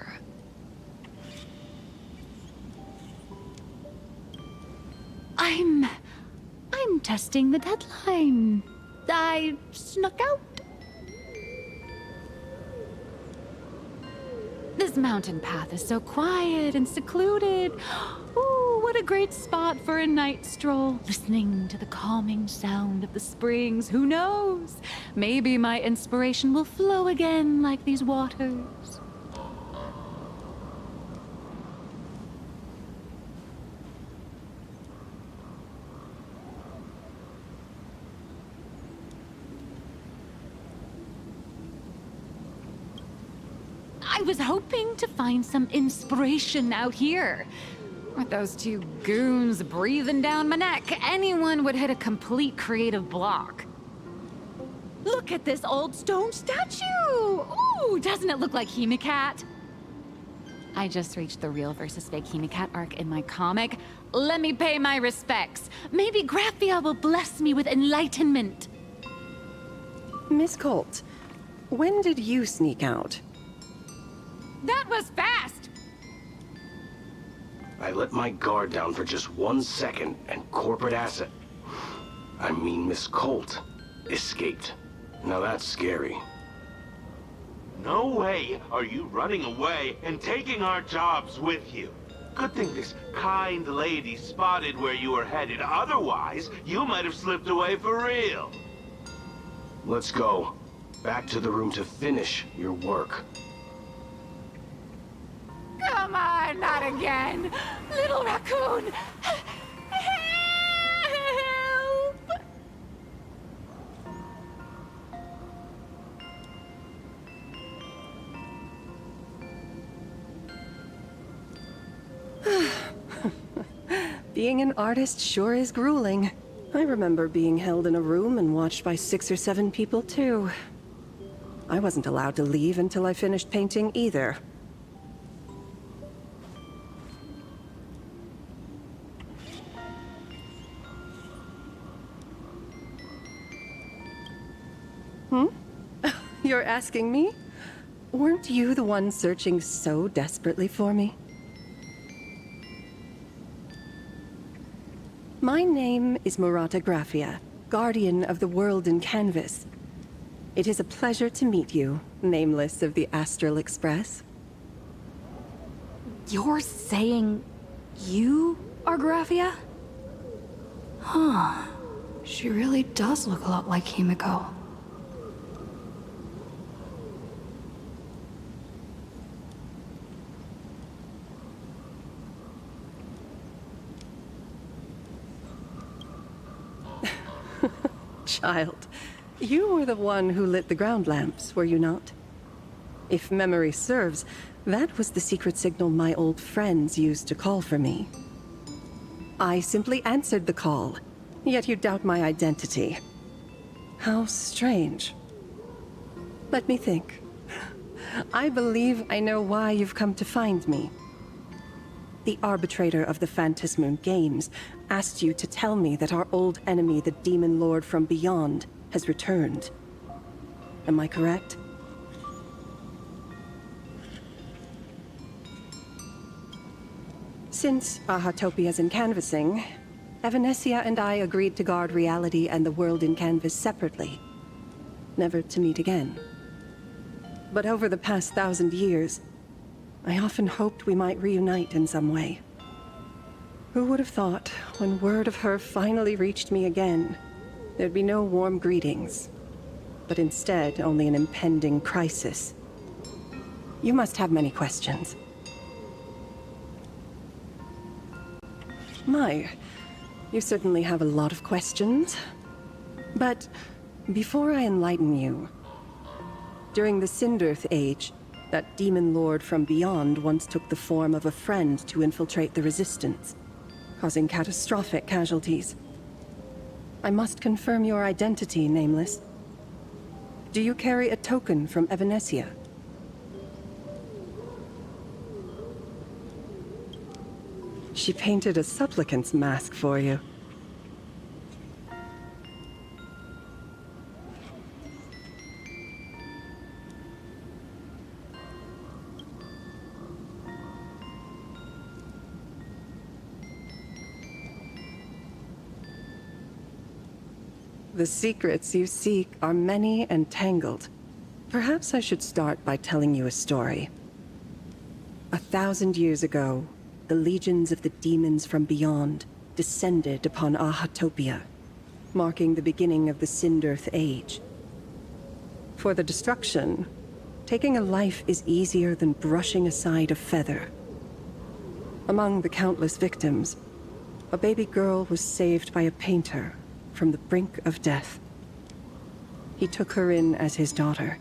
Speaker 3: I'm testing the deadline. I snuck out. This mountain path is so quiet and secluded. Ooh, what a great spot for a night stroll. Listening to the calming sound of the springs. Who knows? Maybe my inspiration will flow again like these waters. I was hoping to find some inspiration out here. With those 2 goons breathing down my neck, anyone would hit a complete creative block. Look at this old stone statue! Ooh, doesn't it look like Hemicat? I just reached the real versus fake Hemicat arc in my comic. Let me pay my respects. Maybe Graphia will bless me with enlightenment.
Speaker 12: Miss Colt, when did you sneak out?
Speaker 3: That was fast!
Speaker 22: I let my guard down for just 1 second, and corporate asset, I mean Miss Colt, escaped. Now that's scary.
Speaker 14: No way are you running away and taking our jobs with you. Good thing this kind lady spotted where you were headed. Otherwise, you might have slipped away for real.
Speaker 22: Let's go. Back to the room to finish your work.
Speaker 3: Come on, not again! Little raccoon!
Speaker 12: Being an artist sure is grueling. I remember being held in a room and watched by 6 or 7 people, too. I wasn't allowed to leave until I finished painting either. You're asking me? Weren't you the one searching so desperately for me? My name is Murata Graphia, guardian of the world in canvas. It is a pleasure to meet you, nameless of the Astral Express.
Speaker 1: You're saying you are Graphia? Huh. She really does look a lot like Himiko.
Speaker 12: Child, you were the one who lit the ground lamps, were you not? If memory serves, that was the secret signal my old friends used to call for me. I simply answered the call, yet you doubt my identity. How strange. Let me think. I believe I know why you've come to find me. The arbitrator of the Phantasmoon Games asked you to tell me that our old enemy, the Demon Lord from Beyond, has returned. Am I correct? Since Ahatopia's in canvassing, Evanescia and I agreed to guard reality and the world in canvas separately, never to meet again. But over the past 1,000 years, I often hoped we might reunite in some way. Who would have thought, when word of her finally reached me again, there'd be no warm greetings, but instead only an impending crisis. You must have many questions. My, you certainly have a lot of questions. But before I enlighten you, during the Cinderth Age, that demon lord from beyond once took the form of a friend to infiltrate the Resistance, causing catastrophic casualties. I must confirm your identity, Nameless. Do you carry a token from Evanesia? She painted a supplicant's mask for you. The secrets you seek are many and tangled. Perhaps I should start by telling you a story. 1,000 years ago, the legions of the demons from beyond descended upon Ahatopia, marking the beginning of the Cinderth Age. For the destruction, taking a life is easier than brushing aside a feather. Among the countless victims, a baby girl was saved by a painter from the brink of death. He took her in as his daughter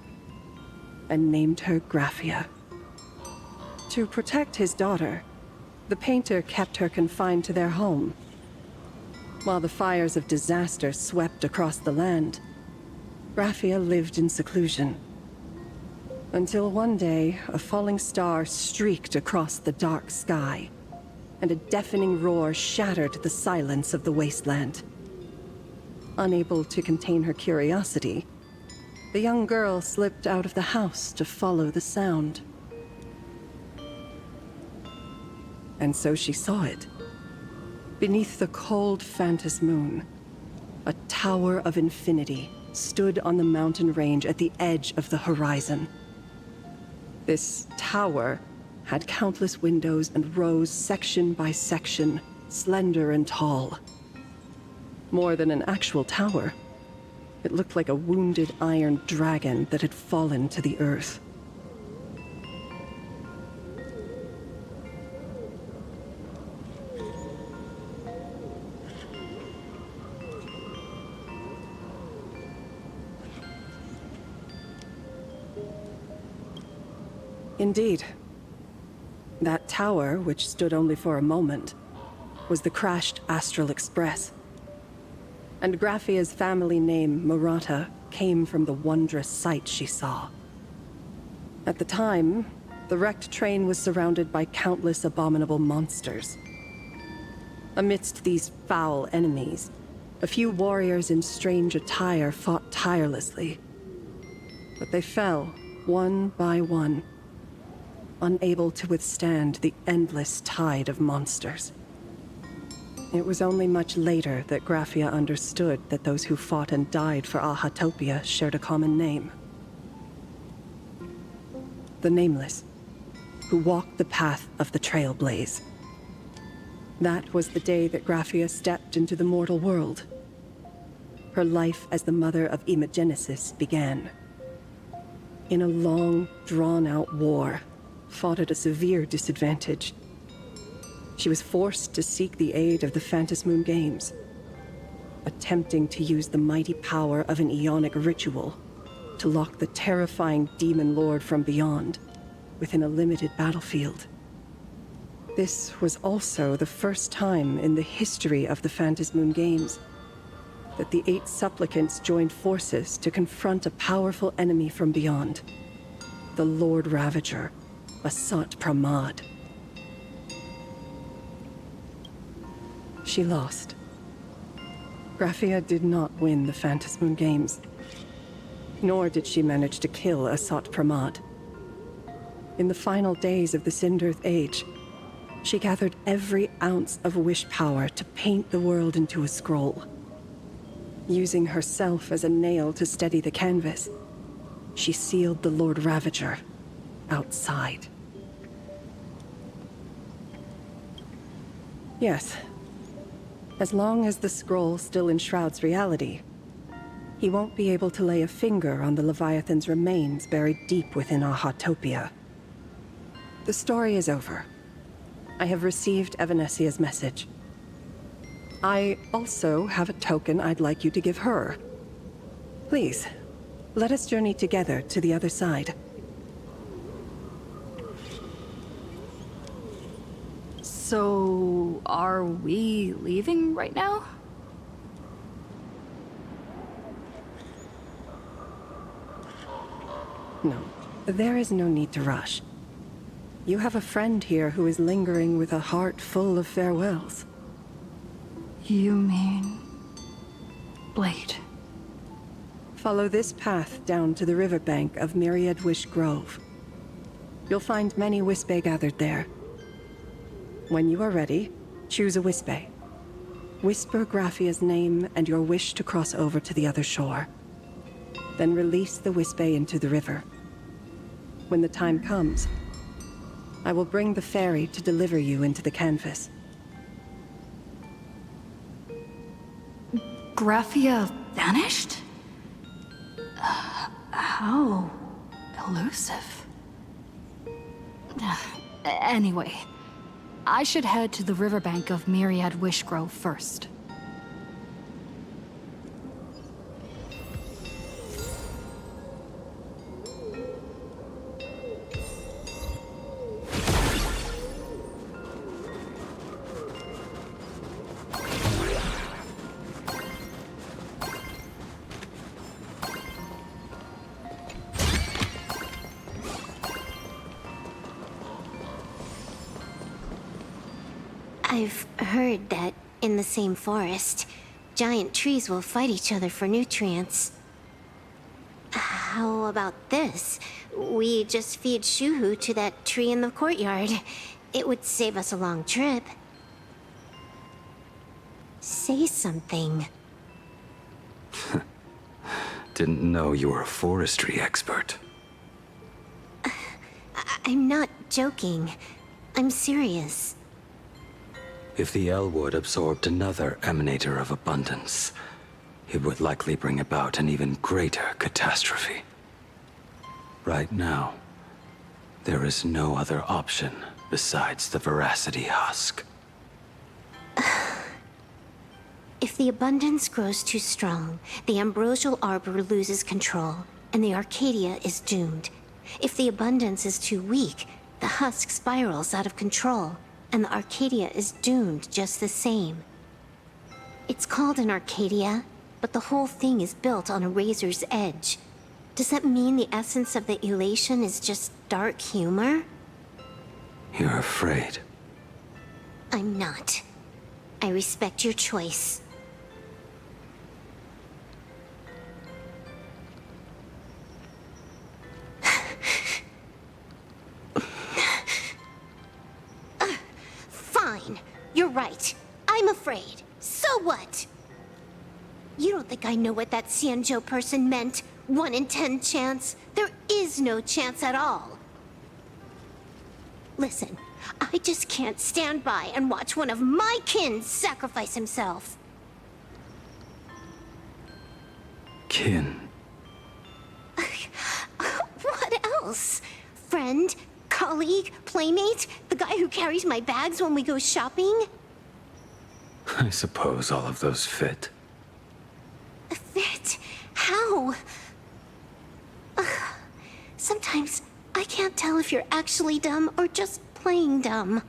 Speaker 12: and named her Graphia. To protect his daughter, the painter kept her confined to their home. While the fires of disaster swept across the land, Graphia lived in seclusion. Until one day, a falling star streaked across the dark sky, and a deafening roar shattered the silence of the wasteland. Unable to contain her curiosity, the young girl slipped out of the house to follow the sound. And so she saw it. Beneath the cold Phantas moon, a tower of infinity stood on the mountain range at the edge of the horizon. This tower had countless windows and rose section by section, slender and tall. More than an actual tower, it looked like a wounded iron dragon that had fallen to the earth. Indeed. That tower, which stood only for a moment, was the crashed Astral Express. And Graphia's family name, Murata, came from the wondrous sight she saw. At the time, the wrecked train was surrounded by countless abominable monsters. Amidst these foul enemies, a few warriors in strange attire fought tirelessly. But they fell, one by one, unable to withstand the endless tide of monsters. It was only much later that Graphia understood that those who fought and died for Ahatopia shared a common name. The Nameless, who walked the path of the Trailblaze. That was the day that Graphia stepped into the mortal world. Her life as the mother of Imogenesis began. In a long, drawn-out war, fought at a severe disadvantage. She was forced to seek the aid of the Phantas Moon Games, attempting to use the mighty power of an Ionic ritual to lock the terrifying demon lord from beyond within a limited battlefield. This was also the first time in the history of the Phantas Moon Games that the 8 supplicants joined forces to confront a powerful enemy from beyond, the Lord Ravager, Asat Pramad. She lost. Graphia did not win the Phantas Moon Games, nor did she manage to kill Asat Pramad. In the final days of the Cinderth Age, she gathered every ounce of wish power to paint the world into a scroll. Using herself as a nail to steady the canvas, she sealed the Lord Ravager outside. Yes. As long as the scroll still enshrouds reality, he won't be able to lay a finger on the Leviathan's remains buried deep within Ahatopia. The story is over. I have received Evanesia's message. I also have a token I'd like you to give her. Please, let us journey together to the other side.
Speaker 1: So, are we leaving right now?
Speaker 12: No, there is no need to rush. You have a friend here who is lingering with a heart full of farewells.
Speaker 1: You mean... Blade?
Speaker 12: Follow this path down to the riverbank of Myriad Wish Grove. You'll find many Wispe gathered there. When you are ready, choose a Wispe. Whisper Graphia's name and your wish to cross over to the other shore. Then release the Wispe into the river. When the time comes, I will bring the ferry to deliver you into the canvas.
Speaker 1: Graphia vanished? How elusive. Anyway, I should head to the riverbank of Myriad Wish Grove first.
Speaker 9: I've heard that in the same forest, giant trees will fight each other for nutrients. How about this? We just feed Shuhu to that tree in the courtyard. It would save us a long trip. Say something.
Speaker 11: Didn't know you were a forestry expert.
Speaker 9: I'm not joking. I'm serious.
Speaker 11: If the Elwood absorbed another emanator of abundance, it would likely bring about an even greater catastrophe. Right now, there is no other option besides the Veracity Husk.
Speaker 9: If the abundance grows too strong, the Ambrosial Arbor loses control, and the Arcadia is doomed. If the abundance is too weak, the husk spirals out of control, and the Arcadia is doomed just the same. It's called an Arcadia, but the whole thing is built on a razor's edge. Does that mean the essence of the elation is just dark humor?
Speaker 11: You're afraid.
Speaker 9: I'm not. I respect your choice. Fine. You're right. I'm afraid. So what? You don't think I know what that Xianzhou person meant? 1 in 10 chance? There is no chance at all. Listen, I just can't stand by and watch one of my kin sacrifice himself.
Speaker 11: Kin.
Speaker 9: What else? Friend? Colleague? Playmate? The guy who carries my bags when we go shopping?
Speaker 11: I suppose all of those fit.
Speaker 9: Fit? How? Sometimes I can't tell if you're actually dumb or just playing dumb.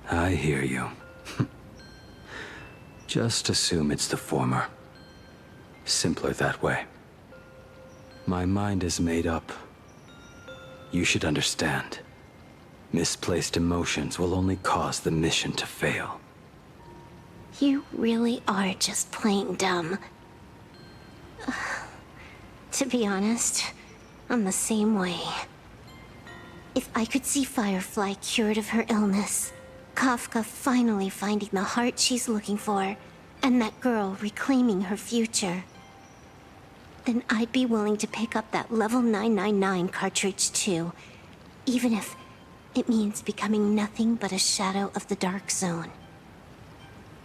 Speaker 11: I hear you. Just assume it's the former. Simpler that way. My mind is made up. You should understand. Misplaced emotions will only cause the mission to fail.
Speaker 9: You really are just playing dumb. To be honest, I'm the same way. If I could see Firefly cured of her illness, Kafka finally finding the heart she's looking for, and that girl reclaiming her future, then I'd be willing to pick up that level 999 cartridge too, even if it means becoming nothing but a shadow of the Dark Zone.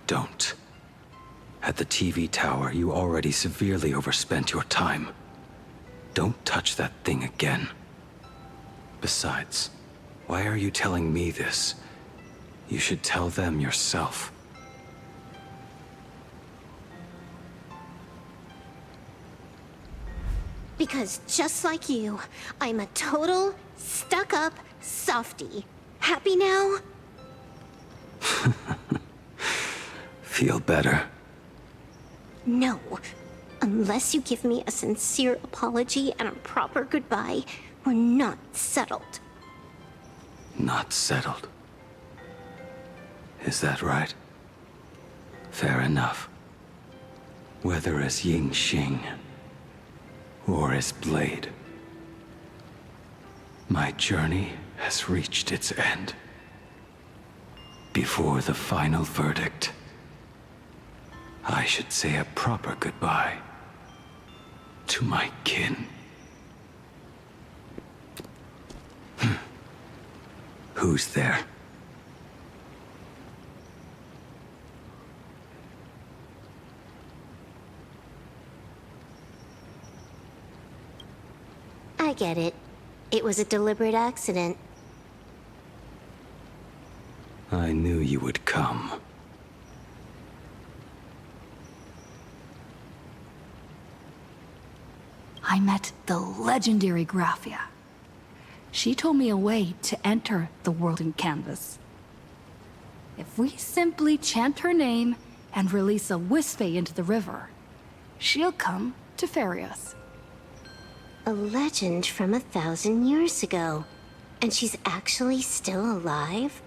Speaker 11: Don't. At the TV tower, you already severely overspent your time. Don't touch that thing again. Besides, why are you telling me this? You should tell them yourself.
Speaker 9: Because just like you, I'm a total, stuck-up softie. Happy now?
Speaker 11: Feel better?
Speaker 9: No. Unless you give me a sincere apology and a proper goodbye, we're not settled.
Speaker 11: Not settled. Is that right? Fair enough. Whether as Ying Xing or as Blade, my journey has reached its end. Before the final verdict, I should say a proper goodbye to my kin. Who's there?
Speaker 9: I get it. It was a deliberate accident.
Speaker 11: I knew you would come.
Speaker 1: I met the legendary Graphia. She told me a way to enter the world in canvas. If we simply chant her name and release a Wispe into the river, she'll come to ferry us.
Speaker 9: A legend from 1,000 years ago. And she's actually still alive?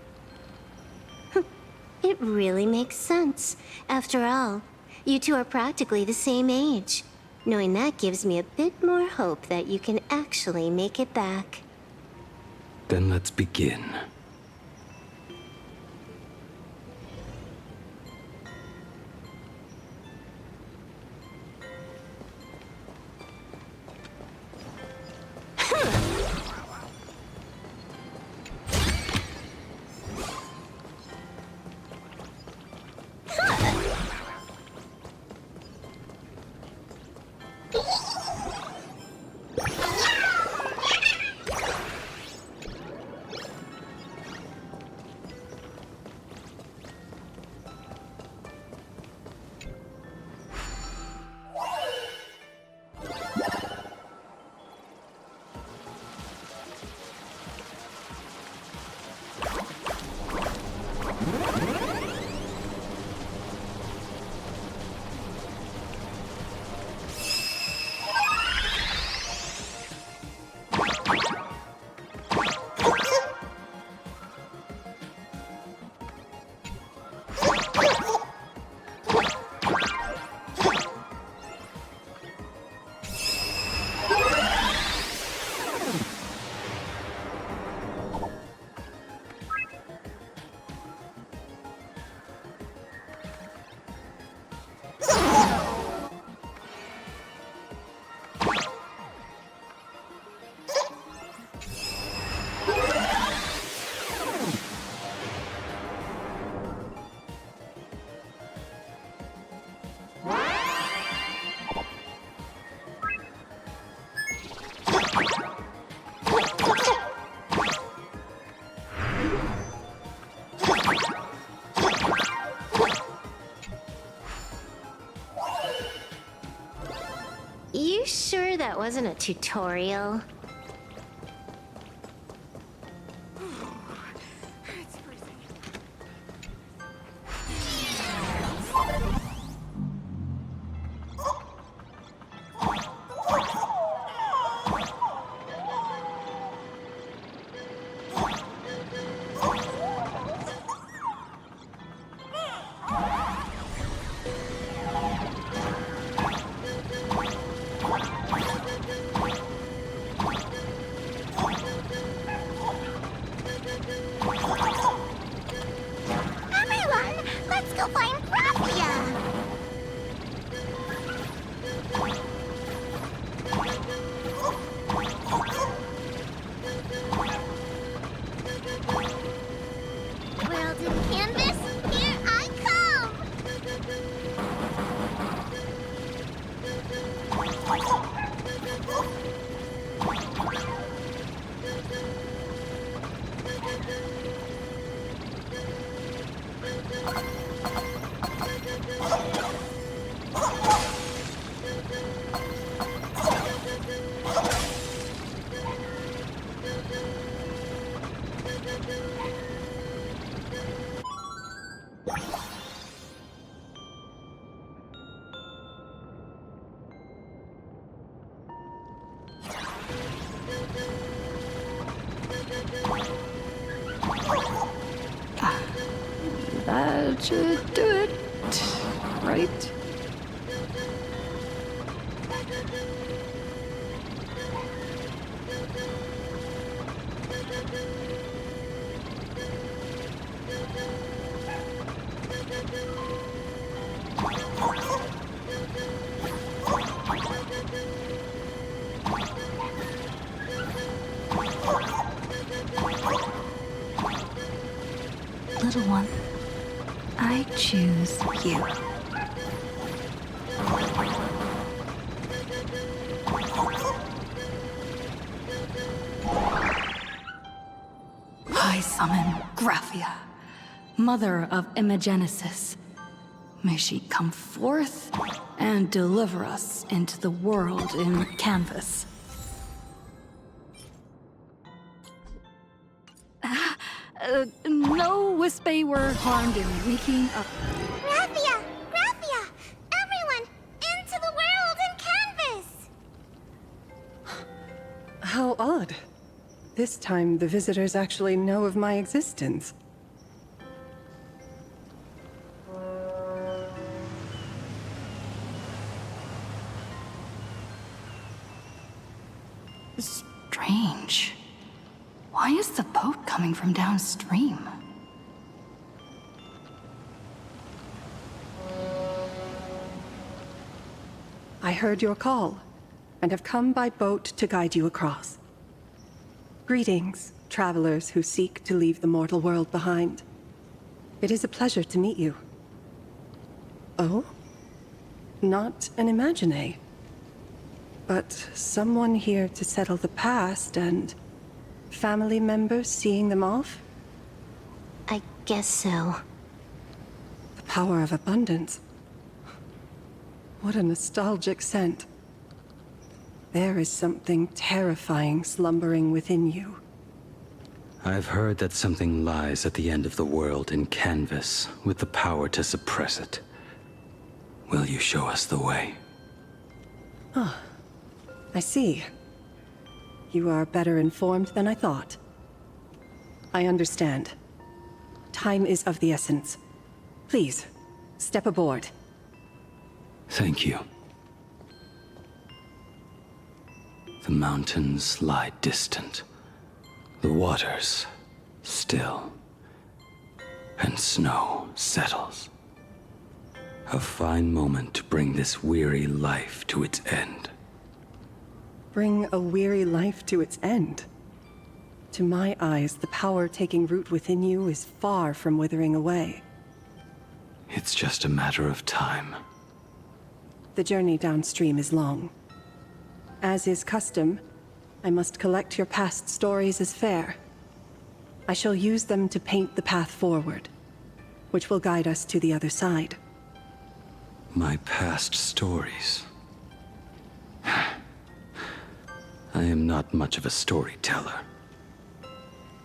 Speaker 9: It really makes sense. After all, you two are practically the same age. Knowing that gives me a bit more hope that you can actually make it back.
Speaker 11: Then let's begin.
Speaker 9: You sure that wasn't a tutorial?
Speaker 1: That should do it. Right?
Speaker 17: Little one, I choose you.
Speaker 1: I summon Graphia, mother of Imagenesis. May she come forth and deliver us into the world in canvas. No Wispy were harmed in making a...
Speaker 9: Graphia! Graphia! Everyone! Into the world in canvas!
Speaker 12: How odd. This time, the visitors actually know of my existence.
Speaker 1: Strange. Why is the boat coming from downstream?
Speaker 12: I heard your call, and have come by boat to guide you across. Greetings, travelers who seek to leave the mortal world behind. It is a pleasure to meet you. Oh? Not an Imagine, but someone here to settle the past and family members seeing them off?
Speaker 9: I guess so.
Speaker 12: The power of abundance. What a nostalgic scent. There is something terrifying slumbering within you.
Speaker 11: I've heard that something lies at the end of the world in canvas with the power to suppress it. Will you show us the way?
Speaker 12: Ah, I see. You are better informed than I thought. I understand. Time is of the essence. Please, step aboard.
Speaker 11: Thank you. The mountains lie distant. The waters still. And snow settles. A fine moment to bring this weary life to its end.
Speaker 12: Bring a weary life to its end. To my eyes, the power taking root within you is far from withering away.
Speaker 11: It's just a matter of time.
Speaker 12: The journey downstream is long. As is custom, I must collect your past stories as fare. I shall use them to paint the path forward, which will guide us to the other side.
Speaker 11: My past stories. I am not much of a storyteller.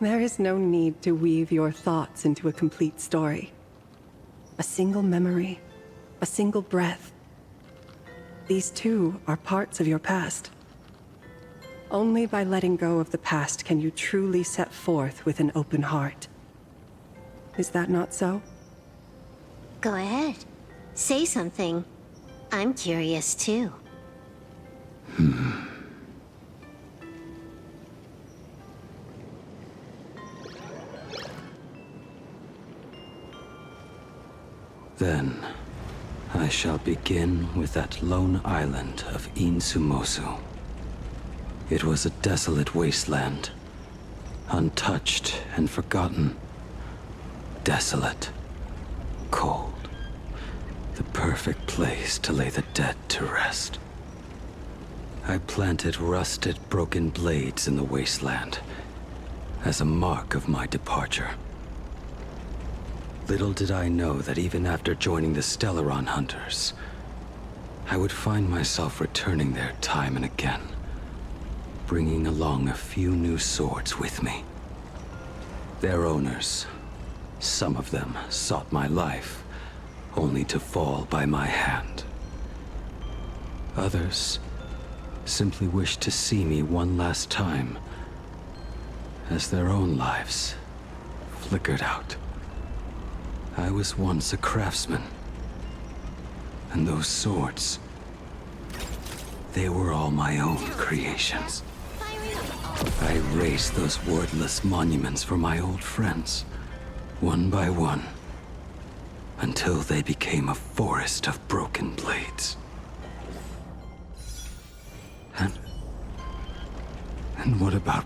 Speaker 12: There is no need to weave your thoughts into a complete story. A single memory, a single breath. These too are parts of your past. Only by letting go of the past can you truly set forth with an open heart. Is that not so?
Speaker 9: Go ahead. Say something. I'm curious too.
Speaker 11: Then, I shall begin with that lone island of Insumosu. It was a desolate wasteland, untouched and forgotten. Desolate, cold, the perfect place to lay the dead to rest. I planted rusted, broken blades in the wasteland as a mark of my departure. Little did I know that even after joining the Stellaron Hunters, I would find myself returning there time and again, bringing along a few new swords with me. Their owners, some of them sought my life, only to fall by my hand. Others simply wished to see me one last time, as their own lives flickered out. I I was once a craftsman. And those swords, they were all my own creations. I raised those wordless monuments for my old friends, one by one, until they became a forest of broken blades. And what about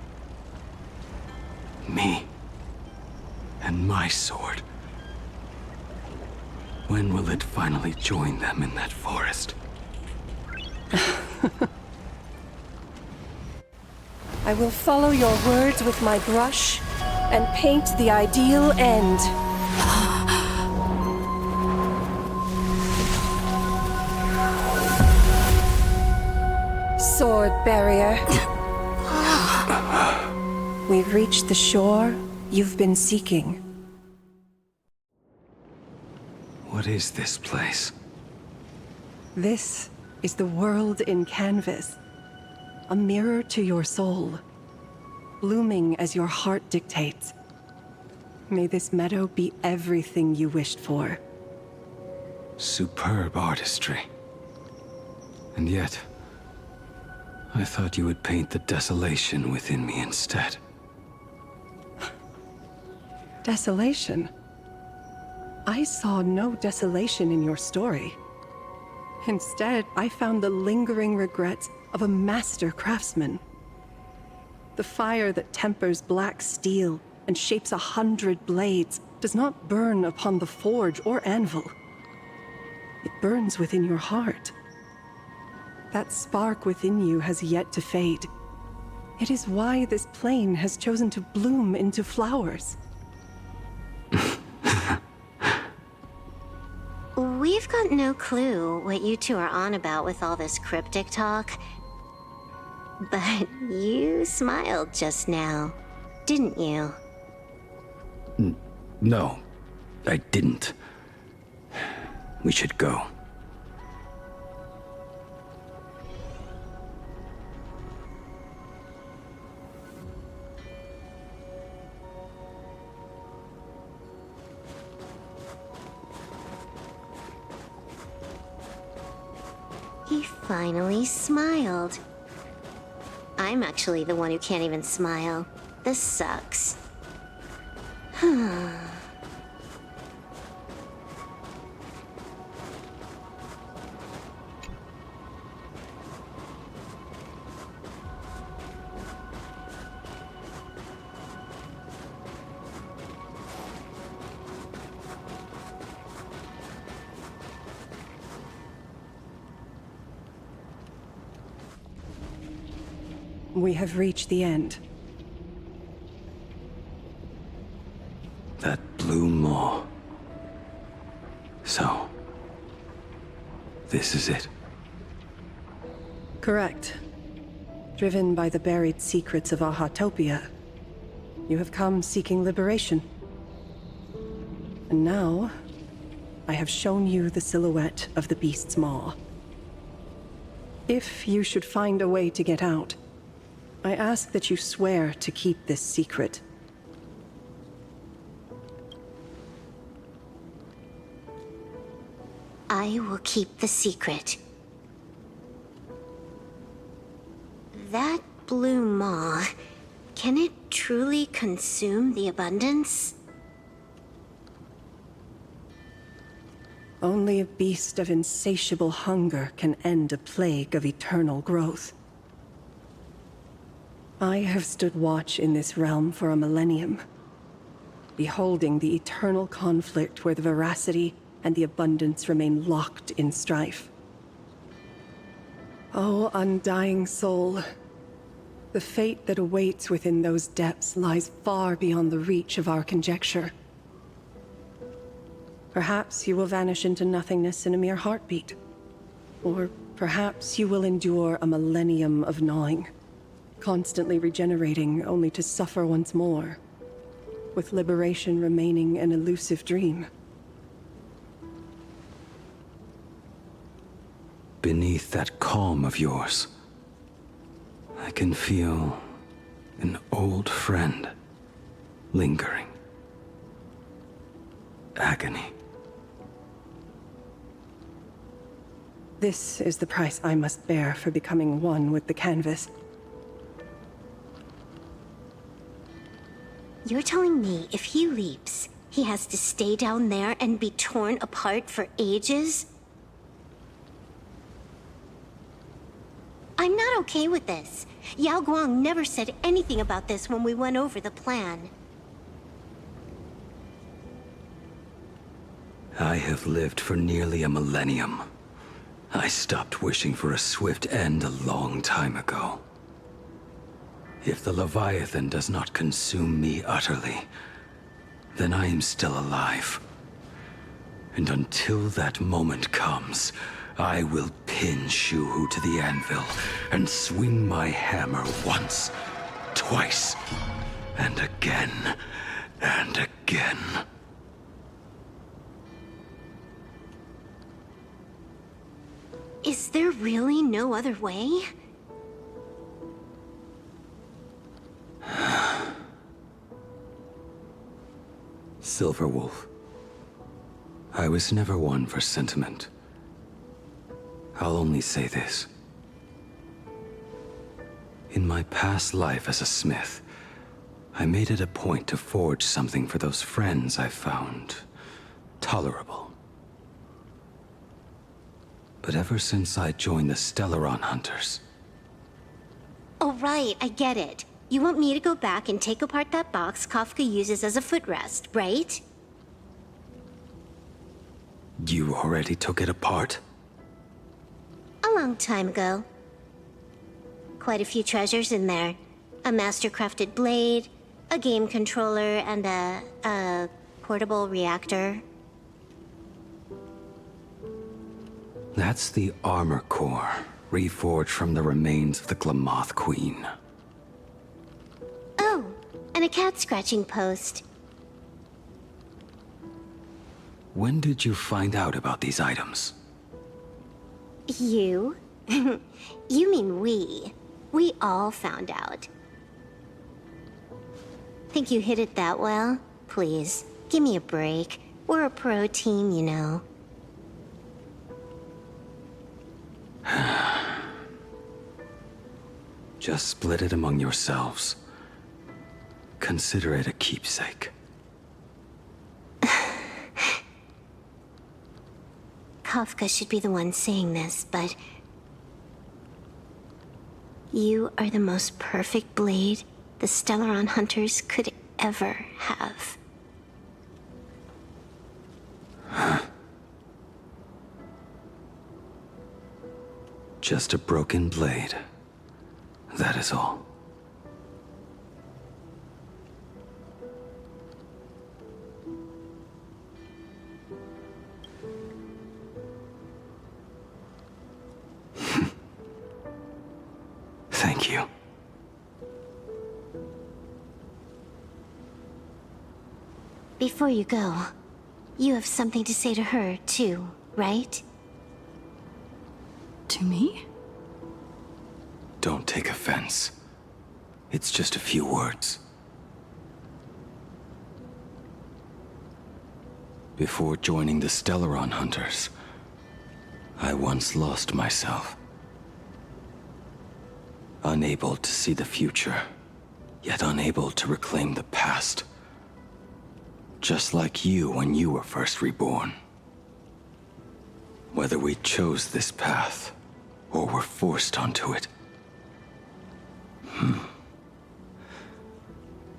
Speaker 11: me and my sword? When will it finally join them in that forest?
Speaker 12: I will follow your words with my brush and paint the ideal end. Sword barrier. We've reached the shore you've been seeking.
Speaker 11: What is this place?
Speaker 12: This is the world in canvas. A mirror to your soul, blooming as your heart dictates. May this meadow be everything you wished for.
Speaker 11: Superb artistry. And yet, I thought you would paint the desolation within me instead.
Speaker 12: Desolation? I saw no desolation in your story. Instead, I found the lingering regrets of a master craftsman. The fire that tempers black steel and shapes 100 blades does not burn upon the forge or anvil. It burns within your heart. That spark within you has yet to fade. It is why this plane has chosen to bloom into flowers.
Speaker 9: We've got no clue what you two are on about with all this cryptic talk. But you smiled just now, didn't you?
Speaker 11: No, I didn't. We should go.
Speaker 9: He finally smiled. I'm actually the one who can't even smile. This sucks.
Speaker 12: We have reached the end.
Speaker 11: That blue maw. So, this is it.
Speaker 12: Correct. Driven by the buried secrets of Ahatopia, you have come seeking liberation. And now, I have shown you the silhouette of the beast's maw. If you should find a way to get out, I ask that you swear to keep this secret.
Speaker 9: I will keep the secret. That blue maw, can it truly consume the abundance?
Speaker 12: Only a beast of insatiable hunger can end a plague of eternal growth. I have stood watch in this realm for a millennium, beholding the eternal conflict where the veracity and the abundance remain locked in strife. Oh, undying soul, the fate that awaits within those depths lies far beyond the reach of our conjecture. Perhaps you will vanish into nothingness in a mere heartbeat. Or perhaps you will endure a millennium of gnawing, constantly regenerating only to suffer once more, with liberation remaining an elusive dream.
Speaker 11: Beneath that calm of yours, I can feel an old friend lingering. agony.
Speaker 12: This is the price I must bear for becoming one with the canvas.
Speaker 9: You're telling me if he leaps, he has to stay down there and be torn apart for ages? I'm not okay with this. Yao Guang never said anything about this when we went over the plan.
Speaker 11: I have lived for nearly a millennium. I stopped wishing for a swift end a long time ago. If the Leviathan does not consume me utterly, then I am still alive. And until that moment comes, I will pin Shuhu to the anvil and swing my hammer once, twice, and again, and again.
Speaker 9: Is there really no other way?
Speaker 11: Silverwolf. I was never one for sentiment. I'll only say this. In my past life as a smith, I made it a point to forge something for those friends I found tolerable. But ever since I joined the Stellaron Hunters...
Speaker 9: Oh right, I get it. You want me to go back and take apart that box Kafka uses as a footrest, right?
Speaker 11: You already took it apart?
Speaker 9: A long time ago. Quite a few treasures in there. A master-crafted blade, a game controller, and a portable reactor.
Speaker 11: That's the armor core, reforged from the remains of the Glamoth Queen.
Speaker 9: Oh, and a cat-scratching post.
Speaker 11: When did you find out about these items?
Speaker 9: You? You mean we. We all found out. Think you hit it that well? Please, give me a break. We're a pro team, you know.
Speaker 11: Just split it among yourselves. Consider it a keepsake.
Speaker 9: Kafka should be the one saying this, but... You are the most perfect blade the Stellaron Hunters could ever have.
Speaker 11: Just a broken blade. That is all. Thank you.
Speaker 9: Before you go, you have something to say to her, too, right?
Speaker 1: To me?
Speaker 11: Don't take offense. It's just a few words. Before joining the Stellaron Hunters, I once lost myself. Unable to see the future, yet unable to reclaim the past. Just like you when you were first reborn. Whether we chose this path, or were forced onto it.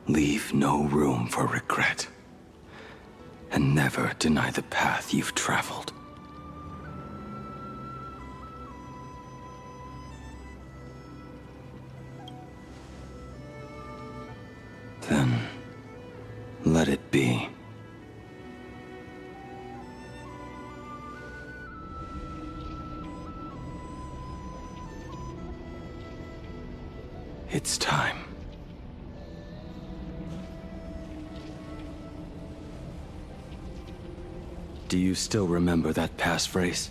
Speaker 11: Leave no room for regret. And never deny the path you've traveled. Then, let it be. It's time. Do you still remember that passphrase?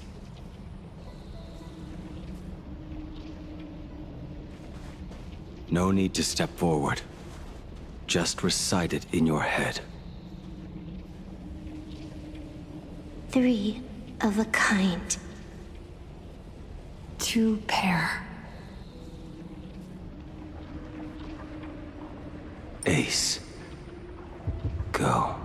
Speaker 11: No need to step forward. Just recite it in your head.
Speaker 9: 3 of a kind.
Speaker 1: 2 pair.
Speaker 11: Ace. Go.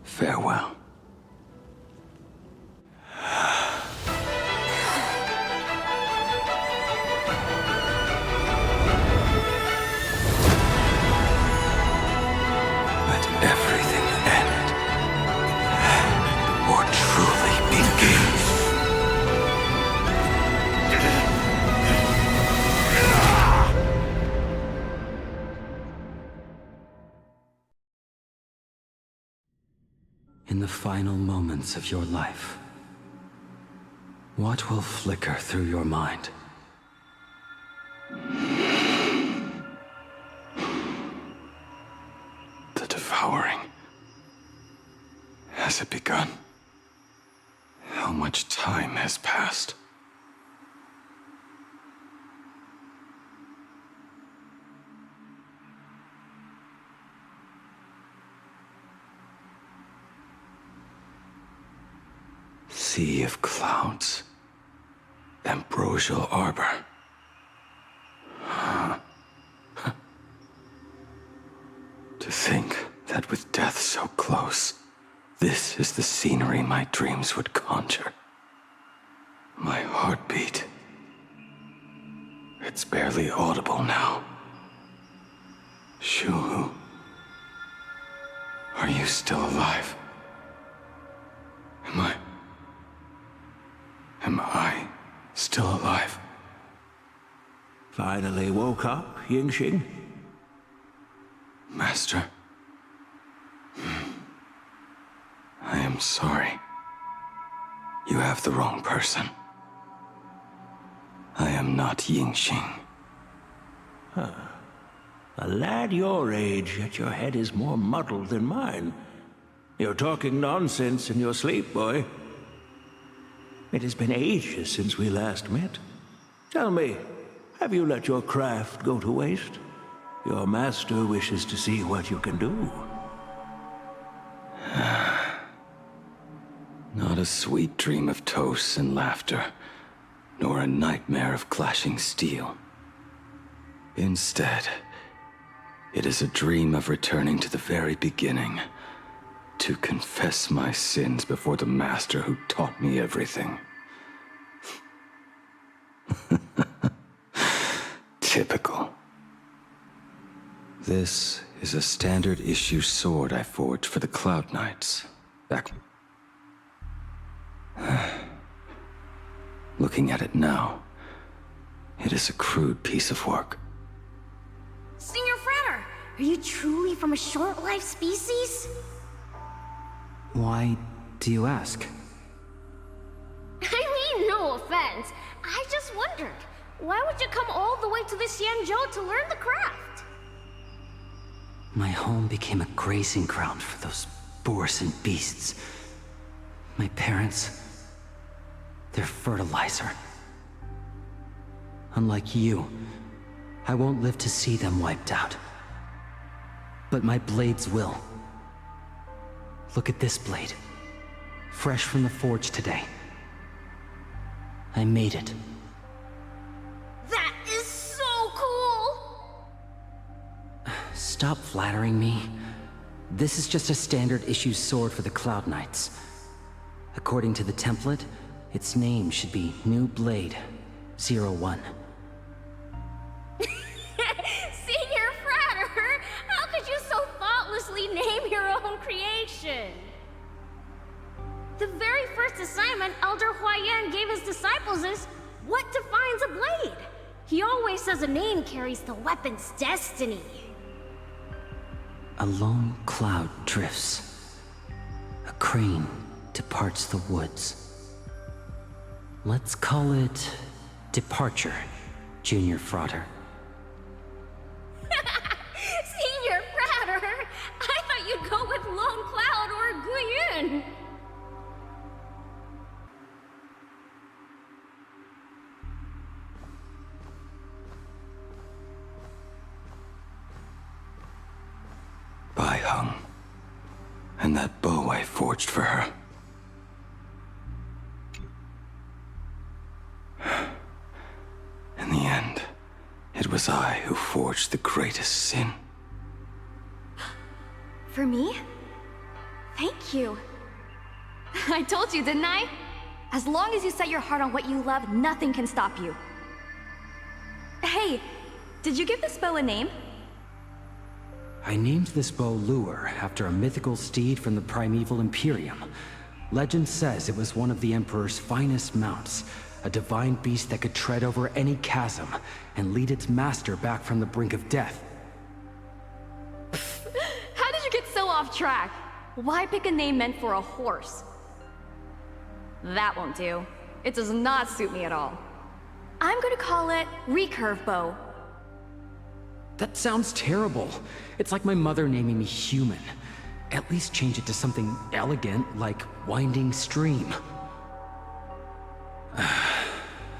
Speaker 11: Farewell. Let everything end, or truly begin. In the final moments of your life, what will flicker through your mind? The devouring. Has it begun? How much time has passed? Sea of clouds. Ambrosial arbor. To think that with death so close, this is the scenery my dreams would conjure. My heartbeat. It's barely audible now. Shuhu. Are you still alive? Am I still alive?
Speaker 7: Finally woke up, Yingxing?
Speaker 11: Master. I am sorry. You have the wrong person. I am not Yingxing.
Speaker 7: Huh. A lad your age, yet your head is more muddled than mine. You're talking nonsense in your sleep, boy. It has been ages since we last met. Tell me, have you let your craft go to waste? Your master wishes to see what you can do.
Speaker 11: Not a sweet dream of toasts and laughter, nor a nightmare of clashing steel. Instead, it is a dream of returning to the very beginning, to confess my sins before the master who taught me everything. Typical. This is a standard issue sword I forged for the Cloud Knights. Looking at it now, it is a crude piece of work.
Speaker 9: Senior Frater, are you truly from a short-lived species?
Speaker 2: Why do you ask?
Speaker 9: I mean, no offense. I just wondered, why would you come all the way to the Xianzhou to learn the craft?
Speaker 2: My home became a grazing ground for those boars and beasts. My parents, they're fertilizer. Unlike you, I won't live to see them wiped out. But my blades will. Look at this blade. Fresh from the forge today. I made it.
Speaker 9: That is so cool!
Speaker 2: Stop flattering me. This is just a standard issue sword for the Cloud Knights. According to the template, its name should be New Blade 01.
Speaker 9: Senior Frater, how could you so thoughtlessly name your own creation? The very first assignment Elder Huayan gave his disciples is what defines a blade. He always says a name carries the weapon's destiny.
Speaker 2: A lone cloud drifts. A crane departs the woods. Let's call it Departure, Junior Frater.
Speaker 9: Senior Frater, I thought you'd go with Lone Cloud or Guyun.
Speaker 11: And that bow I forged for her. In the end, it was I who forged the greatest sin.
Speaker 6: For me? Thank you. I told you, didn't I? As long as you set your heart on what you love, nothing can stop you. Hey, did you give this bow a name?
Speaker 2: I named this bow Lure after a mythical steed from the primeval Imperium. Legend says it was one of the Emperor's finest mounts, a divine beast that could tread over any chasm and lead its master back from the brink of death.
Speaker 6: How did you get so off track? Why pick a name meant for a horse? That won't do. It does not suit me at all. I'm gonna call it Recurve Bow.
Speaker 2: That sounds terrible. It's like my mother naming me Human. At least change it to something elegant, like Winding Stream.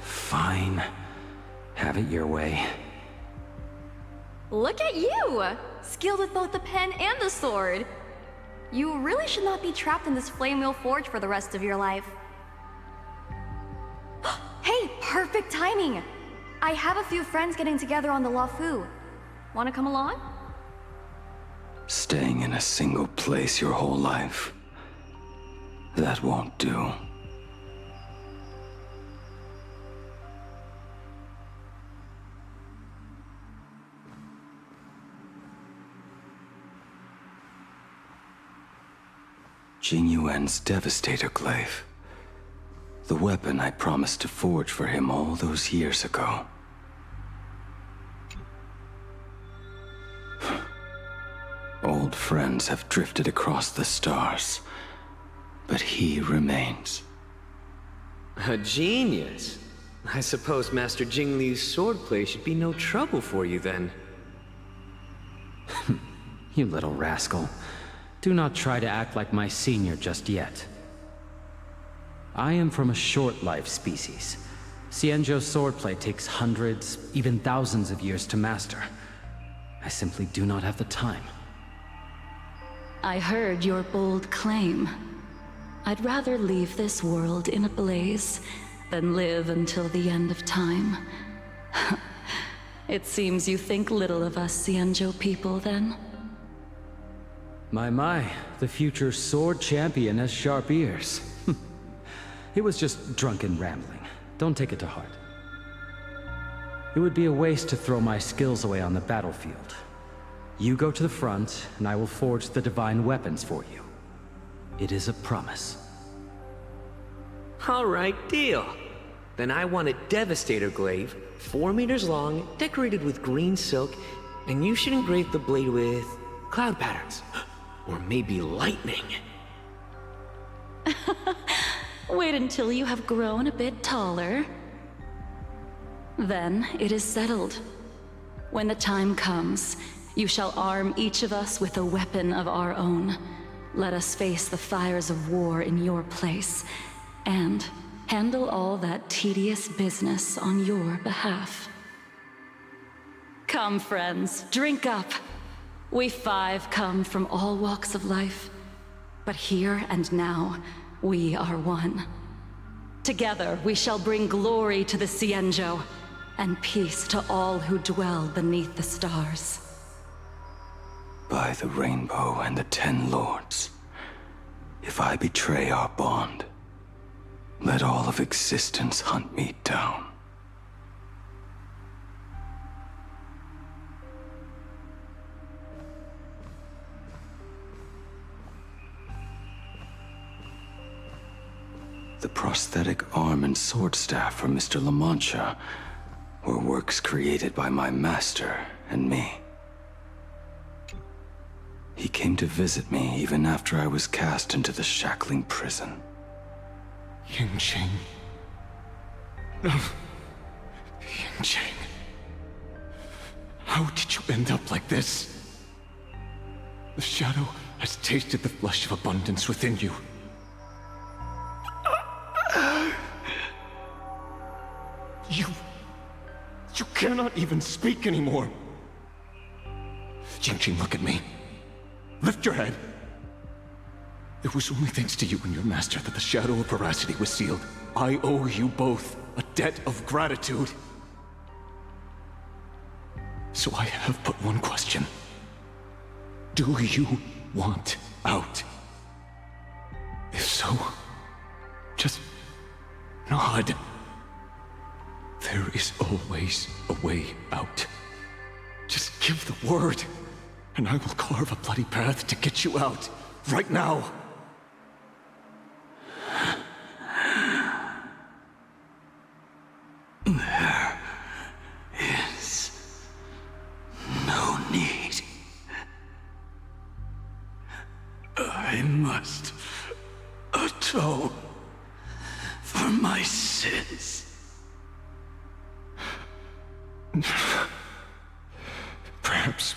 Speaker 2: Fine. Have it your way.
Speaker 6: Look at you! Skilled with both the pen and the sword. You really should not be trapped in this flame wheel forge for the rest of your life. Hey, perfect timing! I have a few friends getting together on the Lafu. Wanna come along?
Speaker 11: Staying in a single place your whole life. That won't do. Jing Yuan's Devastator Glaive. The weapon I promised to forge for him all those years ago. Old friends have drifted across the stars, but he remains.
Speaker 15: A genius. I suppose Master Jing Liu's swordplay should be no trouble for you then.
Speaker 2: You little rascal. Do not try to act like my senior just yet. I am from a short-life species. Xianzhou's swordplay takes hundreds, even thousands of years to master. I simply do not have the time.
Speaker 1: I heard your bold claim. I'd rather leave this world in a blaze than live until the end of time. It seems you think little of us Xianzhou people, then?
Speaker 2: My, the future sword champion has sharp ears. It was just drunken rambling. Don't take it to heart. It would be a waste to throw my skills away on the battlefield. You go to the front, and I will forge the divine weapons for you. It is a promise.
Speaker 15: All right, deal. Then I want a Devastator Glaive, 4 meters long, decorated with green silk, and you should engrave the blade with cloud patterns. Or maybe lightning.
Speaker 1: Wait until you have grown a bit taller. Then it is settled. When the time comes, you shall arm each of us with a weapon of our own. Let us face the fires of war in your place, and handle all that tedious business on your behalf. Come, friends, drink up. We 5 come from all walks of life, but here and now, we are one. Together, we shall bring glory to the Xianzhou, and peace to all who dwell beneath the stars.
Speaker 11: By the rainbow and the 10 lords, if I betray our bond, let all of existence hunt me down. The prosthetic arm and sword staff from Mr. La Mancha were works created by my master and me. He came to visit me even after I was cast into the shackling prison.
Speaker 7: Yingqing. No. Yingqing. How did you end up like this? The shadow has tasted the flesh of abundance within you. You cannot even speak anymore. Yingqing, look at me. Lift your head.
Speaker 16: It was only thanks to you and your master that the Shadow of Veracity was sealed. I owe you both a debt of gratitude. So I have but one question. Do you want out? If so, just nod. There is always a way out. Just give the word, and I will carve a bloody path to get you out, right now.
Speaker 11: There is no need. I must atone for my sins.
Speaker 16: Perhaps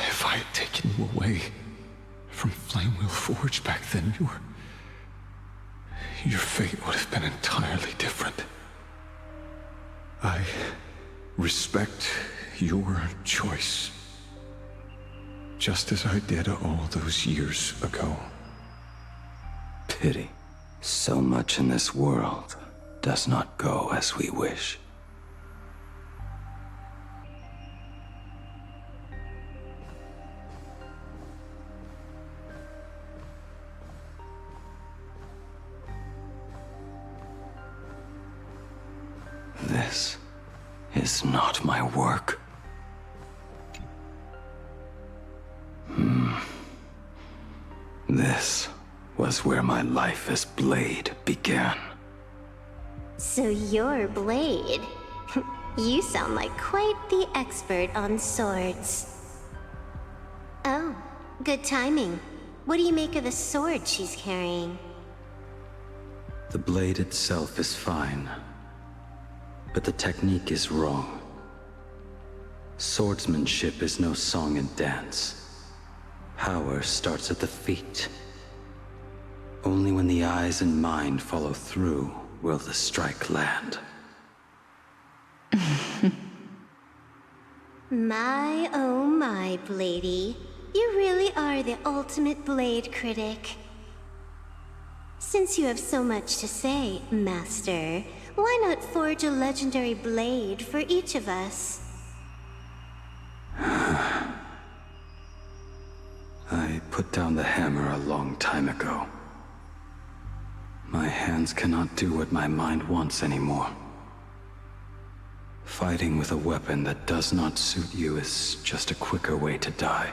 Speaker 16: if I had taken you away from Flamewheel Forge back then, your fate would have been entirely different. I respect your choice, just as I did all those years ago.
Speaker 11: Pity. So much in this world does not go as we wish. This is not my work. This was where my life as Blade began.
Speaker 9: So you're Blade. You sound like quite the expert on swords. Oh, good timing. What do you make of the sword she's carrying?
Speaker 11: The blade itself is fine, but the technique is wrong. Swordsmanship is no song and dance. Power starts at the feet. Only when the eyes and mind follow through will the strike land.
Speaker 9: My, oh my, Bladey. You really are the ultimate blade critic. Since you have so much to say, Master, why not forge a legendary blade for each of us?
Speaker 11: I put down the hammer a long time ago. My hands cannot do what my mind wants anymore. Fighting with a weapon that does not suit you is just a quicker way to die.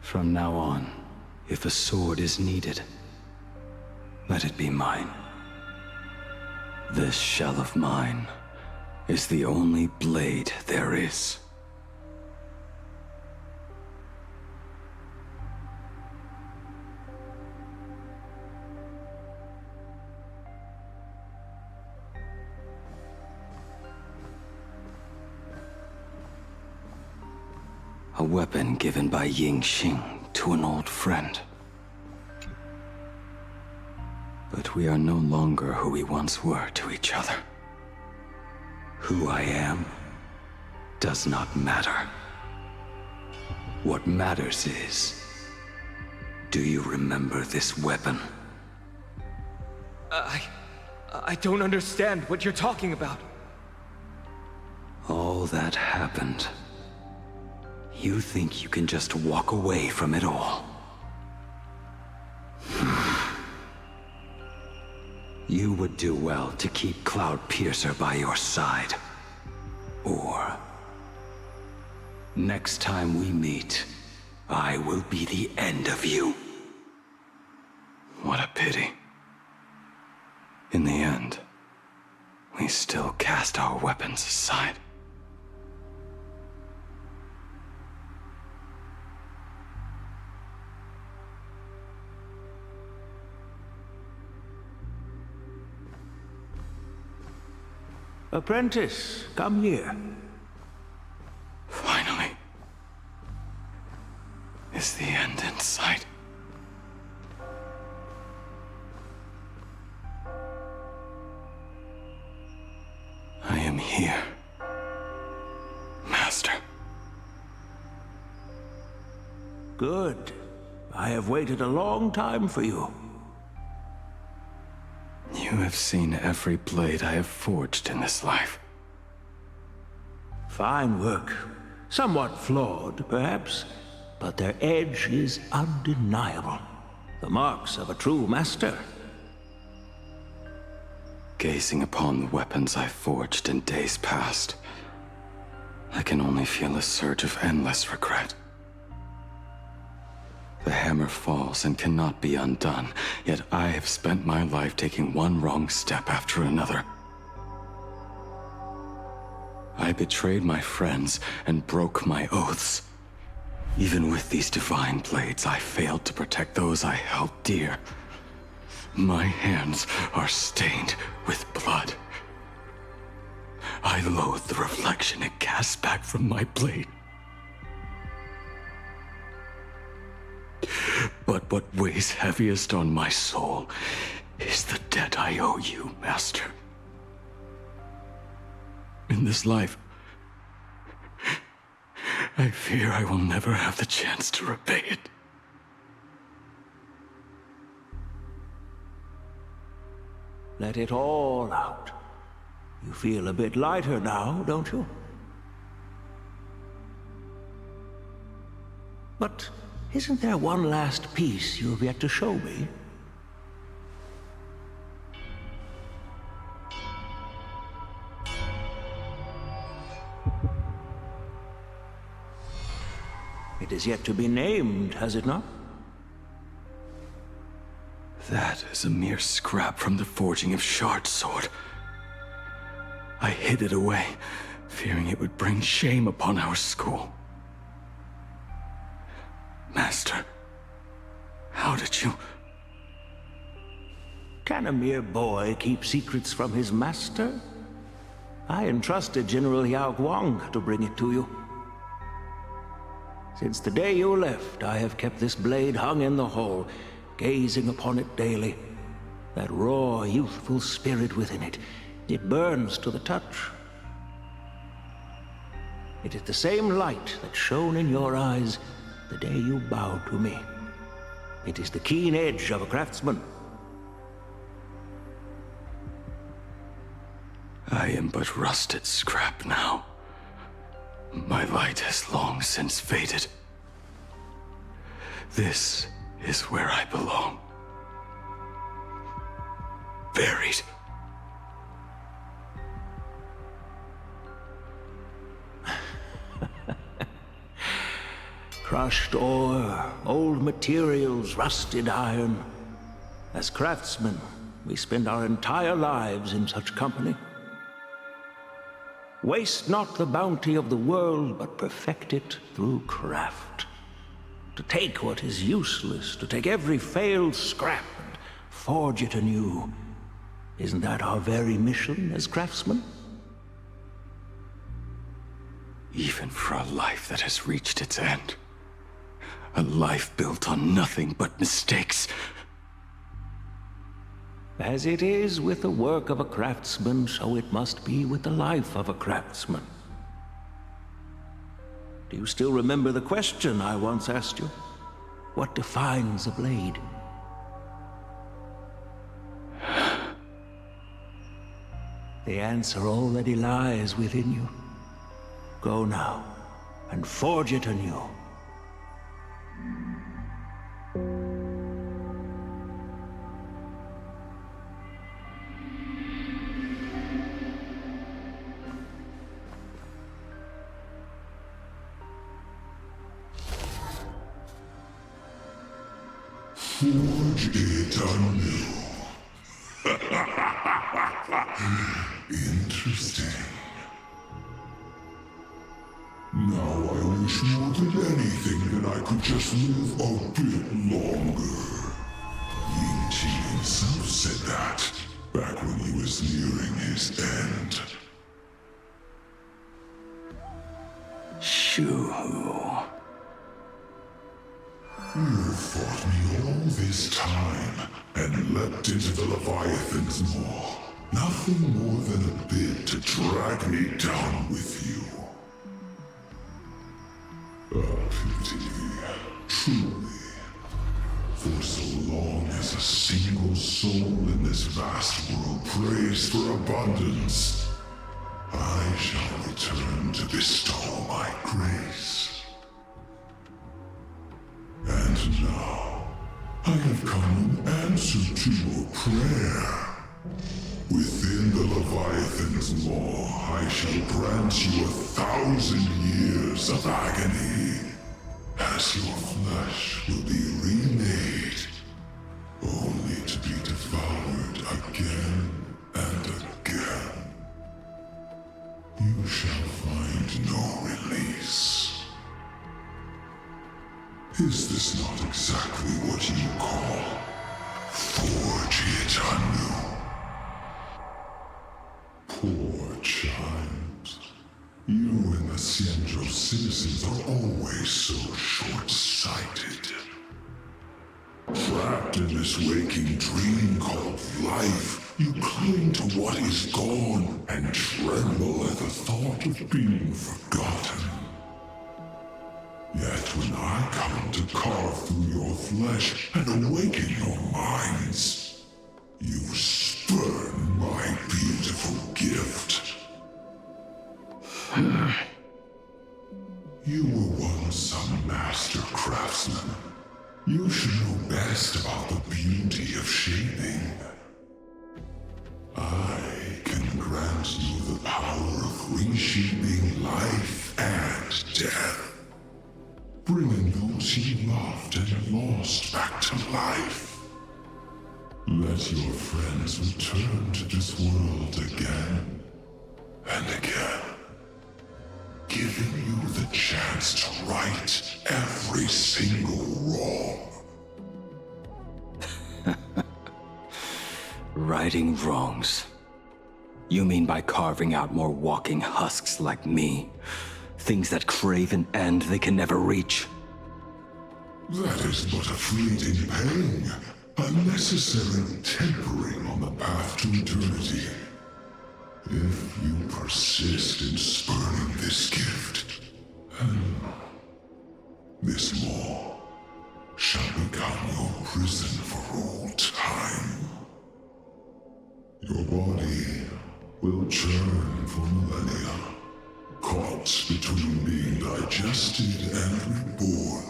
Speaker 11: From now on, if a sword is needed, let it be mine. This shell of mine is the only blade there is. A weapon given by Ying Xing to an old friend. But we are no longer who we once were to each other. Who I am does not matter. What matters is, do you remember this weapon?
Speaker 18: I don't understand what you're talking about.
Speaker 11: All that happened. You think you can just walk away from it all? You would do well to keep Cloud Piercer by your side. Or, next time we meet, I will be the end of you. What a pity. In the end, we still cast our weapons aside.
Speaker 22: Apprentice, come here.
Speaker 11: Finally. Is the end in sight? I am here, Master.
Speaker 22: Good.
Speaker 10: I have waited a long time for you.
Speaker 11: You have seen every blade I have forged in this life.
Speaker 10: Fine work. Somewhat flawed, perhaps, but their edge is undeniable. The marks of a true master.
Speaker 11: Gazing upon the weapons I forged in days past, I can only feel a surge of endless regret. The hammer falls and cannot be undone, yet I have spent my life taking one wrong step after another. I betrayed my friends and broke my oaths. Even with these divine blades, I failed to protect those I held dear. My hands are stained with blood. I loathe the reflection it casts back from my blade. But what weighs heaviest on my soul is the debt I owe you, Master. In this life, I fear I will never have the chance to repay it.
Speaker 10: Let it all out. You feel a bit lighter now, don't you? But isn't there one last piece you have yet to show me? It is yet to be named, has it not?
Speaker 11: That is a mere scrap from the forging of Shard's sword. I hid it away, fearing it would bring shame upon our school. Master, how did you...
Speaker 10: Can a mere boy keep secrets from his master? I entrusted General Yao Guang to bring it to you. Since the day you left, I have kept this blade hung in the hall, gazing upon it daily. That raw, youthful spirit within it, it burns to the touch. It is the same light that shone in your eyes the day you bowed to me. It is the keen edge of a craftsman.
Speaker 11: I am but rusted scrap now. My light has long since faded. This is where I belong. Buried.
Speaker 10: Crushed ore, old materials, rusted iron. As craftsmen, we spend our entire lives in such company. Waste not the bounty of the world, but perfect it through craft. To take what is useless, to take every failed scrap and forge it anew. Isn't that our very mission as craftsmen?
Speaker 11: Even for a life that has reached its end. A life built on nothing but mistakes.
Speaker 10: As it is with the work of a craftsman, so it must be with the life of a craftsman. Do you still remember the question I once asked you? What defines a blade? The answer already lies within you. Go now, and forge it anew.
Speaker 19: Forge it anew. Interesting. Now I wish more than anything that I could just live a bit longer. Ying Qi himself said that back when he was nearing his end.
Speaker 11: Shuhu.
Speaker 19: You fought me all this time and leapt into the Leviathan's maw. Nothing more than a bit to drag me down with you. A pity, truly.
Speaker 13: For so long as a single soul in this vast world prays for abundance, I shall return to bestow my grace. And now, I have come in answer to your prayer. Within the Leviathan's maw, I shall grant you 1,000 years of agony, as your flesh will be remade, only to be devoured again and again. You shall find no release. Is this not exactly what you call forge it anew? Poor child. You and the Xianzhou citizens are always so short-sighted. Trapped in this waking dream called life, you cling to what is gone and tremble at the thought of being forgotten. Yet when I come to carve through your flesh and awaken your minds, you spurn my beautiful gift. You were once a master craftsman. You should know best about the beauty of shaping. I can grant you the power of reshaping life and death, bringing those you loved and lost back to life. Let your friends return to this world again and again, giving you the chance to right every single wrong.
Speaker 11: Righting wrongs. You mean by carving out more walking husks like me? Things that crave an end they can never reach?
Speaker 13: That is but a fleeting pang, a necessary tempering on the path to eternity. If you persist in spurning this gift, this maw shall become your prison for all time. Your body will churn for millennia, caught between being digested and reborn.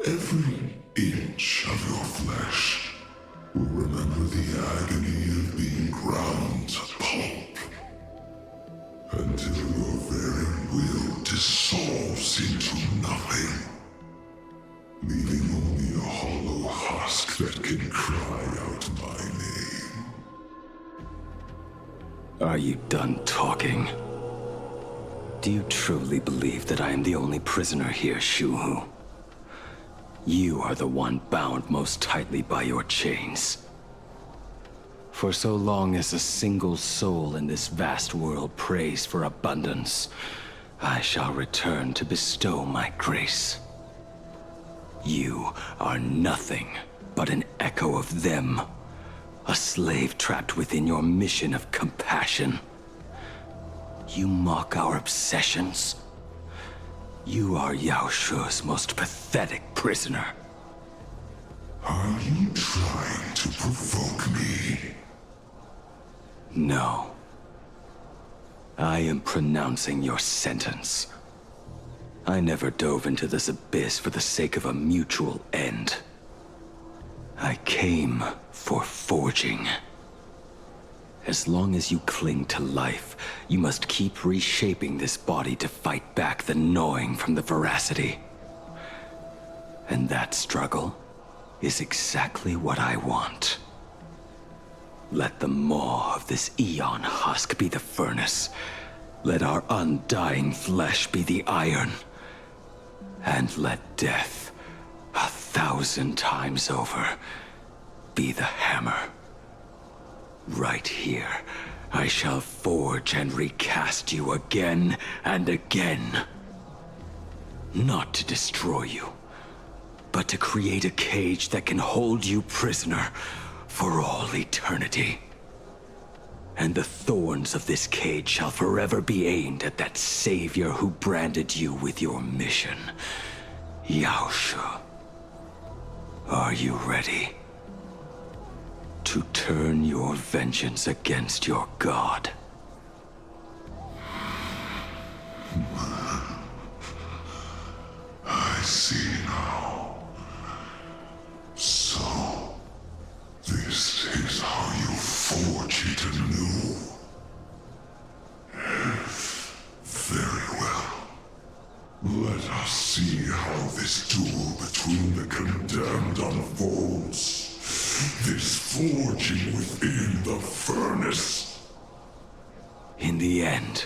Speaker 13: Every inch of your flesh will remember the agony of being ground to pulp, until your very will dissolves into nothing, leaving only a hollow husk that can cry out my name.
Speaker 11: Are you done talking? Do you truly believe that I am the only prisoner here, Shuhu? You are the one bound most tightly by your chains. For so long as a single soul in this vast world prays for abundance, I shall return to bestow my grace. You are nothing but an echo of them, a slave trapped within your mission of compassion. You mock our obsessions. You are Yao Shu's most pathetic prisoner.
Speaker 13: Are you trying to provoke me?
Speaker 11: No. I am pronouncing your sentence. I never dove into this abyss for the sake of a mutual end. I came for forging. As long as you cling to life, you must keep reshaping this body to fight back the gnawing from the veracity. And that struggle is exactly what I want. Let the maw of this Eon husk be the furnace. Let our undying flesh be the iron. And let death, 1,000 times over, be the hammer. Right here, I shall forge and recast you again and again. Not to destroy you, but to create a cage that can hold you prisoner for all eternity. And the thorns of this cage shall forever be aimed at that savior who branded you with your mission, Yao Shu. Are you ready to turn your vengeance against your god?
Speaker 13: I see now. So, this is how you forge it anew. Very well. Let us see how this duel between the condemned unfolds. This forging within the furnace.
Speaker 11: In the end,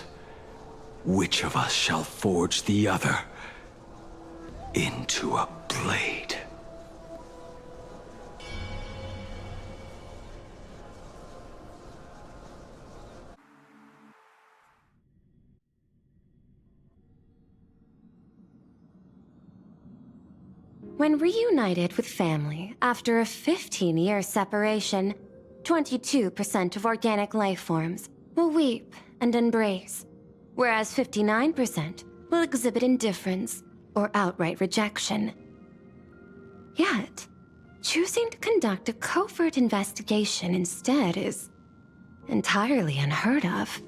Speaker 11: which of us shall forge the other into a blade?
Speaker 20: When reunited with family after a 15-year separation, 22% of organic life forms will weep and embrace, whereas 59% will exhibit indifference or outright rejection. Yet, choosing to conduct a covert investigation instead is entirely unheard of.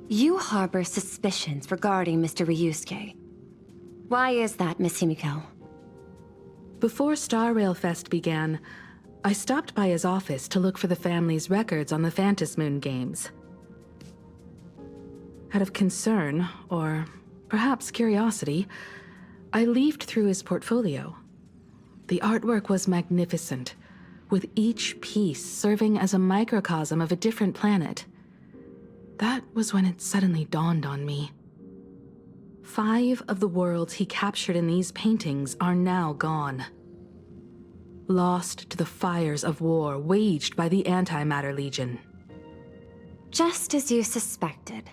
Speaker 20: You harbor suspicions regarding Mr. Ryusuke. Why is that, Miss Himiko?
Speaker 21: Before Star Rail Fest began, I stopped by his office to look for the family's records on the Phantom Moon games. Out of concern, or perhaps curiosity, I leafed through his portfolio. The artwork was magnificent, with each piece serving as a microcosm of a different planet. That was when it suddenly dawned on me. 5 of the worlds he captured in these paintings are now gone. Lost to the fires of war waged by the Antimatter Legion.
Speaker 20: Just as you suspected,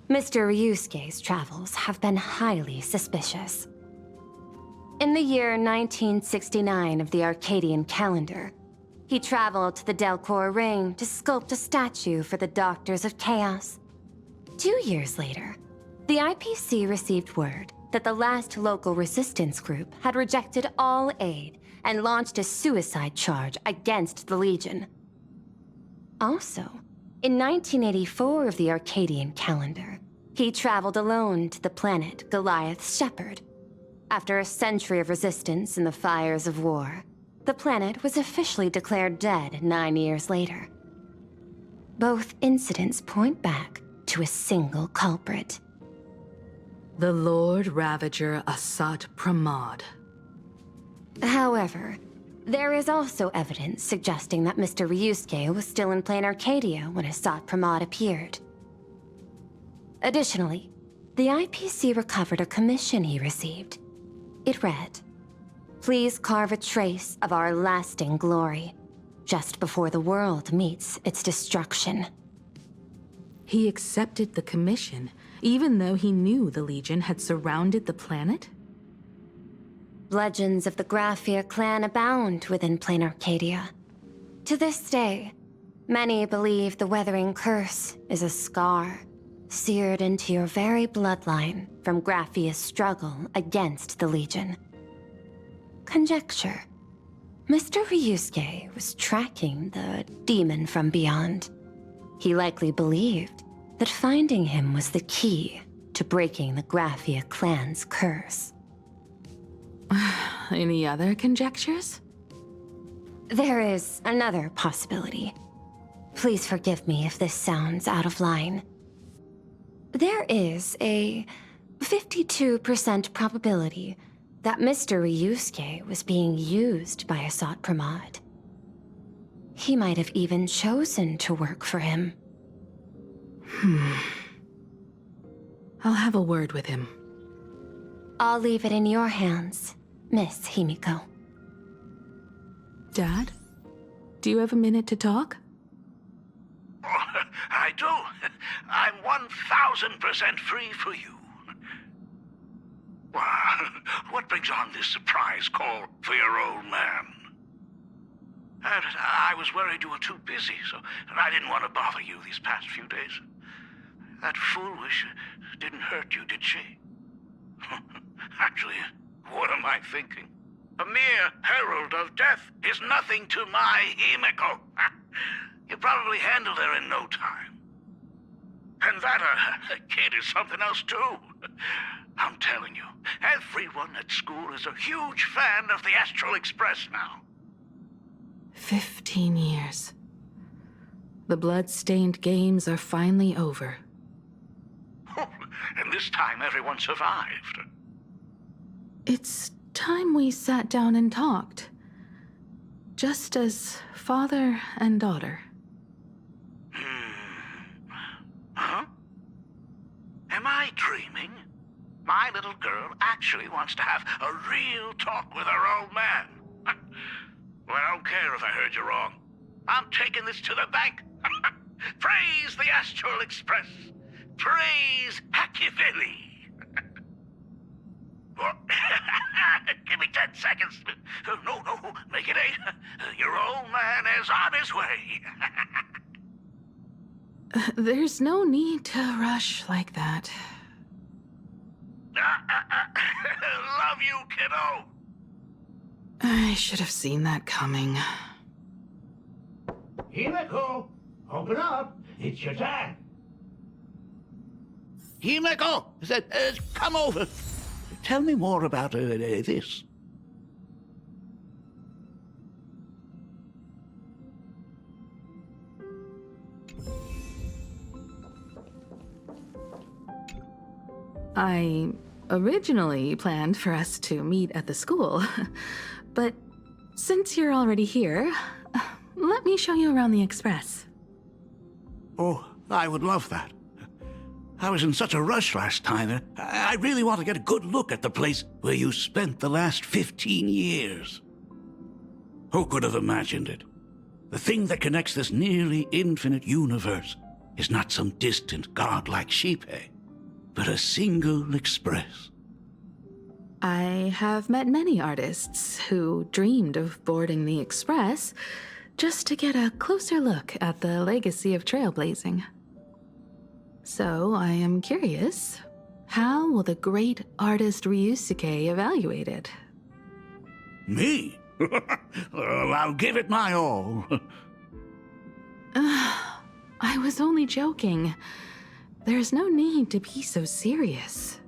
Speaker 20: Mr. Ryusuke's travels have been highly suspicious. In the year 1969 of the Arcadian calendar, he traveled to the Delcor Ring to sculpt a statue for the Doctors of Chaos. 2 years later, the IPC received word that the last local resistance group had rejected all aid and launched a suicide charge against the Legion. Also, in 1984 of the Arcadian calendar, he traveled alone to the planet Goliath's Shepherd. After a century of resistance in the fires of war, the planet was officially declared dead 9 years later. Both incidents point back to a single culprit.
Speaker 21: The Lord Ravager Asat Pramod.
Speaker 20: However, there is also evidence suggesting that Mr. Ryusuke was still in Plain Arcadia when Asat Pramod appeared. Additionally, the IPC recovered a commission he received. It read, "Please carve a trace of our lasting glory, just before the world meets its destruction."
Speaker 21: He accepted the commission, even though he knew the Legion had surrounded the planet?
Speaker 20: Legends of the Graphia clan abound within Plain Arcadia. To this day, many believe the Weathering Curse is a scar seared into your very bloodline from Graphia's struggle against the Legion. Conjecture. Mr. Ryusuke was tracking the demon from beyond. He likely believed that finding him was the key to breaking the Graphia clan's curse.
Speaker 21: Any other conjectures?
Speaker 20: There is another possibility. Please forgive me if this sounds out of line. There is a 52% probability that Mr. Ryusuke was being used by Asat Pramod. He might have even chosen to work for him.
Speaker 21: I'll have a word with him.
Speaker 20: I'll leave it in your hands, Miss Himiko.
Speaker 21: Dad? Do you have a minute to talk?
Speaker 23: I do. I'm 1000% free for you. What brings on this surprise call for your old man? I was worried you were too busy, so I didn't want to bother you these past few days. That Fulwish didn't hurt you, did she? Actually, what am I thinking? A mere herald of death is nothing to my Himeko. You probably handled her in no time. And that kid is something else too. I'm telling you, everyone at school is a huge fan of the Astral Express now.
Speaker 21: 15 years. The blood-stained games are finally over.
Speaker 23: And this time everyone survived.
Speaker 21: It's time we sat down and talked. Just as father and daughter.
Speaker 23: Huh? Am I dreaming? My little girl actually wants to have a real talk with her old man. Well, I don't care if I heard you wrong. I'm taking this to the bank. Praise the Astral Express. Praise Machiavelli. Give me 10 seconds. No, make it 8. Your old man is on his way.
Speaker 21: There's no need to rush like that.
Speaker 23: Love you, kiddo.
Speaker 21: I should have seen that coming.
Speaker 23: Himeko, open up. It's your dad. Himeko, come over. Tell me more about this.
Speaker 21: I originally planned for us to meet at the school, but since you're already here, let me show you around the Express.
Speaker 23: Oh, I would love that. I was in such a rush last time. I really want to get a good look at the place where you spent the last 15 years. Who could have imagined it? The thing that connects this nearly infinite universe is not some distant godlike sheephead, but a single express.
Speaker 21: I have met many artists who dreamed of boarding the Express just to get a closer look at the legacy of trailblazing. So I am curious, how will the great artist Ryusuke evaluate it?
Speaker 23: Me? Well, I'll give it my all.
Speaker 21: I was only joking. There's no need to be so serious.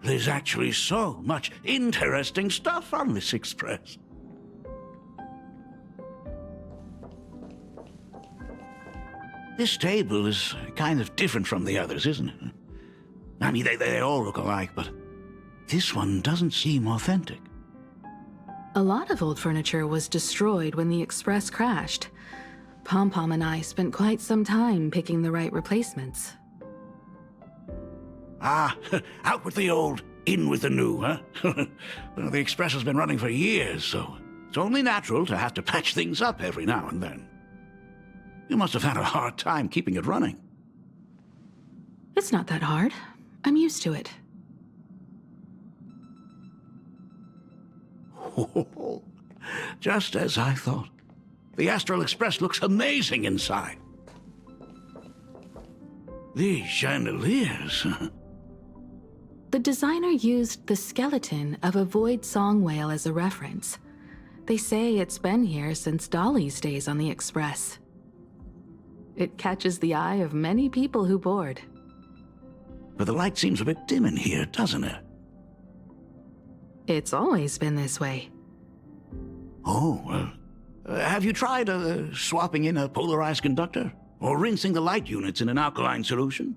Speaker 23: There's actually so much interesting stuff on this express. This table is kind of different from the others, isn't it? I mean, they all look alike, but this one doesn't seem authentic.
Speaker 21: A lot of old furniture was destroyed when the Express crashed. Pom-Pom and I spent quite some time picking the right replacements.
Speaker 23: Ah, out with the old, in with the new, huh? Well, the Express has been running for years, so it's only natural to have to patch things up every now and then. You must have had a hard time keeping it running.
Speaker 21: It's not that hard. I'm used to it.
Speaker 23: Just as I thought. The Astral Express looks amazing inside. These chandeliers.
Speaker 21: The designer used the skeleton of a void song whale as a reference. They say it's been here since Dolly's days on the Express. It catches the eye of many people who board.
Speaker 23: But the light seems a bit dim in here, doesn't it?
Speaker 21: It's always been this way.
Speaker 23: Oh, well, have you tried swapping in a polarized conductor? Or rinsing the light units in an alkaline solution?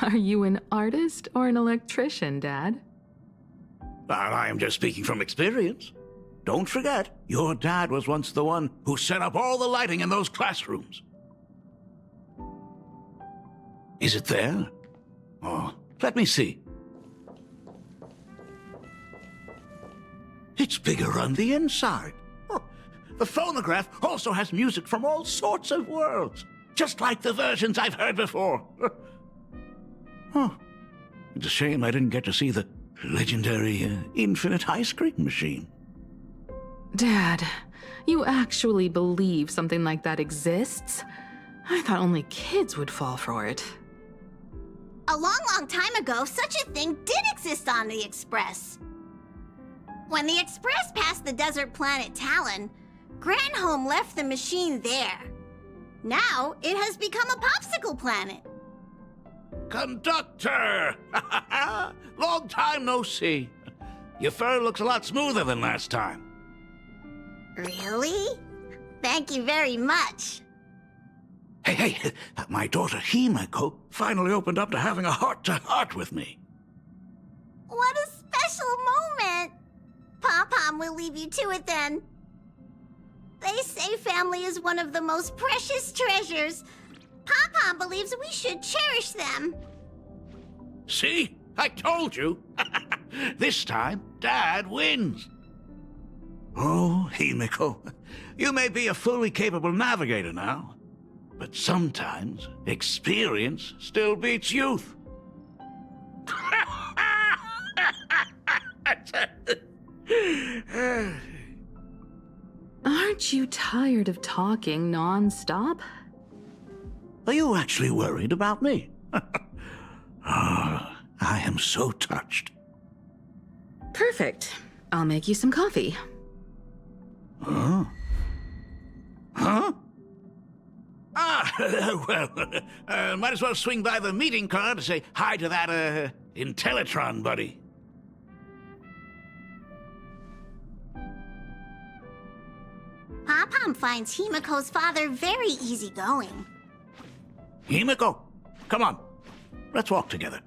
Speaker 21: Are you an artist or an electrician, Dad?
Speaker 23: I am just speaking from experience. Don't forget, your dad was once the one who set up all the lighting in those classrooms. Is it there? Oh, let me see. It's bigger on the inside. Oh, the phonograph also has music from all sorts of worlds, just like the versions I've heard before. Oh, it's a shame I didn't get to see the legendary infinite ice cream machine.
Speaker 21: Dad, you actually believe something like that exists? I thought only kids would fall for it.
Speaker 9: A long, long time ago, such a thing did exist on the Express. When the express passed the desert planet Talon, Granholm left the machine there. Now, it has become a popsicle planet.
Speaker 23: Conductor! Long time no see. Your fur looks a lot smoother than last time.
Speaker 9: Really? Thank you very much.
Speaker 23: Hey, my daughter Himeko finally opened up to having a heart-to-heart with me.
Speaker 9: What a special moment! Pom-Pom will leave you to it then. They say family is one of the most precious treasures. Pom-Pom believes we should cherish them.
Speaker 23: See? I told you. This time, Dad wins. Oh, Himeko, you may be a fully capable navigator now, but sometimes experience still beats youth.
Speaker 21: Aren't you tired of talking non-stop?
Speaker 23: Are you actually worried about me? I am so touched.
Speaker 21: Perfect. I'll make you some coffee.
Speaker 23: Huh? Huh? Well, might as well swing by the meeting car to say hi to that, Intellitron buddy.
Speaker 9: Pom-Pom finds Himeko's father very easygoing.
Speaker 23: Himeko, come on. Let's walk together.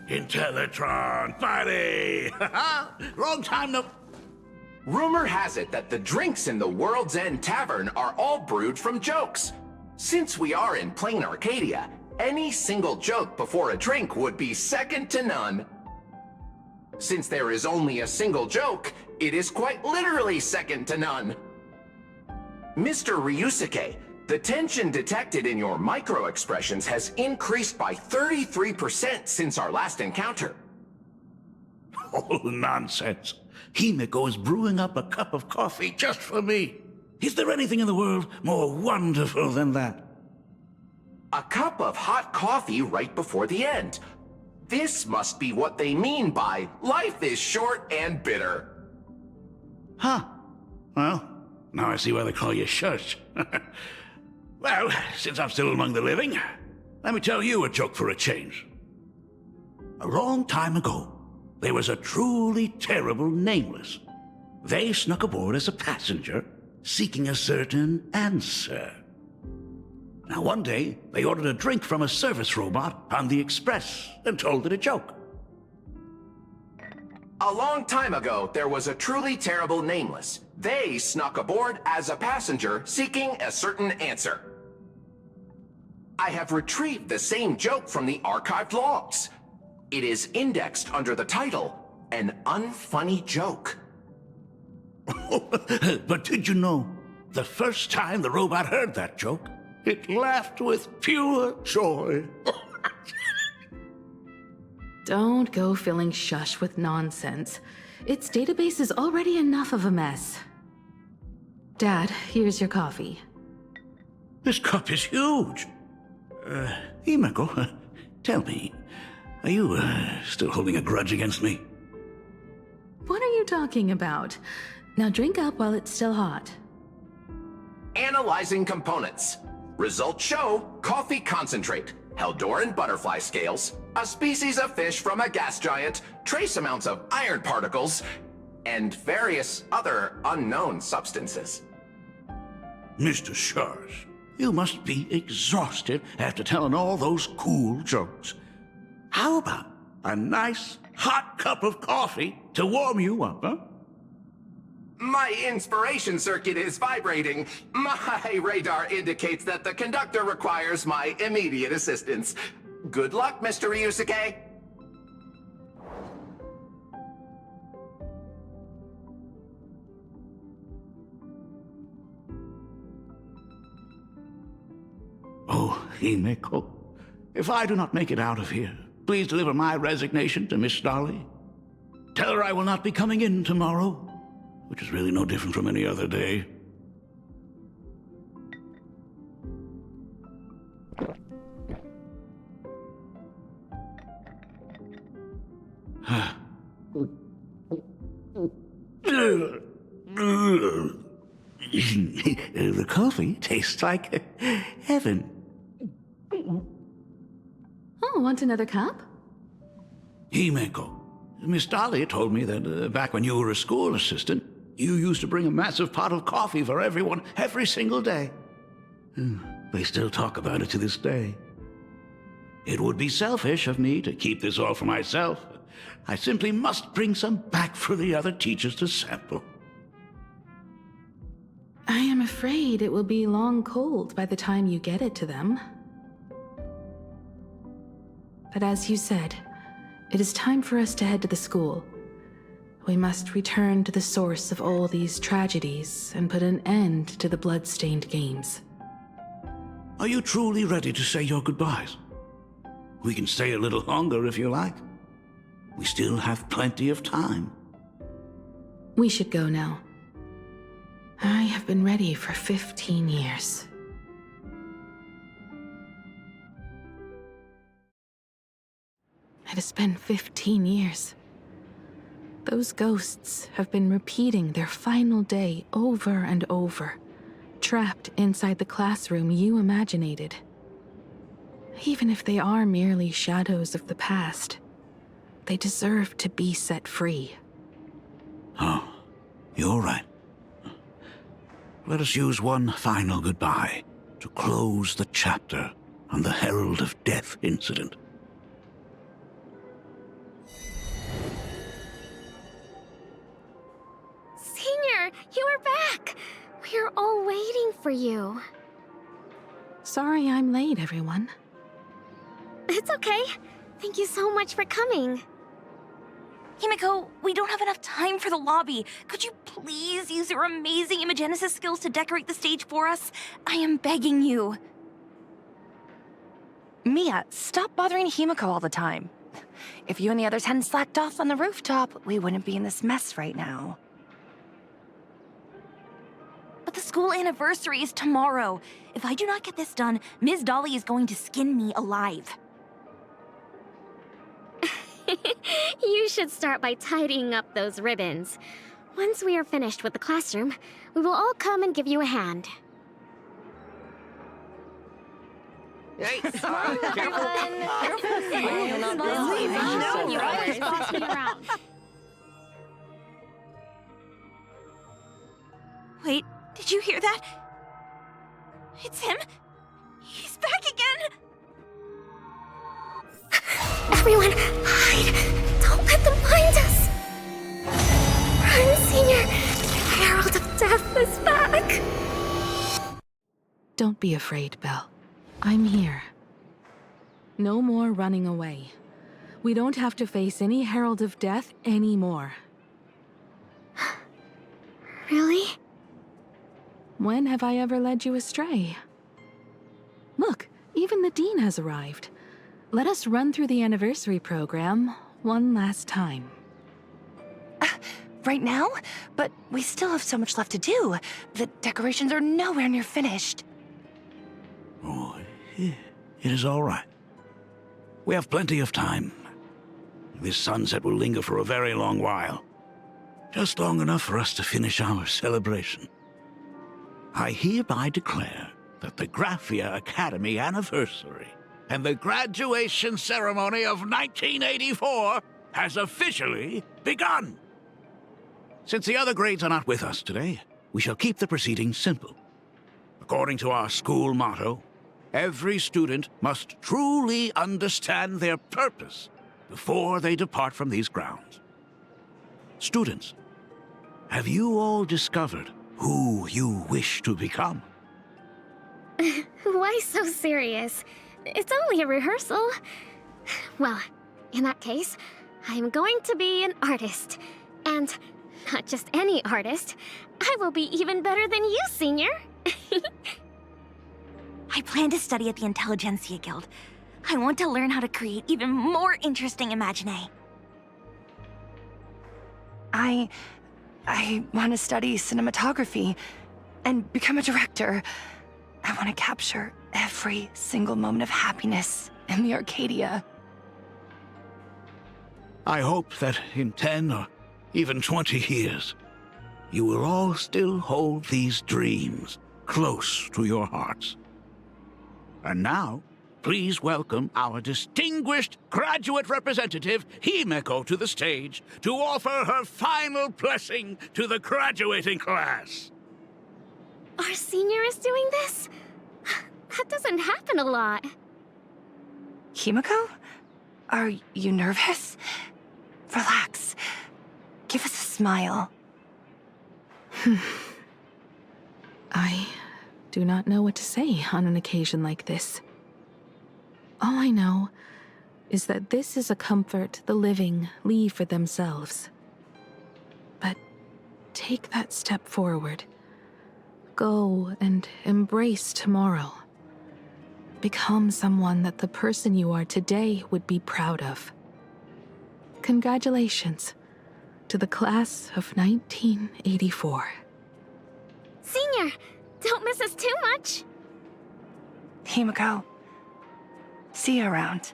Speaker 23: Intellitron, buddy! Long time no...
Speaker 4: Rumor has it that the drinks in the World's End Tavern are all brewed from jokes. Since we are in plain Arcadia, any single joke before a drink would be second to none. Since there is only a single joke, it is quite literally second to none. Mr. Ryusuke, the tension detected in your micro-expressions has increased by 33% since our last encounter.
Speaker 23: Oh, nonsense. Himeko is brewing up a cup of coffee just for me. Is there anything in the world more wonderful than that?
Speaker 4: A cup of hot coffee right before the end. This must be what they mean by life is short and bitter.
Speaker 23: Huh. Well, now I see why they call you Shush. Well, since I'm still among the living, let me tell you a joke for a change. A long time ago, there was a truly terrible nameless. They snuck aboard as a passenger, seeking a certain answer. Now, one day, they ordered a drink from a service robot on the express and told it a joke.
Speaker 4: A long time ago, there was a truly terrible nameless. They snuck aboard as a passenger seeking a certain answer. I have retrieved the same joke from the archived logs. It is indexed under the title, An Unfunny Joke.
Speaker 23: But did you know, the first time the robot heard that joke, it laughed with pure joy.
Speaker 21: Don't go filling Shush with nonsense. Its database is already enough of a mess. Dad, here's your coffee.
Speaker 23: This cup is huge. Himeko, tell me, are you still holding a grudge against me?
Speaker 21: What are you talking about? Now drink up while it's still hot.
Speaker 4: Analyzing components. Results show coffee concentrate, Heldoran butterfly scales, a species of fish from a gas giant, trace amounts of iron particles, and various other unknown substances.
Speaker 23: Mr. Shush, you must be exhausted after telling all those cool jokes. How about a nice hot cup of coffee to warm you up, huh?
Speaker 4: My inspiration circuit is vibrating. My radar indicates that the conductor requires my immediate assistance. Good luck, Mr. Ryusuke.
Speaker 23: Oh, Himeko, if I do not make it out of here, please deliver my resignation to Miss Dolly. Tell her I will not be coming in tomorrow, which is really no different from any other day. The coffee tastes like heaven.
Speaker 21: Oh, want another cup?
Speaker 23: Himeko, Miss Dahlia told me that back when you were a school assistant, you used to bring a massive pot of coffee for everyone every single day. They still talk about it to this day. It would be selfish of me to keep this all for myself. I simply must bring some back for the other teachers to sample.
Speaker 21: I am afraid it will be long cold by the time you get it to them. But as you said, it is time for us to head to the school. We must return to the source of all these tragedies and put an end to the blood-stained games.
Speaker 23: Are you truly ready to say your goodbyes? We can stay a little longer if you like. We still have plenty of time.
Speaker 21: We should go now. I have been ready for 15 years. It has been 15 years. Those ghosts have been repeating their final day over and over, trapped inside the classroom you imaginated. Even if they are merely shadows of the past, they deserve to be set free.
Speaker 23: Oh, you're right. Let us use one final goodbye to close the chapter on the Herald of Death incident.
Speaker 9: Senior, you are back! We're all waiting for you.
Speaker 21: Sorry I'm late, everyone.
Speaker 9: It's okay. Thank you so much for coming.
Speaker 6: Himeko, we don't have enough time for the lobby. Could you please use your amazing Imagenesis skills to decorate the stage for us? I am begging you.
Speaker 5: Mia, stop bothering Himeko all the time. If you and the others hadn't slacked off on the rooftop, we wouldn't be in this mess right now.
Speaker 6: But the school anniversary is tomorrow. If I do not get this done, Ms. Dolly is going to skin me alive.
Speaker 9: You should start by tidying up those ribbons. Once we are finished with the classroom, we will all come and give you a hand.
Speaker 5: Hey,
Speaker 6: Wait, did you hear that? It's him. He's back again.
Speaker 9: Everyone, hide! Don't let them find us! Run, Senior! The Herald of Death is back!
Speaker 21: Don't be afraid, Belle. I'm here. No more running away. We don't have to face any Herald of Death anymore.
Speaker 9: Really?
Speaker 21: When have I ever led you astray? Look, even the Dean has arrived. Let us run through the anniversary program one last time.
Speaker 5: Right now? But we still have so much left to do. The decorations are nowhere near finished.
Speaker 23: Oh, it is all right. We have plenty of time. This sunset will linger for a very long while. Just long enough for us to finish our celebration. I hereby declare that the Graphia Academy anniversary and the graduation ceremony of 1984 has officially begun. Since the other grades are not with us today, we shall keep the proceedings simple. According to our school motto, every student must truly understand their purpose before they depart from these grounds. Students, have you all discovered who you wish to become?
Speaker 9: Why so serious? It's only a rehearsal. Well, in that case, I'm going to be an artist. And not just any artist. I will be even better than you, Senior.
Speaker 6: I plan to study at the Intelligentsia Guild. I want to learn how to create even more interesting Imaginae.
Speaker 5: I want to study cinematography and become a director. I want to capture every single moment of happiness in the Arcadia.
Speaker 23: I hope that in 10 or even 20 years, you will all still hold these dreams close to your hearts. And now, please welcome our distinguished graduate representative, Himeko, to the stage to offer her final blessing to the graduating class.
Speaker 3: Our senior is doing this? That doesn't happen a lot.
Speaker 5: Himeko? Are you nervous? Relax. Give us a smile.
Speaker 21: I do not know what to say on an occasion like this. All I know is that this is a comfort the living leave for themselves. But take that step forward. Go and embrace tomorrow. Become someone that the person you are today would be proud of. Congratulations to the class of 1984.
Speaker 3: Senior, don't miss us too much.
Speaker 5: Himeko, see you around.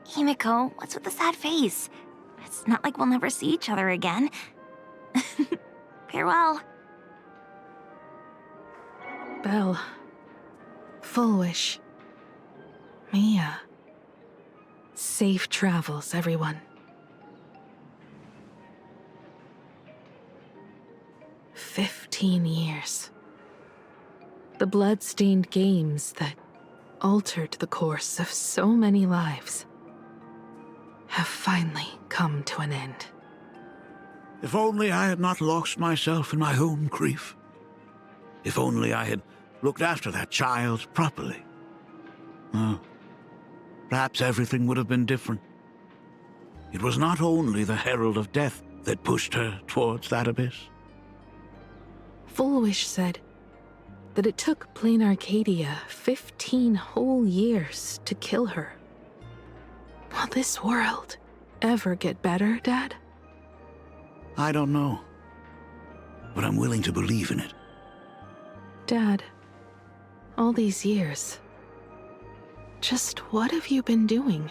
Speaker 6: Himeko, what's with the sad face? It's not like we'll never see each other again. Farewell.
Speaker 21: Belle, Fulwish, Mia. Safe travels, everyone. 15 years. The blood-stained games that altered the course of so many lives have finally come to an end.
Speaker 23: If only I had not lost myself in my own grief. If only I had looked after that child properly. Perhaps everything would have been different. It was not only the herald of death that pushed her towards that abyss.
Speaker 21: Fulwish said that it took Plain Arcadia 15 whole years to kill her. Will this world ever get better, Dad?
Speaker 23: I don't know, but I'm willing to believe in it.
Speaker 21: Dad, all these years, just what have you been doing?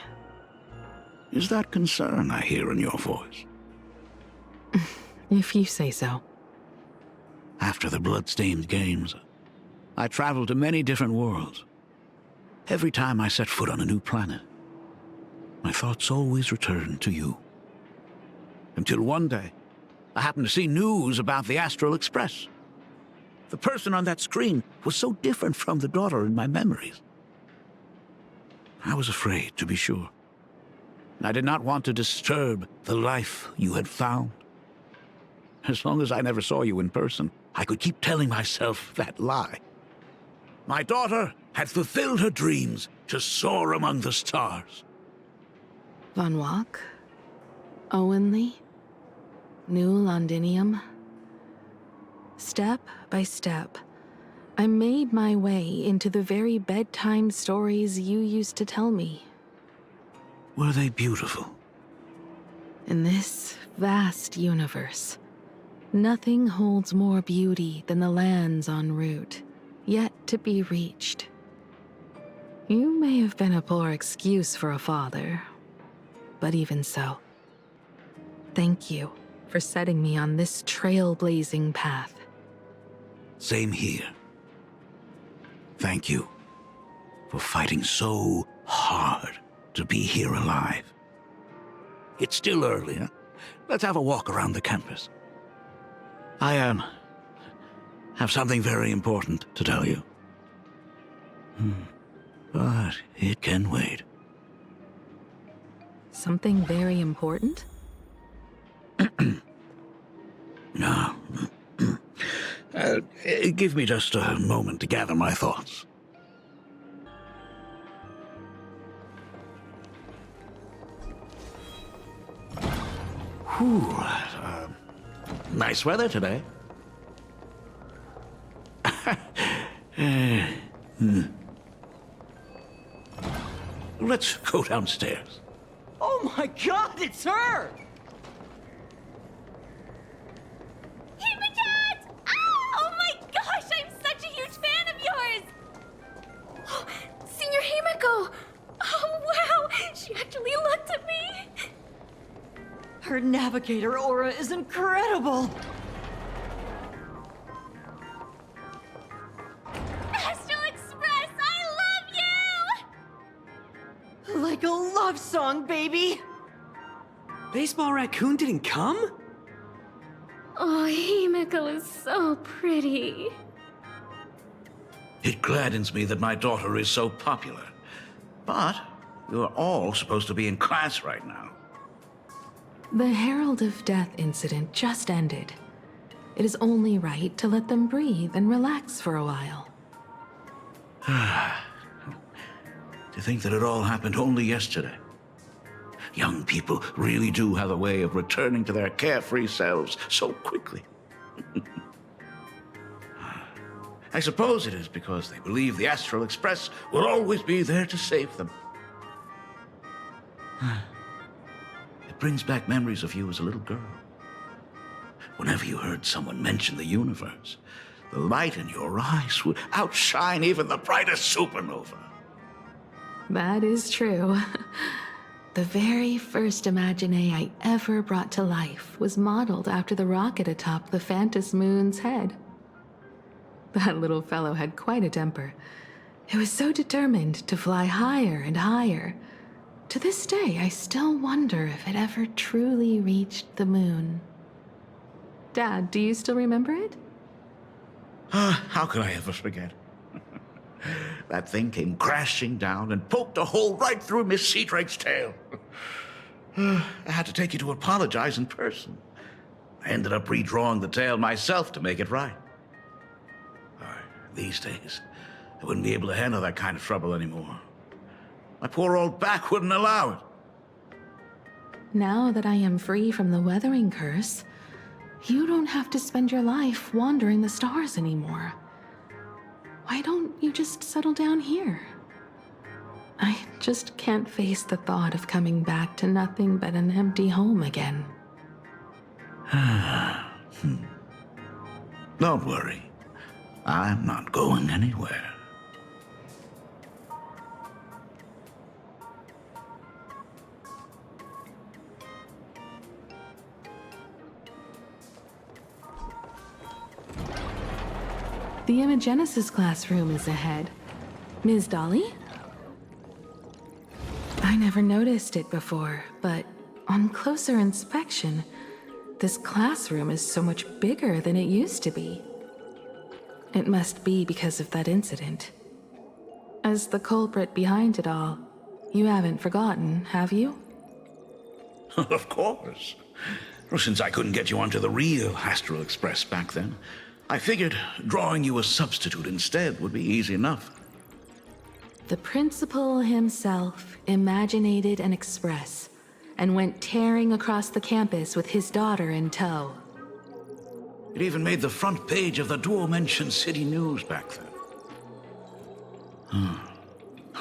Speaker 23: Is that concern I hear in your voice?
Speaker 21: If you say so.
Speaker 23: After the blood-stained games, I traveled to many different worlds. Every time I set foot on a new planet, my thoughts always returned to you. Until one day, I happened to see news about the Astral Express. The person on that screen was so different from the daughter in my memories. I was afraid, to be sure. I did not want to disturb the life you had found. As long as I never saw you in person, I could keep telling myself that lie. My daughter had fulfilled her dreams to soar among the stars.
Speaker 21: Von Walk? Owenly? New Londinium? Step by step, I made my way into the very bedtime stories you used to tell me.
Speaker 23: Were they beautiful?
Speaker 21: In this vast universe, nothing holds more beauty than the lands en route, yet to be reached. You may have been a poor excuse for a father, but even so, thank you for setting me on this trailblazing path.
Speaker 23: Same here. Thank you for fighting so hard to be here alive. It's still early, huh? Let's have a walk around the campus. I have something very important to tell you. But it can wait.
Speaker 21: Something very important?
Speaker 23: No. Give me just a moment to gather my thoughts. Whew. Nice weather today. Let's go downstairs.
Speaker 8: Oh my god, it's her!
Speaker 6: Oh my gosh, I'm such a huge fan of yours!
Speaker 8: Her navigator aura is incredible!
Speaker 3: Astral Express, I love you!
Speaker 8: Like a love song, baby!
Speaker 15: Baseball Raccoon didn't come?
Speaker 3: Oh, Himiko is so pretty.
Speaker 23: It gladdens me that my daughter is so popular. But you're all supposed to be in class right now.
Speaker 21: The Herald of Death incident just ended. It is only right to let them breathe and relax for a while.
Speaker 23: To think that it all happened only yesterday. Young people really do have a way of returning to their carefree selves so quickly. I suppose it is because they believe the Astral Express will always be there to save them. It brings back memories of you as a little girl. Whenever you heard someone mention the universe, the light in your eyes would outshine even the brightest supernova.
Speaker 21: That is true. The very first Imagine I ever brought to life was modeled after the rocket atop the Phantom Moon's head. That little fellow had quite a temper. It was so determined to fly higher and higher. To this day, I still wonder if it ever truly reached the moon. Dad, do you still remember it?
Speaker 23: How could I ever forget? That thing came crashing down and poked a hole right through Miss Seadrake's tail. I had to take you to apologize in person. I ended up redrawing the tail myself to make it right. These days, I wouldn't be able to handle that kind of trouble anymore. My poor old back wouldn't allow it.
Speaker 21: Now that I am free from the weathering curse, you don't have to spend your life wandering the stars anymore. Why don't you just settle down here? I just can't face the thought of coming back to nothing but an empty home again.
Speaker 23: Don't worry. I'm not going anywhere.
Speaker 1: The Imagenesis classroom is ahead. Ms. Dolly? I never noticed it before, but on closer inspection, this classroom is so much bigger than it used to be. It must be because of that incident. As the culprit behind it all, you haven't forgotten, have you?
Speaker 23: Of course. Well, since I couldn't get you onto the real Astral Express back then, I figured drawing you a substitute instead would be easy enough.
Speaker 1: The principal himself imaginated an express and went tearing across the campus with his daughter in tow.
Speaker 23: It even made the front page of the Dual-Mention City News back then.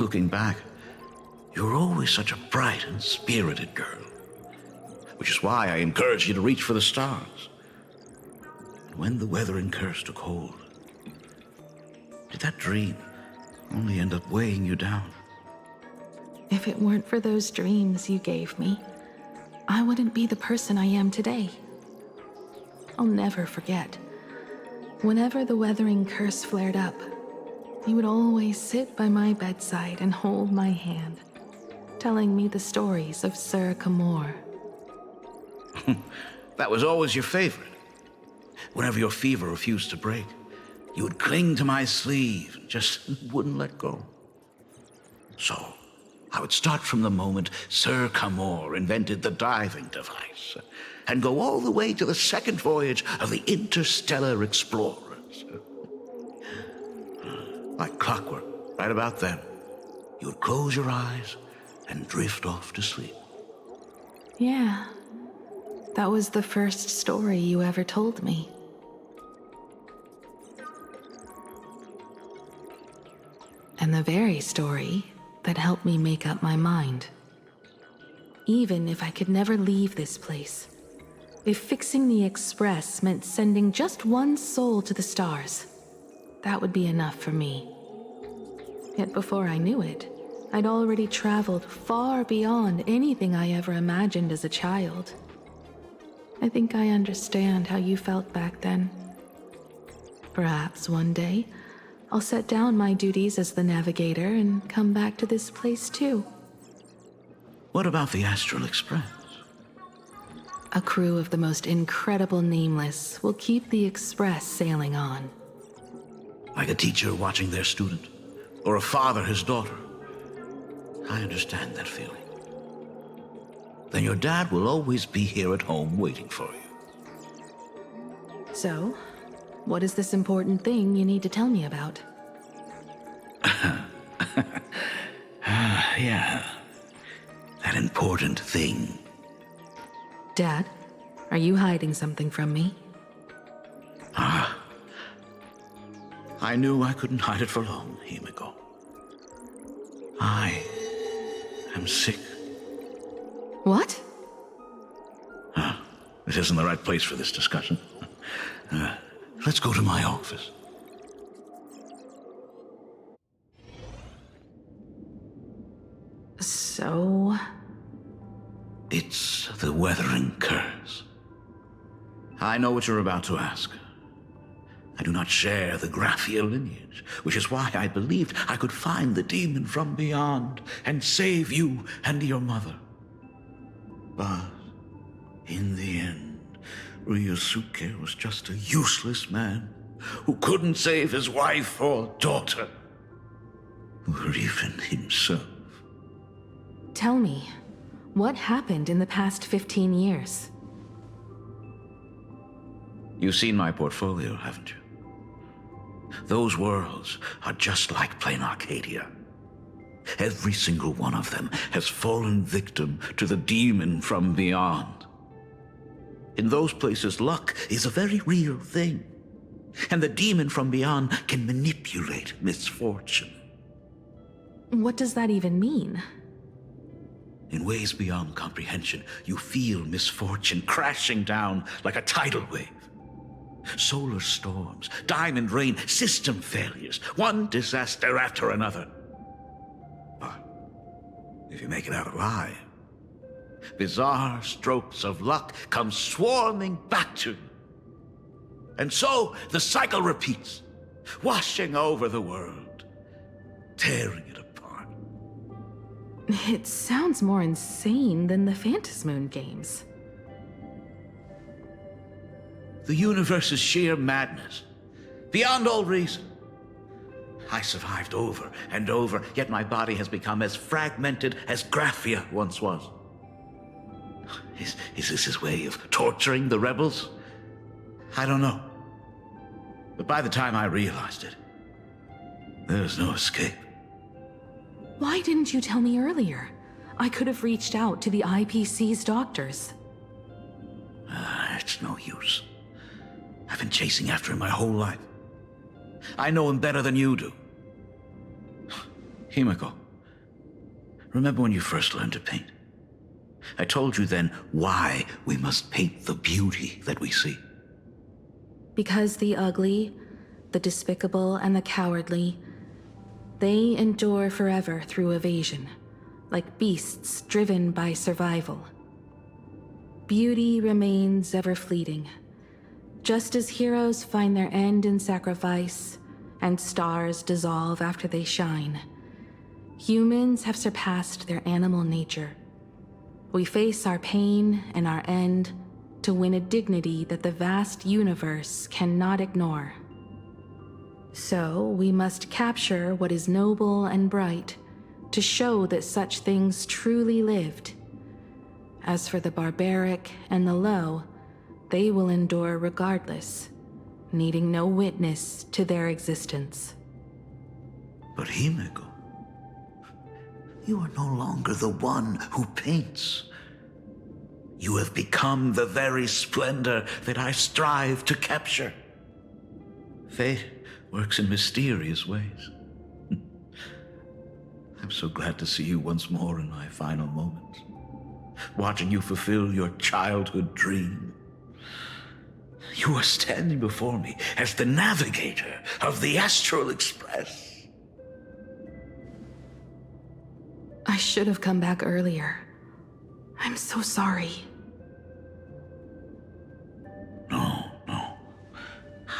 Speaker 23: Looking back, you were always such a bright and spirited girl. Which is why I encouraged you to reach for the stars. And when the weathering curse took hold, did that dream only end up weighing you down?
Speaker 1: If it weren't for those dreams you gave me, I wouldn't be the person I am today. I'll never forget. Whenever the weathering curse flared up, he would always sit by my bedside and hold my hand, telling me the stories of Sir Camor.
Speaker 23: That was always your favorite. Whenever your fever refused to break, you would cling to my sleeve and just wouldn't let go. So, I would start from the moment Sir Camor invented the diving device, and go all the way to the second voyage of the interstellar explorers. Like clockwork, right about then, you would close your eyes and drift off to sleep.
Speaker 1: Yeah, that was the first story you ever told me. And the very story that helped me make up my mind. Even if I could never leave this place, if fixing the Express meant sending just one soul to the stars, that would be enough for me. Yet before I knew it, I'd already traveled far beyond anything I ever imagined as a child.
Speaker 21: I think I understand how you felt back then. Perhaps one day, I'll set down my duties as the navigator and come back to this place too.
Speaker 23: What about the Astral Express?
Speaker 21: A crew of the most incredible nameless will keep the Express sailing on.
Speaker 23: Like a teacher watching their student, or a father his daughter. I understand that feeling. Then your dad will always be here at home waiting for you.
Speaker 21: So, what is this important thing you need to tell me about?
Speaker 23: Yeah. That important thing.
Speaker 21: Dad, are you hiding something from me?
Speaker 23: I knew I couldn't hide it for long, Himiko. I am sick.
Speaker 21: What?
Speaker 23: This isn't the right place for this discussion. Let's go to my office.
Speaker 21: So?
Speaker 23: It's the Weathering Curse. I know what you're about to ask. I do not share the Graphia lineage, which is why I believed I could find the demon from beyond and save you and your mother. But in the end, Ryusuke was just a useless man who couldn't save his wife or daughter, or even himself.
Speaker 21: Tell me, what happened in the past 15 years?
Speaker 23: You've seen my portfolio, haven't you? Those worlds are just like plain Arcadia. Every single one of them has fallen victim to the demon from beyond. In those places, luck is a very real thing, and the demon from beyond can manipulate misfortune.
Speaker 21: What does that even mean?
Speaker 23: In ways beyond comprehension, you feel misfortune crashing down like a tidal wave. Solar storms, diamond rain, system failures, one disaster after another. But if you make it out alive, bizarre strokes of luck come swarming back to you. And so the cycle repeats, washing over the world, tearing it apart.
Speaker 21: It sounds more insane than the Phantasmoon games.
Speaker 23: The universe is sheer madness, beyond all reason. I survived over and over, yet my body has become as fragmented as Graphia once was. Is this his way of torturing the rebels? I don't know. But by the time I realized it, there was no escape.
Speaker 21: Why didn't you tell me earlier? I could have reached out to the IPC's doctors.
Speaker 23: It's no use. I've been chasing after him my whole life. I know him better than you do. Himiko, remember when you first learned to paint? I told you then why we must paint the beauty that we see.
Speaker 21: Because the ugly, the despicable, and the cowardly, they endure forever through evasion, like beasts driven by survival. Beauty remains ever fleeting. Just as heroes find their end in sacrifice, and stars dissolve after they shine, humans have surpassed their animal nature. We face our pain and our end to win a dignity that the vast universe cannot ignore. So we must capture what is noble and bright to show that such things truly lived. As for the barbaric and the low, they will endure regardless, needing no witness to their existence.
Speaker 23: But Himiko, you are no longer the one who paints. You have become the very splendor that I strive to capture. Fate works in mysterious ways. I'm so glad to see you once more in my final moments, watching you fulfill your childhood dream. You are standing before me as the navigator of the Astral Express.
Speaker 21: I should have come back earlier. I'm so sorry.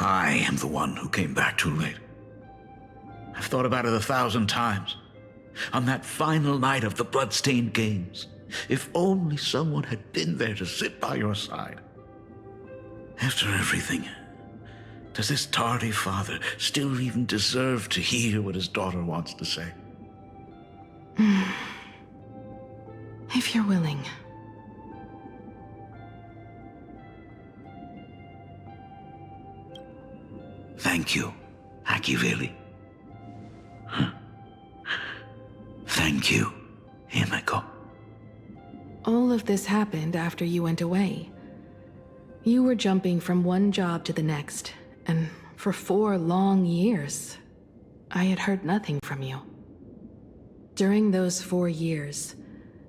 Speaker 23: I am the one who came back too late. I've thought about it 1,000 times. On that final night of the bloodstained games, if only someone had been there to sit by your side. After everything, does this tardy father still even deserve to hear what his daughter wants to say?
Speaker 21: If you're willing.
Speaker 23: Thank you, Akiveli. Thank you, Himeko.
Speaker 21: All of this happened after you went away. You were jumping from one job to the next, and for 4 long years, I had heard nothing from you. During those 4 years,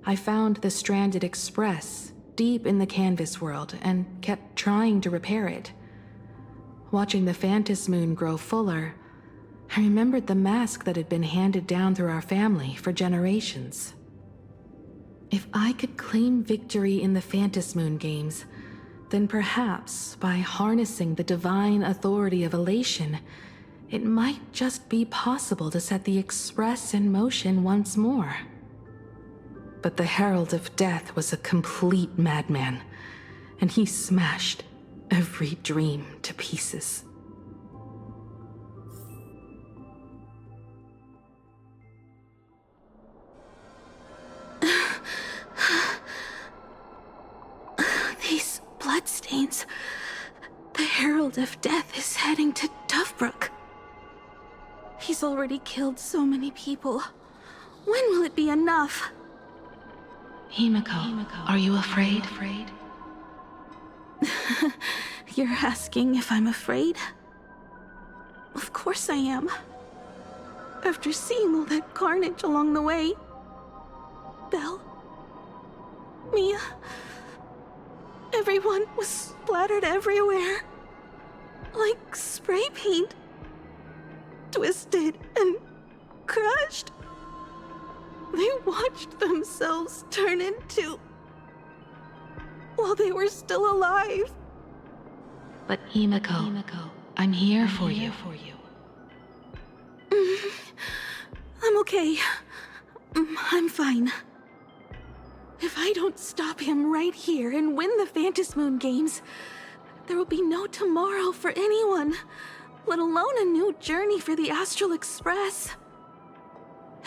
Speaker 21: I found the stranded express deep in the canvas world and kept trying to repair it. Watching the Phantom Moon grow fuller, I remembered the mask that had been handed down through our family for generations. If I could claim victory in the Phantom Moon games, then perhaps by harnessing the divine authority of elation, it might just be possible to set the Express in motion once more. But the Herald of Death was a complete madman, and he smashed every dream to pieces. These bloodstains. The Herald of Death is heading to Dovebrook. He's already killed so many people. When will it be enough? Himeko, are you afraid? You're asking if I'm afraid? Of course I am. After seeing all that carnage along the way. Belle, Mia, everyone was splattered everywhere. Like spray paint. Twisted and crushed. They watched themselves turn into... while they were still alive. But Himeko, I'm here for you. I'm okay. I'm fine. If I don't stop him right here and win the Phantom Moon games, there will be no tomorrow for anyone, let alone a new journey for the Astral Express.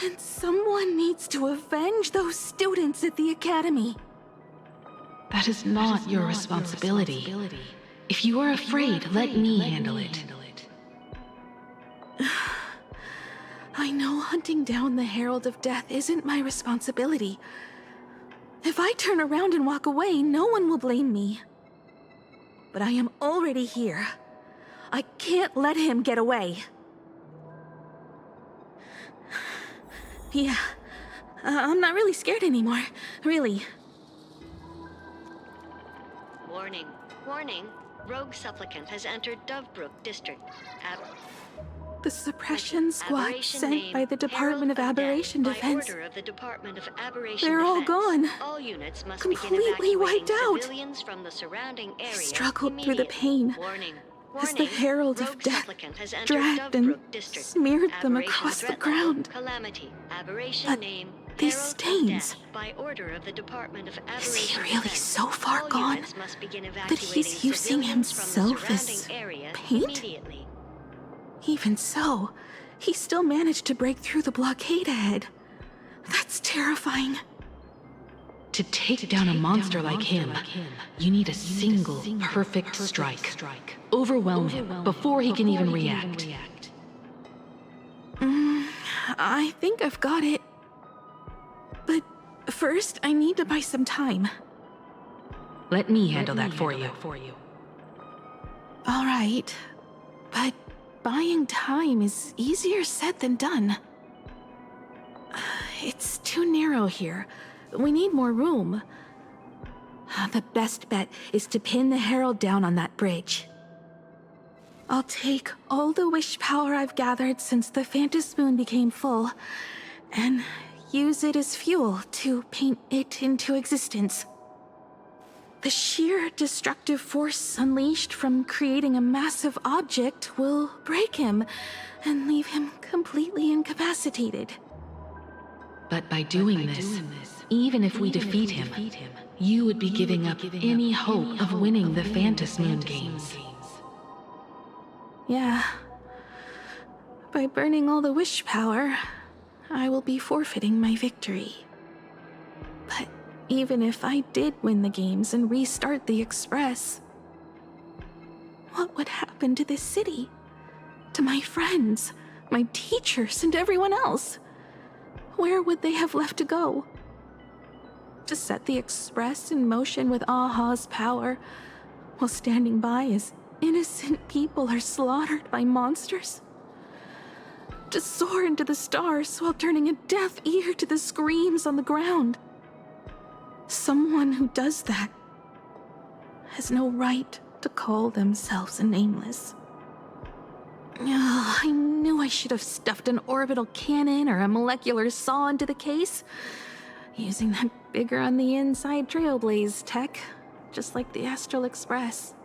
Speaker 21: And someone needs to avenge those students at the Academy. That is not your responsibility. If you are afraid, let me handle it. I know hunting down the Herald of Death isn't my responsibility. If I turn around and walk away, no one will blame me. But I am already here. I can't let him get away. Yeah, I'm not really scared anymore, really.
Speaker 12: Warning, warning. Rogue supplicant has entered Dovebrook District.
Speaker 21: The suppression squad sent by the Department of Aberration Defense. They're all gone.
Speaker 12: All units must
Speaker 21: completely wiped out.
Speaker 12: From the surrounding area
Speaker 21: I struggled through the pain as the Herald of Death dragged and smeared them across the ground. But these stains... Is he really so far gone that he's using himself as paint? Even so, he still managed to break through the blockade ahead. That's terrifying. To take down a monster like him, you need a single perfect strike. Overwhelm him before he can even react. I think I've got it. But first, I need to buy some time. Let me handle that for you. All right, but buying time is easier said than done. It's too narrow here. We need more room. The best bet is to pin the Herald down on that bridge. I'll take all the wish power I've gathered since the Phantom Moon became full, and use it as fuel to paint it into existence. The sheer destructive force unleashed from creating a massive object will break him and leave him completely incapacitated. But by doing this, even if we defeat him, you would be giving up any hope of winning the Phantas Moon Games. Yeah. By burning all the wish power, I will be forfeiting my victory. But even if I did win the games and restart the Express, what would happen to this city? To my friends, my teachers, and everyone else? Where would they have left to go? To set the Express in motion with Aha's power, while standing by as innocent people are slaughtered by monsters? To soar into the stars while turning a deaf ear to the screams on the ground? Someone who does that has no right to call themselves a nameless. I knew I should have stuffed an orbital cannon or a molecular saw into the case, using that bigger on the inside Trailblaze tech, just like the Astral Express.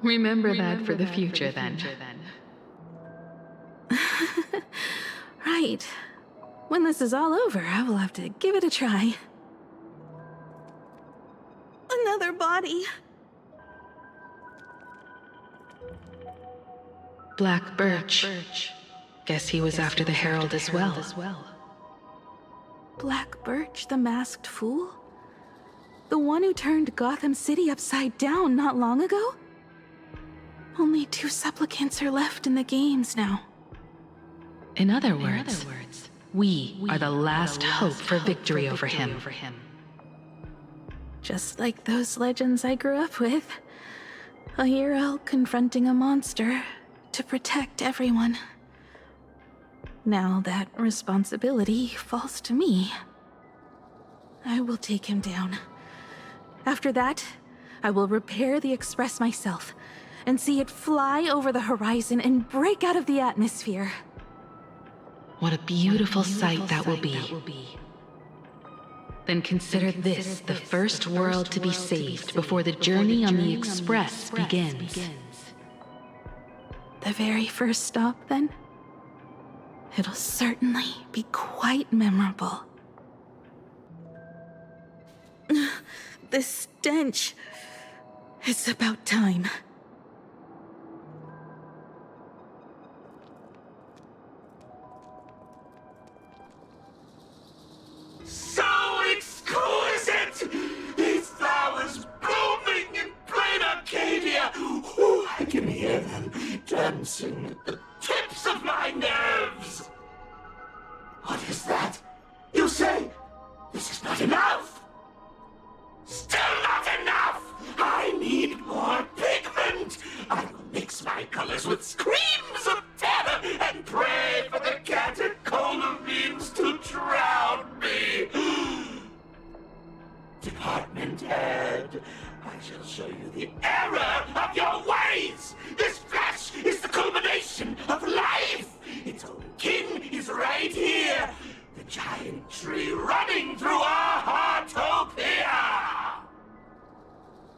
Speaker 21: Remember that for the future, then. Right. When this is all over, I will have to give it a try. Another body. Black Birch. Guess he was after the Herald as well. Black Birch, the masked fool? The one who turned Gotham City upside down not long ago? Only 2 supplicants are left in the games now. In other words, we are the last hope for victory over him. Just like those legends I grew up with. A hero confronting a monster to protect everyone. Now that responsibility falls to me. I will take him down. After that, I will repair the Express myself and see it fly over the horizon and break out of the atmosphere. What a beautiful sight that will be. Then consider this the first world to be saved before the journey on the Express begins. The very first stop, then? It'll certainly be quite memorable. The stench. It's about time.
Speaker 2: So exquisite! These flowers blooming in plain Arcadia! Ooh, I can hear them dancing at the tips of my nerves! What is that? You say this is not enough? Still not enough! I need more pigment! I will mix my colors with screams of terror and pray for the catecholamines to drown me! Department head, I shall show you the error of your ways! This flesh is the culmination of life! Its own kin is right here! The giant tree running through our heartopia!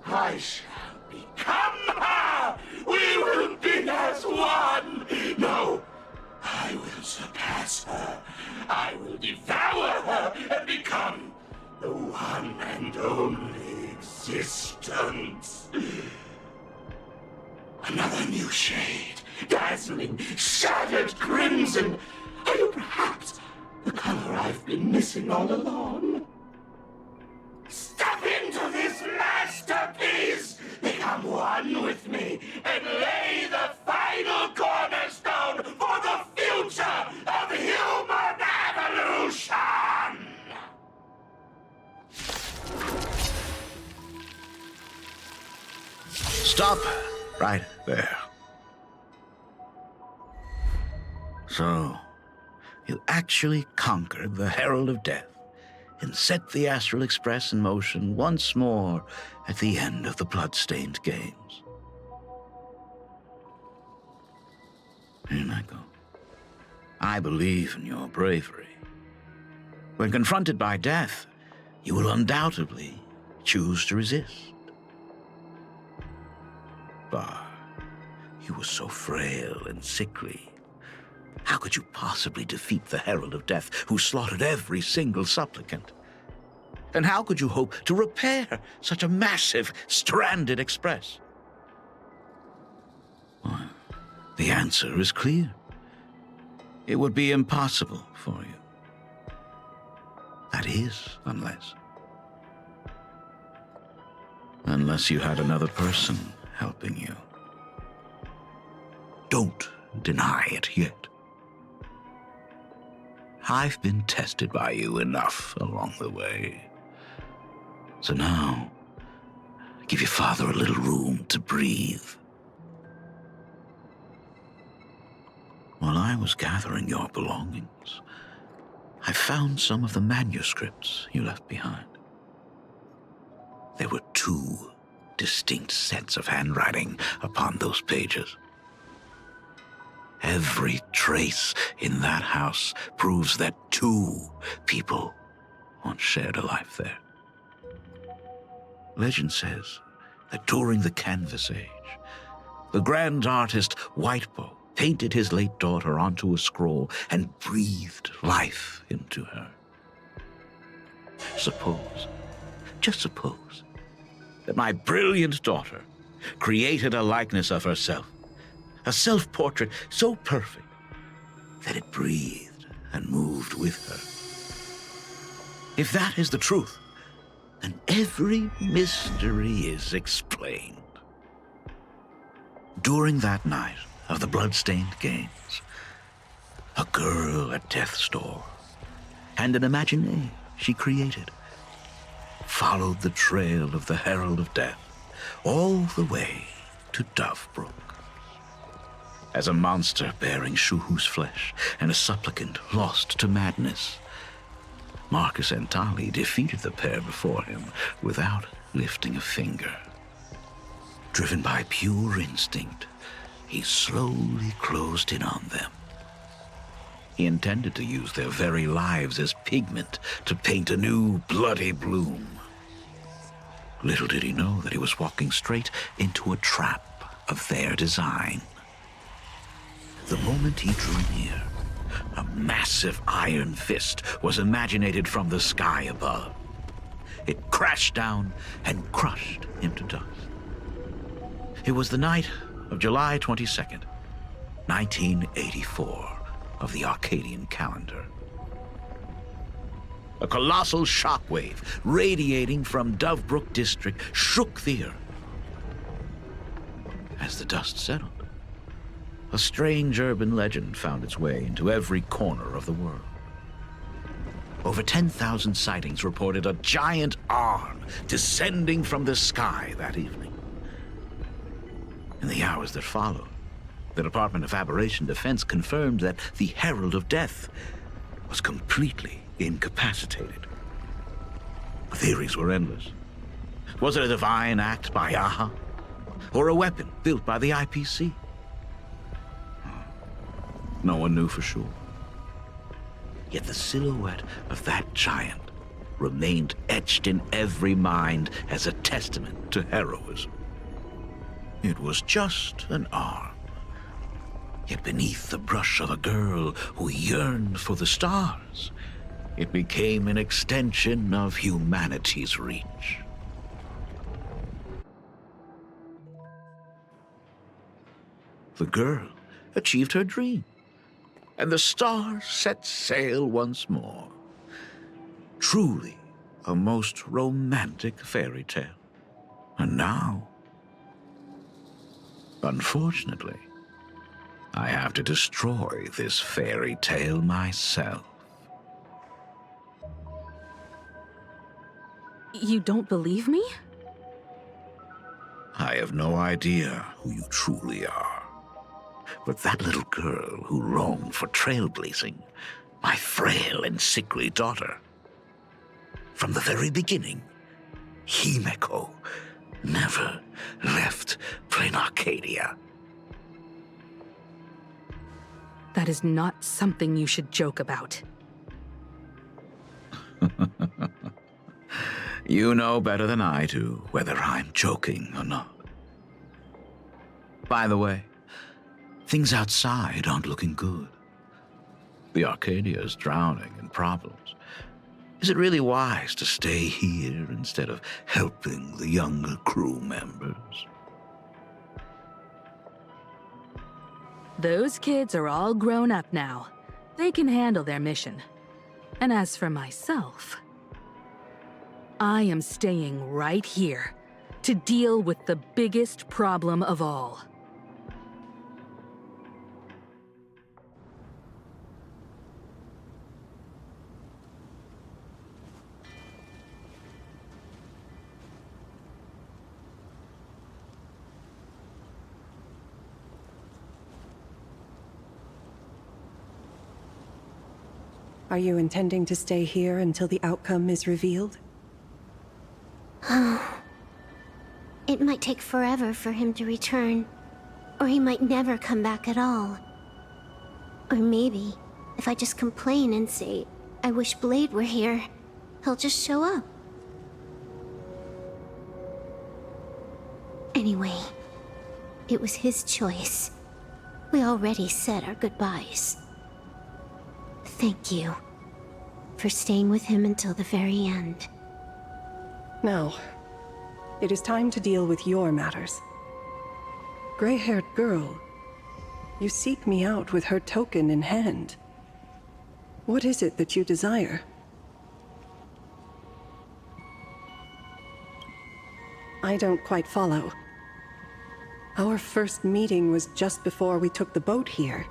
Speaker 2: I shall become her! We will be as one! No, I will surpass her. I will devour her and become the one and only existence. Another new shade, dazzling, shattered crimson. Are you perhaps the color I've been missing all along? Step into this masterpiece! Become one with me and lay the final cornerstone for the future of human evolution!
Speaker 23: Stop right there. So, you actually conquered the Herald of Death and set the Astral Express in motion once more at the end of the blood-stained games. Hinako, I believe in your bravery. When confronted by death, you will undoubtedly choose to resist. But you were so frail and sickly. How could you possibly defeat the Herald of Death who slaughtered every single supplicant? And how could you hope to repair such a massive, stranded express? Well, the answer is clear. It would be impossible for you. That is, unless you had another person helping you. Don't deny it yet. I've been tested by you enough along the way. So now, give your father a little room to breathe. While I was gathering your belongings, I found some of the manuscripts you left behind. There were 2 distinct sets of handwriting upon those pages. Every trace in that house proves that 2 people once shared a life there. Legend says that during the Canvas Age, the grand artist Whitebow painted his late daughter onto a scroll and breathed life into her. Suppose, just suppose, that my brilliant daughter created a likeness of herself, a self-portrait so perfect that it breathed and moved with her. If that is the truth, then every mystery is explained. During that night of the blood-stained games, a girl at death's door and an imagination she created followed the trail of the Herald of Death all the way to Dovebrook. As a monster bearing Shuhu's flesh and a supplicant lost to madness, Marcus Antali defeated the pair before him without lifting a finger. Driven by pure instinct, he slowly closed in on them. He intended to use their very lives as pigment to paint a new bloody bloom. Little did he know that he was walking straight into a trap of their design. The moment he drew near, a massive iron fist was imaginated from the sky above. It crashed down and crushed him to dust. It was the night of July 22nd, 1984, of the Arcadian calendar. A colossal shockwave radiating from Dovebrook District shook the earth. As the dust settled, a strange urban legend found its way into every corner of the world. Over 10,000 sightings reported a giant arm descending from the sky that evening. In the hours that followed, the Department of Aberration Defense confirmed that the Herald of Death was completely incapacitated. Theories were endless. Was it a divine act by Aha? Or a weapon built by the IPC? No one knew for sure. Yet the silhouette of that giant remained etched in every mind as a testament to heroism. It was just an arm. Yet beneath the brush of a girl who yearned for the stars, it became an extension of humanity's reach. The girl achieved her dream, and the stars set sail once more. Truly a most romantic fairy tale. And now, unfortunately, I have to destroy this fairy tale myself.
Speaker 21: You don't believe me?
Speaker 23: I have no idea who you truly are. But that little girl who longed for trailblazing, my frail and sickly daughter. From the very beginning, Himeko never left Plain Arcadia.
Speaker 21: That is not something you should joke about.
Speaker 7: You know better than I do whether I'm joking or not. By the way, things outside aren't looking good. The Arcadia is drowning in problems. Is it really wise to stay here instead of helping the younger crew members?
Speaker 21: Those kids are all grown up now. They can handle their mission. And as for myself, I am staying right here to deal with the biggest problem of all.
Speaker 14: Are you intending to stay here until the outcome is revealed?
Speaker 3: It might take forever for him to return. Or he might never come back at all. Or maybe, if I just complain and say, I wish Blade were here, he'll just show up. Anyway, it was his choice. We already said our goodbyes. Thank you for staying with him until the very end.
Speaker 14: Now, it is time to deal with your matters. Gray-haired girl, you seek me out with her token in hand. What is it that you desire? I don't quite follow. Our first meeting was just before we took the boat here.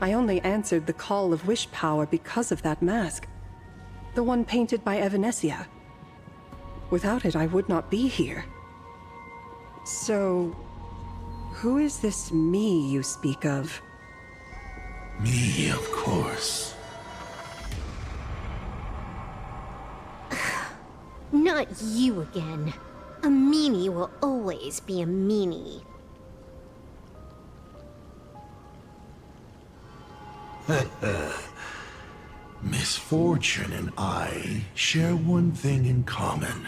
Speaker 14: I only answered the call of wish power because of that mask. The one painted by Evanescia. Without it, I would not be here. So, who is this me you speak of?
Speaker 19: Me, of course.
Speaker 3: Not you again. A meanie will always be a meanie.
Speaker 19: Misfortune and I share one thing in common.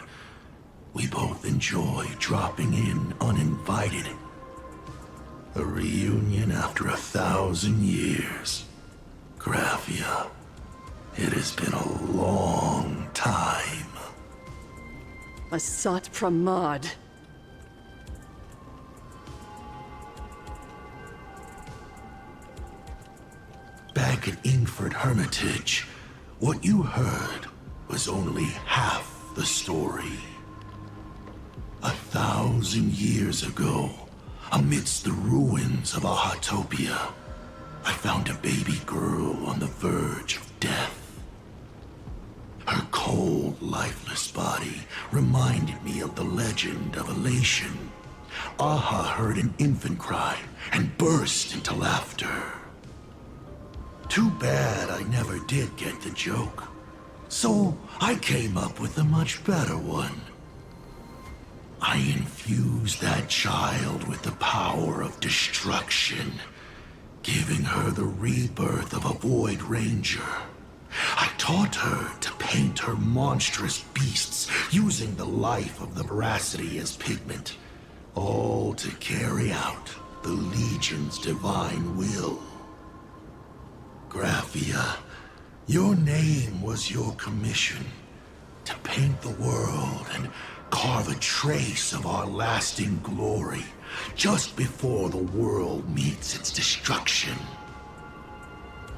Speaker 19: We both enjoy dropping in uninvited. A reunion after 1,000 years. Graphia, it has been a long time.
Speaker 14: Asat Pramad.
Speaker 19: Back at Ingford Hermitage, what you heard was only half the story. 1,000 years ago, amidst the ruins of Ahatopia, I found a baby girl on the verge of death. Her cold, lifeless body reminded me of the legend of Elation. Aha heard an infant cry and burst into laughter. Too bad I never did get the joke. So I came up with a much better one. I infused that child with the power of destruction, giving her the rebirth of a Void Ranger. I taught her to paint her monstrous beasts using the life of the veracity as pigment, all to carry out the Legion's divine will. Graphia, your name was your commission, to paint the world and carve a trace of our lasting glory, just before the world meets its destruction.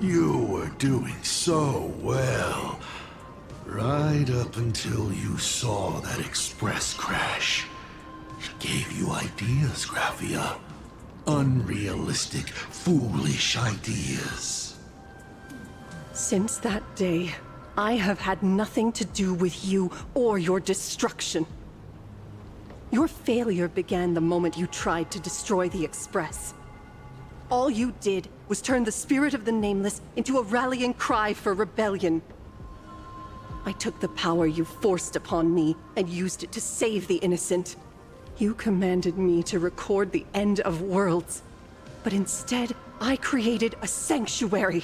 Speaker 19: You were doing so well, right up until you saw that express crash. It gave you ideas, Graphia. Unrealistic, foolish ideas.
Speaker 14: Since that day, I have had nothing to do with you or your destruction. Your failure began the moment you tried to destroy the Express. All you did was turn the spirit of the Nameless into a rallying cry for rebellion. I took the power you forced upon me and used it to save the innocent. You commanded me to record the end of worlds, but instead, I created a sanctuary.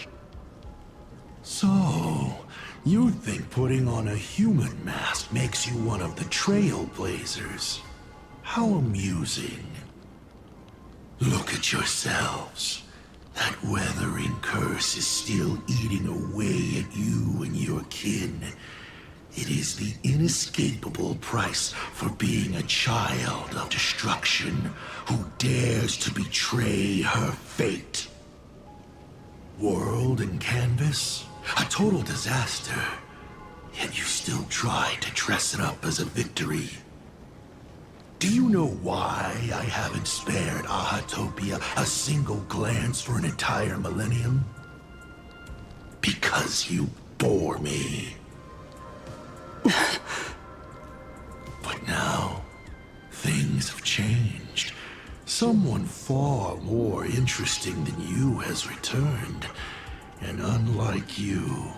Speaker 19: So, You think putting on a human mask makes you one of the Trailblazers. How amusing. Look at yourselves. That weathering curse is still eating away at you and your kin. It is the inescapable price for being a child of destruction who dares to betray her fate. World and canvas, a total disaster, yet you still try to dress it up as a victory. Do you know why I haven't spared Ahatopia a single glance for an entire millennium? Because you bore me. But now, things have changed. Someone far more interesting than you has returned. And unlike you,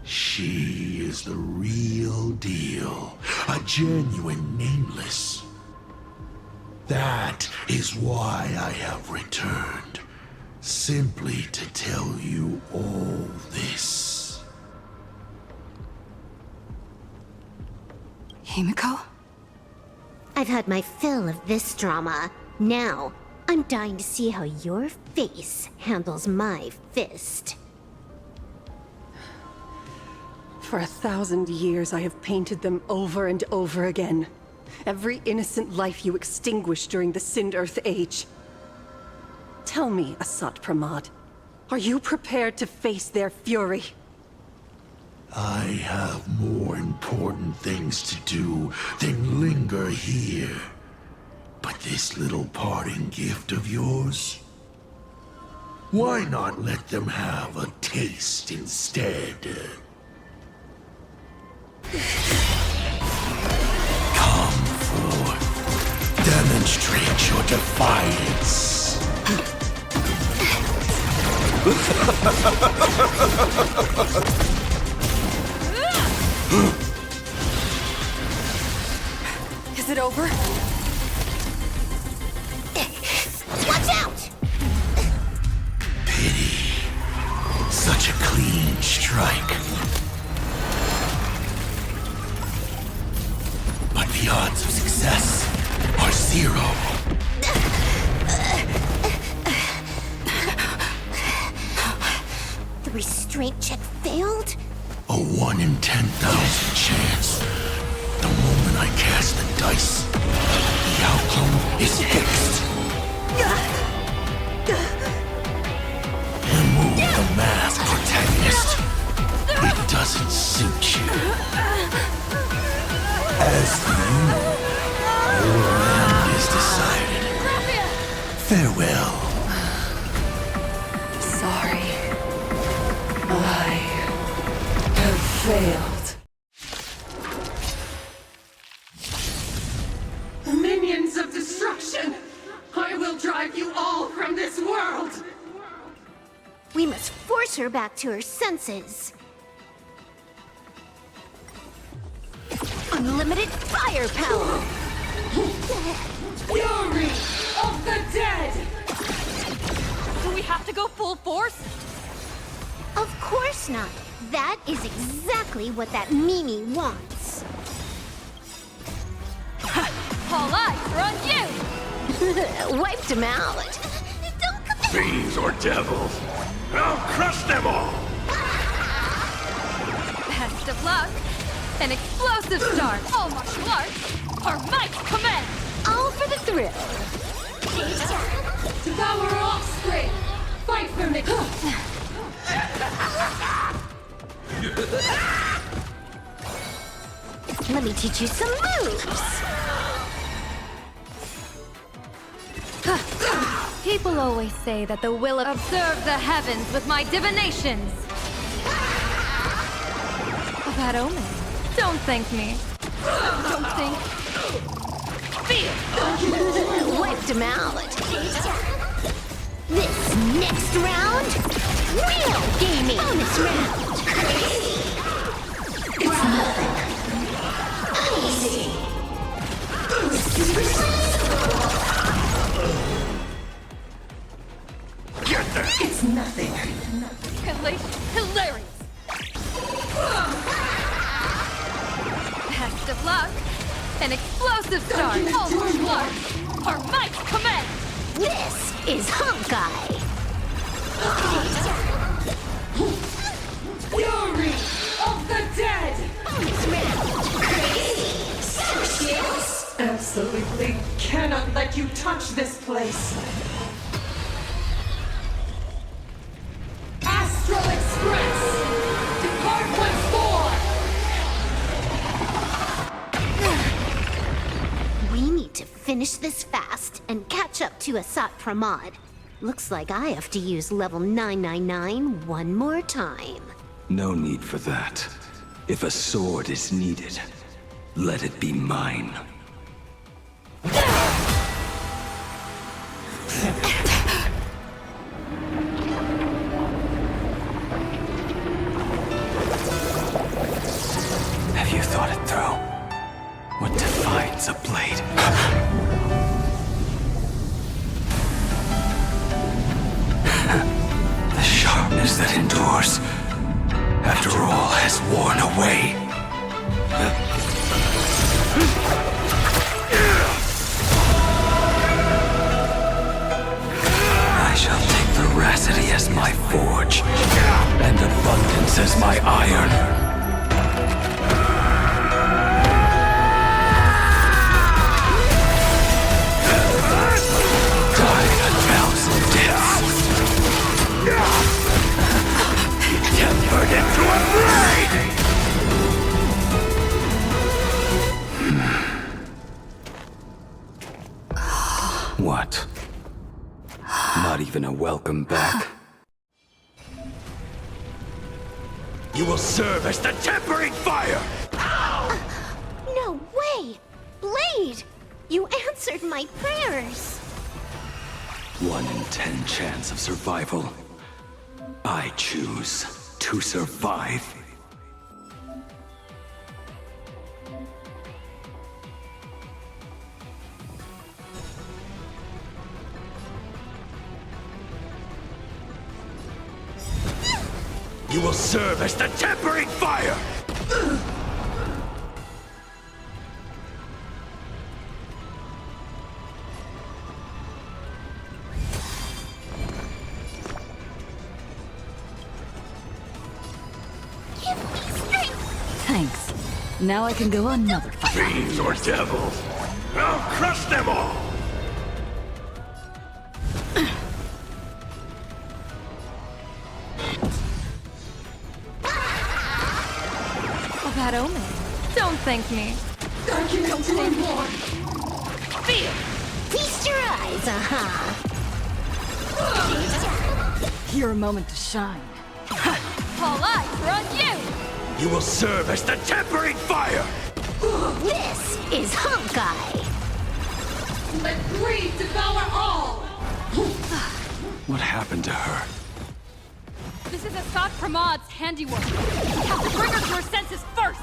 Speaker 19: she is the real deal. A genuine nameless. That is why I have returned. Simply to tell you all this.
Speaker 1: Himiko?
Speaker 3: I've had my fill of this drama. Now, I'm dying to see how your face handles my fist.
Speaker 14: For 1,000 years, I have painted them over and over again. Every innocent life you extinguished during the Sind Earth Age. Tell me, Asat Pramad, are you prepared to face their fury?
Speaker 19: I have more important things to do than linger here. But this little parting gift of yours? Why not let them have a taste instead? Come forth. Demonstrate your defiance.
Speaker 14: Is it over?
Speaker 3: Watch out!
Speaker 19: Pity. Such a clean strike. But the odds of success are 0.
Speaker 3: The restraint check failed?
Speaker 19: A 1 in 10,000 chance. The moment I cast the dice, the outcome is fixed. Remove the mask, protagonist. It doesn't suit you. As for you, your end is decided. Farewell.
Speaker 14: Sorry. I have failed. Minions of destruction! I will drive you all from this world!
Speaker 3: We must force her back to her senses. Unlimited firepower!
Speaker 8: Fury of the dead! Do we have to go full force?
Speaker 3: Of course not. That is exactly what that Mimi wants.
Speaker 8: All eyes are on you!
Speaker 3: Wiped him out.
Speaker 2: Fiends or devils, I'll crush them all!
Speaker 8: Best of luck! An explosive start! All martial arts! Our might command!
Speaker 3: All for the thrill!
Speaker 8: Devour offspring! Fight for me!
Speaker 3: Let me teach you some moves!
Speaker 8: People always say that the will observe the heavens with my divinations! A bad omen. Don't thank me. Don't think. Feel!
Speaker 3: Wiped him out. This next round, real gaming. Bonus round. It's nothing. Easy.
Speaker 2: Get there!
Speaker 3: It's nothing.
Speaker 8: Hilarious! explosive start! Almost large! Our might command!
Speaker 3: This is Honkai!
Speaker 16: Fury of the dead! Absolutely cannot let you touch this place. Astral Express! Depart once more!
Speaker 3: We need to finish this fast and catch up to Asat Pramod. Looks like I have to use level 999 one more time.
Speaker 11: No need for that. If a sword is needed, let it be mine. Have you thought it through? What defines a blade? The sharpness that endures, after all has worn away. I shall take veracity as my forge, and abundance as my iron. Die a thousand deaths. Tempered into a blade! What? Not even a welcome back? You will serve as the tempering fire!
Speaker 3: No way! Blade! You answered my prayers!
Speaker 11: 1 in 10 chance of survival. I choose to survive. You will serve as the tempering fire!
Speaker 1: Thanks. Now I can go another fight.
Speaker 2: Fiends or devils, I'll crush them all!
Speaker 8: A bad omen. Don't thank me.
Speaker 16: I can help one more.
Speaker 8: Feel!
Speaker 3: Feast your eyes,
Speaker 1: Your moment to shine.
Speaker 8: All eyes are on you!
Speaker 11: You will serve as the tempering fire!
Speaker 3: This is Honkai!
Speaker 16: Let greed devour all!
Speaker 11: What happened to her?
Speaker 8: This is Asat Pramod's handiwork. We have to bring her to her senses first!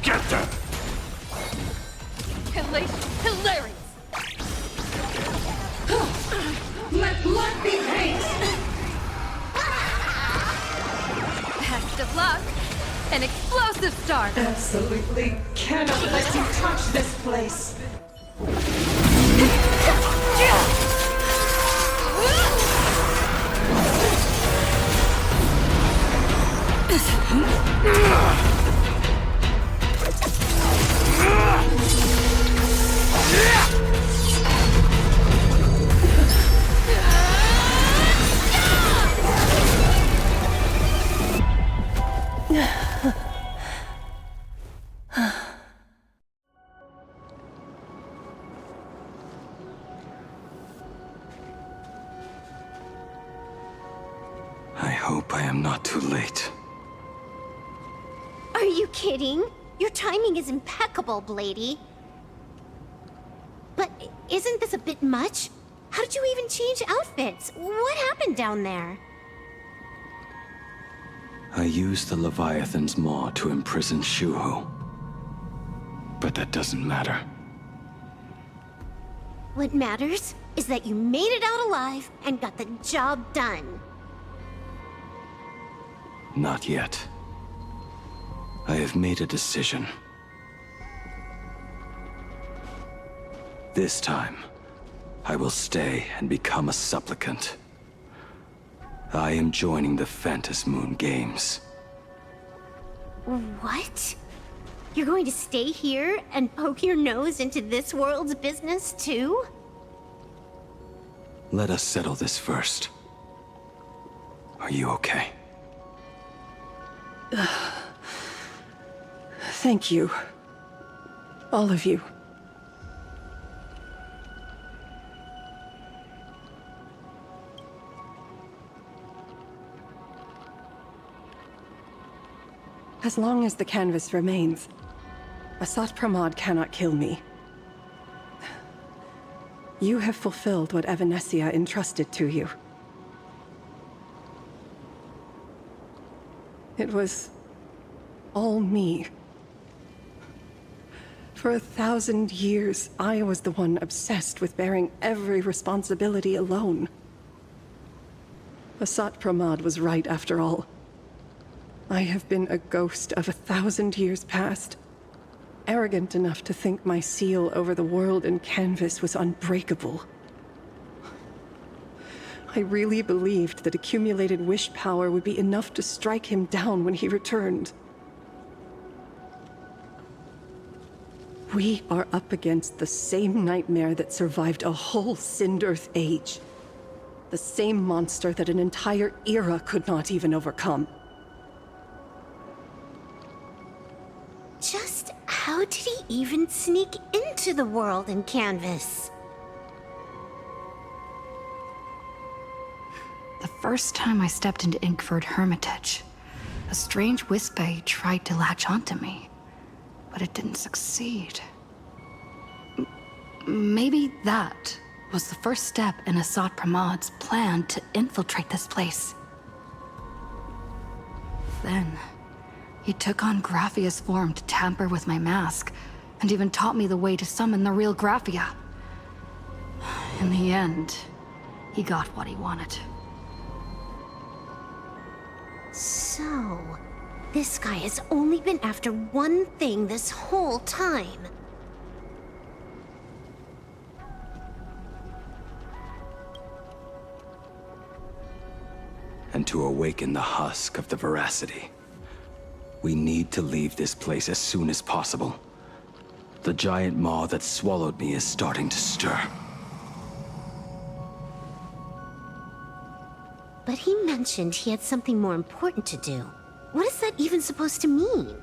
Speaker 2: Get them!
Speaker 8: Hilarious!
Speaker 16: Let blood be hate!
Speaker 8: Best of luck! An explosive start!
Speaker 16: Absolutely cannot let you touch this place!
Speaker 11: I hope I am not too late.
Speaker 3: Are you kidding? Your timing is impeccable, Blady. But isn't this a bit much? How did you even change outfits? What happened down there?
Speaker 11: I used the Leviathan's maw to imprison Shuhu. But that doesn't matter.
Speaker 3: What matters is that you made it out alive and got the job done.
Speaker 11: Not yet. I have made a decision. This time, I will stay and become a supplicant. I am joining the Phantas Moon Games.
Speaker 3: What? You're going to stay here and poke your nose into this world's business too?
Speaker 11: Let us settle this first. Are you okay?
Speaker 14: Thank you. All of you. As long as the canvas remains, Asat Pramod cannot kill me. You have fulfilled what Evanescia entrusted to you. It was all me. For 1,000 years, I was the one obsessed with bearing every responsibility alone. Asat Pramod was right after all. I have been a ghost of 1,000 years past, arrogant enough to think my seal over the world and canvas was unbreakable. I really believed that accumulated wish power would be enough to strike him down when he returned. We are up against the same nightmare that survived a whole Cinderearth age. The same monster that an entire era could not even overcome.
Speaker 3: Just how did he even sneak into the world in canvas?
Speaker 1: The first time I stepped into Inkford Hermitage, a strange Wispe tried to latch onto me, but it didn't succeed. Maybe that was the first step in Asat Pramod's plan to infiltrate this place. Then, he took on Graphia's form to tamper with my mask, and even taught me the way to summon the real Graphia. In the end, he got what he wanted.
Speaker 3: So, this guy has only been after one thing this whole time.
Speaker 11: And to awaken the husk of the veracity, we need to leave this place as soon as possible. The giant maw that swallowed me is starting to stir.
Speaker 3: But he mentioned he had something more important to do. What is that even supposed to mean?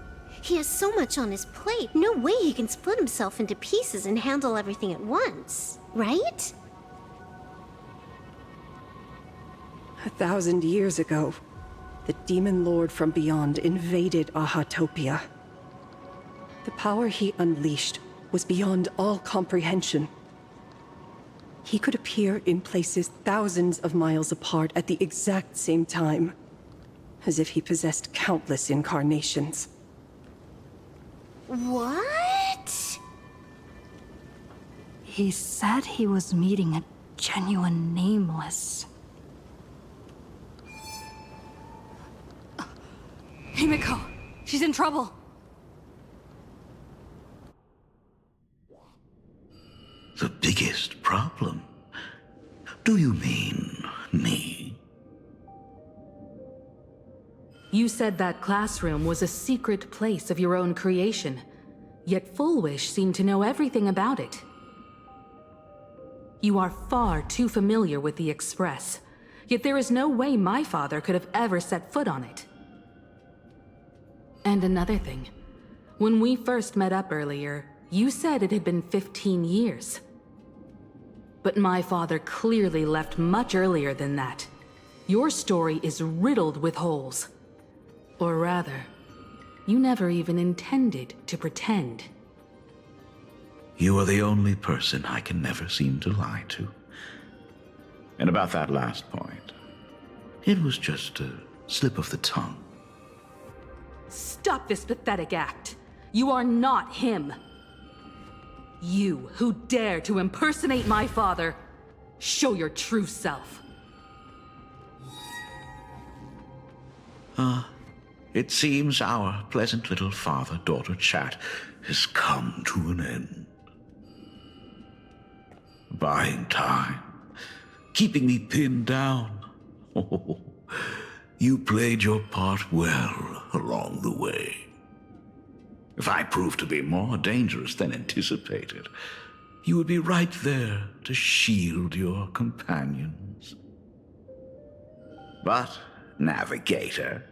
Speaker 3: He has so much on his plate, no way he can split himself into pieces and handle everything at once, right?
Speaker 14: 1,000 years ago, the demon lord from beyond invaded Ahatopia. The power he unleashed was beyond all comprehension. He could appear in places thousands of miles apart at the exact same time, as if he possessed countless incarnations.
Speaker 3: What?
Speaker 1: He said he was meeting a genuine nameless. Himiko! She's in trouble!
Speaker 19: The biggest problem? Do you mean me?
Speaker 21: You said that classroom was a secret place of your own creation, yet Fulwish seemed to know everything about it. You are far too familiar with the Express, yet there is no way my father could have ever set foot on it. And another thing, when we first met up earlier, you said it had been 15 years. But my father clearly left much earlier than that. Your story is riddled with holes. Or rather, you never even intended to pretend.
Speaker 19: You are the only person I can never seem to lie to. And about that last point, it was just a slip of the tongue.
Speaker 21: Stop this pathetic act. You are not him. You who dare to impersonate my father. Show your true self.
Speaker 7: It seems our pleasant little father-daughter chat has come to an end. Buying time, keeping me pinned down. Oh, you played your part well along the way. If I proved to be more dangerous than anticipated, you would be right there to shield your companions. But, Navigator,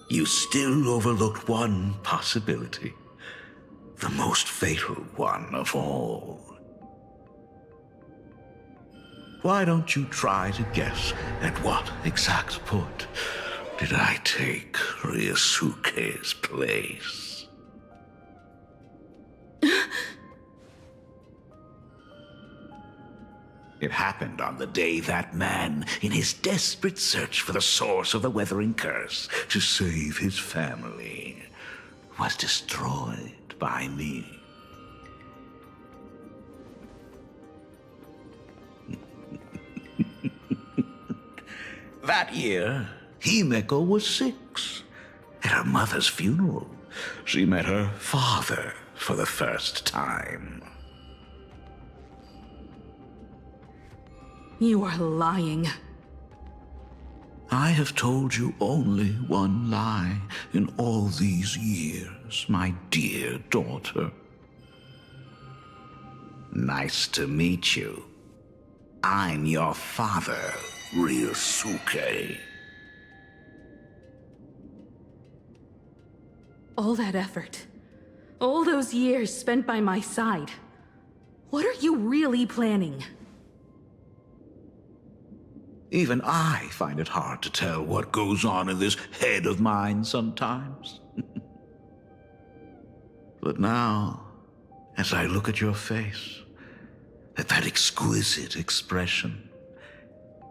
Speaker 7: you still overlooked one possibility. The most fatal one of all. Why don't you try to guess at what exact point did I take Ryusuke's place? It happened on the day that man, in his desperate search for the source of the Weathering Curse to save his family, was destroyed by me. That year, Himeko was 6. At her mother's funeral, she met her father for the first time.
Speaker 21: You are lying.
Speaker 7: I have told you only one lie in all these years, my dear daughter. Nice to meet you. I'm your father, Ryusuke.
Speaker 21: All that effort, all those years spent by my side. What are you really planning?
Speaker 7: Even I find it hard to tell what goes on in this head of mine sometimes. But now, as I look at your face, at that exquisite expression,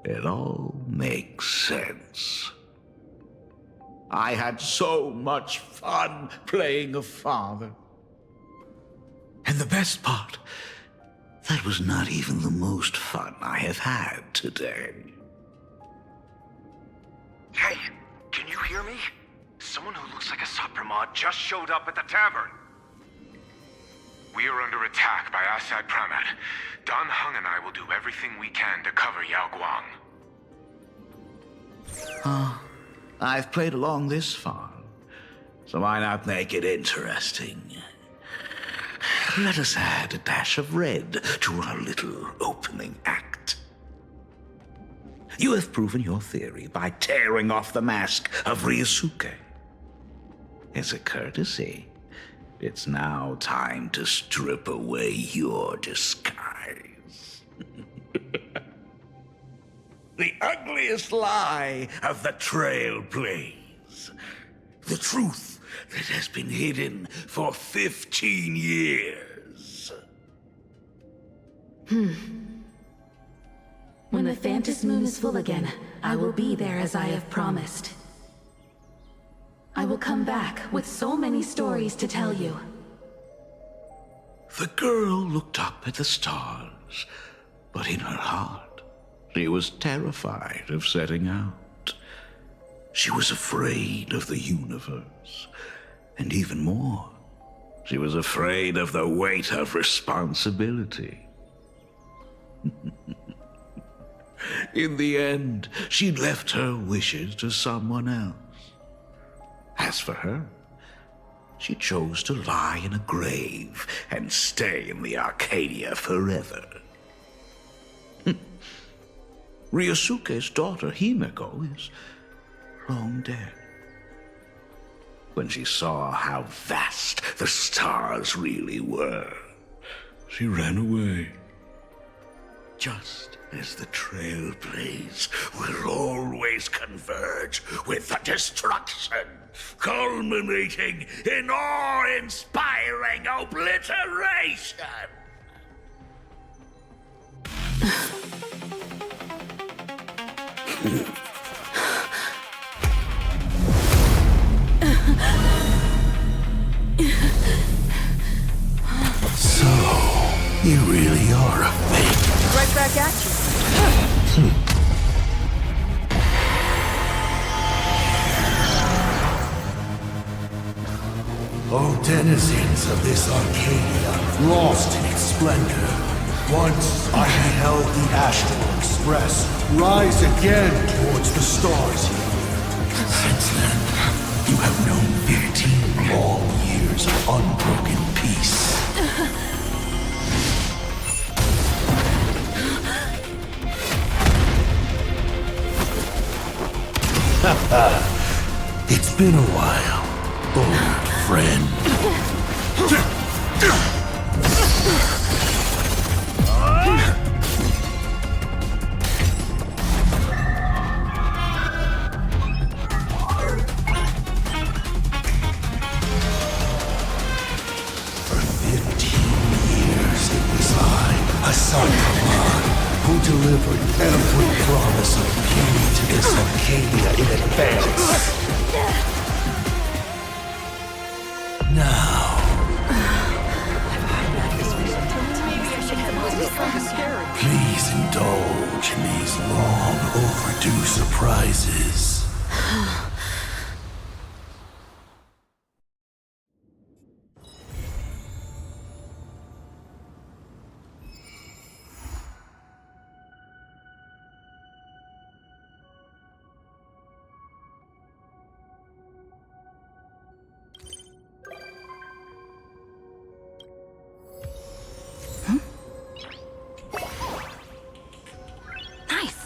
Speaker 7: it all makes sense. I had so much fun playing a father. And the best part, that was not even the most fun I have had today.
Speaker 17: Hey, can you hear me? Someone who looks like a Supremod just showed up at the tavern. We are under attack by Assad Pramet. Dan Heng and I will do everything we can to cover Yao Guang.
Speaker 7: I've played along this far, so why not make it interesting? Let us add a dash of red to our little opening act. You have proven your theory by tearing off the mask of Ryusuke. As a courtesy, it's now time to strip away your disguise. The ugliest lie of the Trailblaze. The truth that has been hidden for 15 years.
Speaker 21: When the Phantom Moon is full again, I will be there as I have promised. I will come back with so many stories to tell you.
Speaker 7: The girl looked up at the stars, but in her heart, she was terrified of setting out. She was afraid of the universe, and even more, she was afraid of the weight of responsibility. In the end, she'd left her wishes to someone else. As for her, she chose to lie in a grave and stay in the Arcadia forever. Ryusuke's daughter, Himeko, is long dead. When she saw how vast the stars really were, she ran away. Just as the Trailblaze will always converge with the destruction, culminating in awe-inspiring obliteration.
Speaker 19: So, you really are a fake.
Speaker 18: Right back at you.
Speaker 19: O denizens of this Arcadia, lost in its splendor, once I beheld the Astral Express rise again towards the stars here. Since then, you have known 15 long years of unbroken peace. It's been a while, old friend. For 15 years it was I, Hassan Khan, who delivered every promise of beauty to this Arcadia in advance. Now... Please indulge in these long overdue surprises.
Speaker 5: Nice.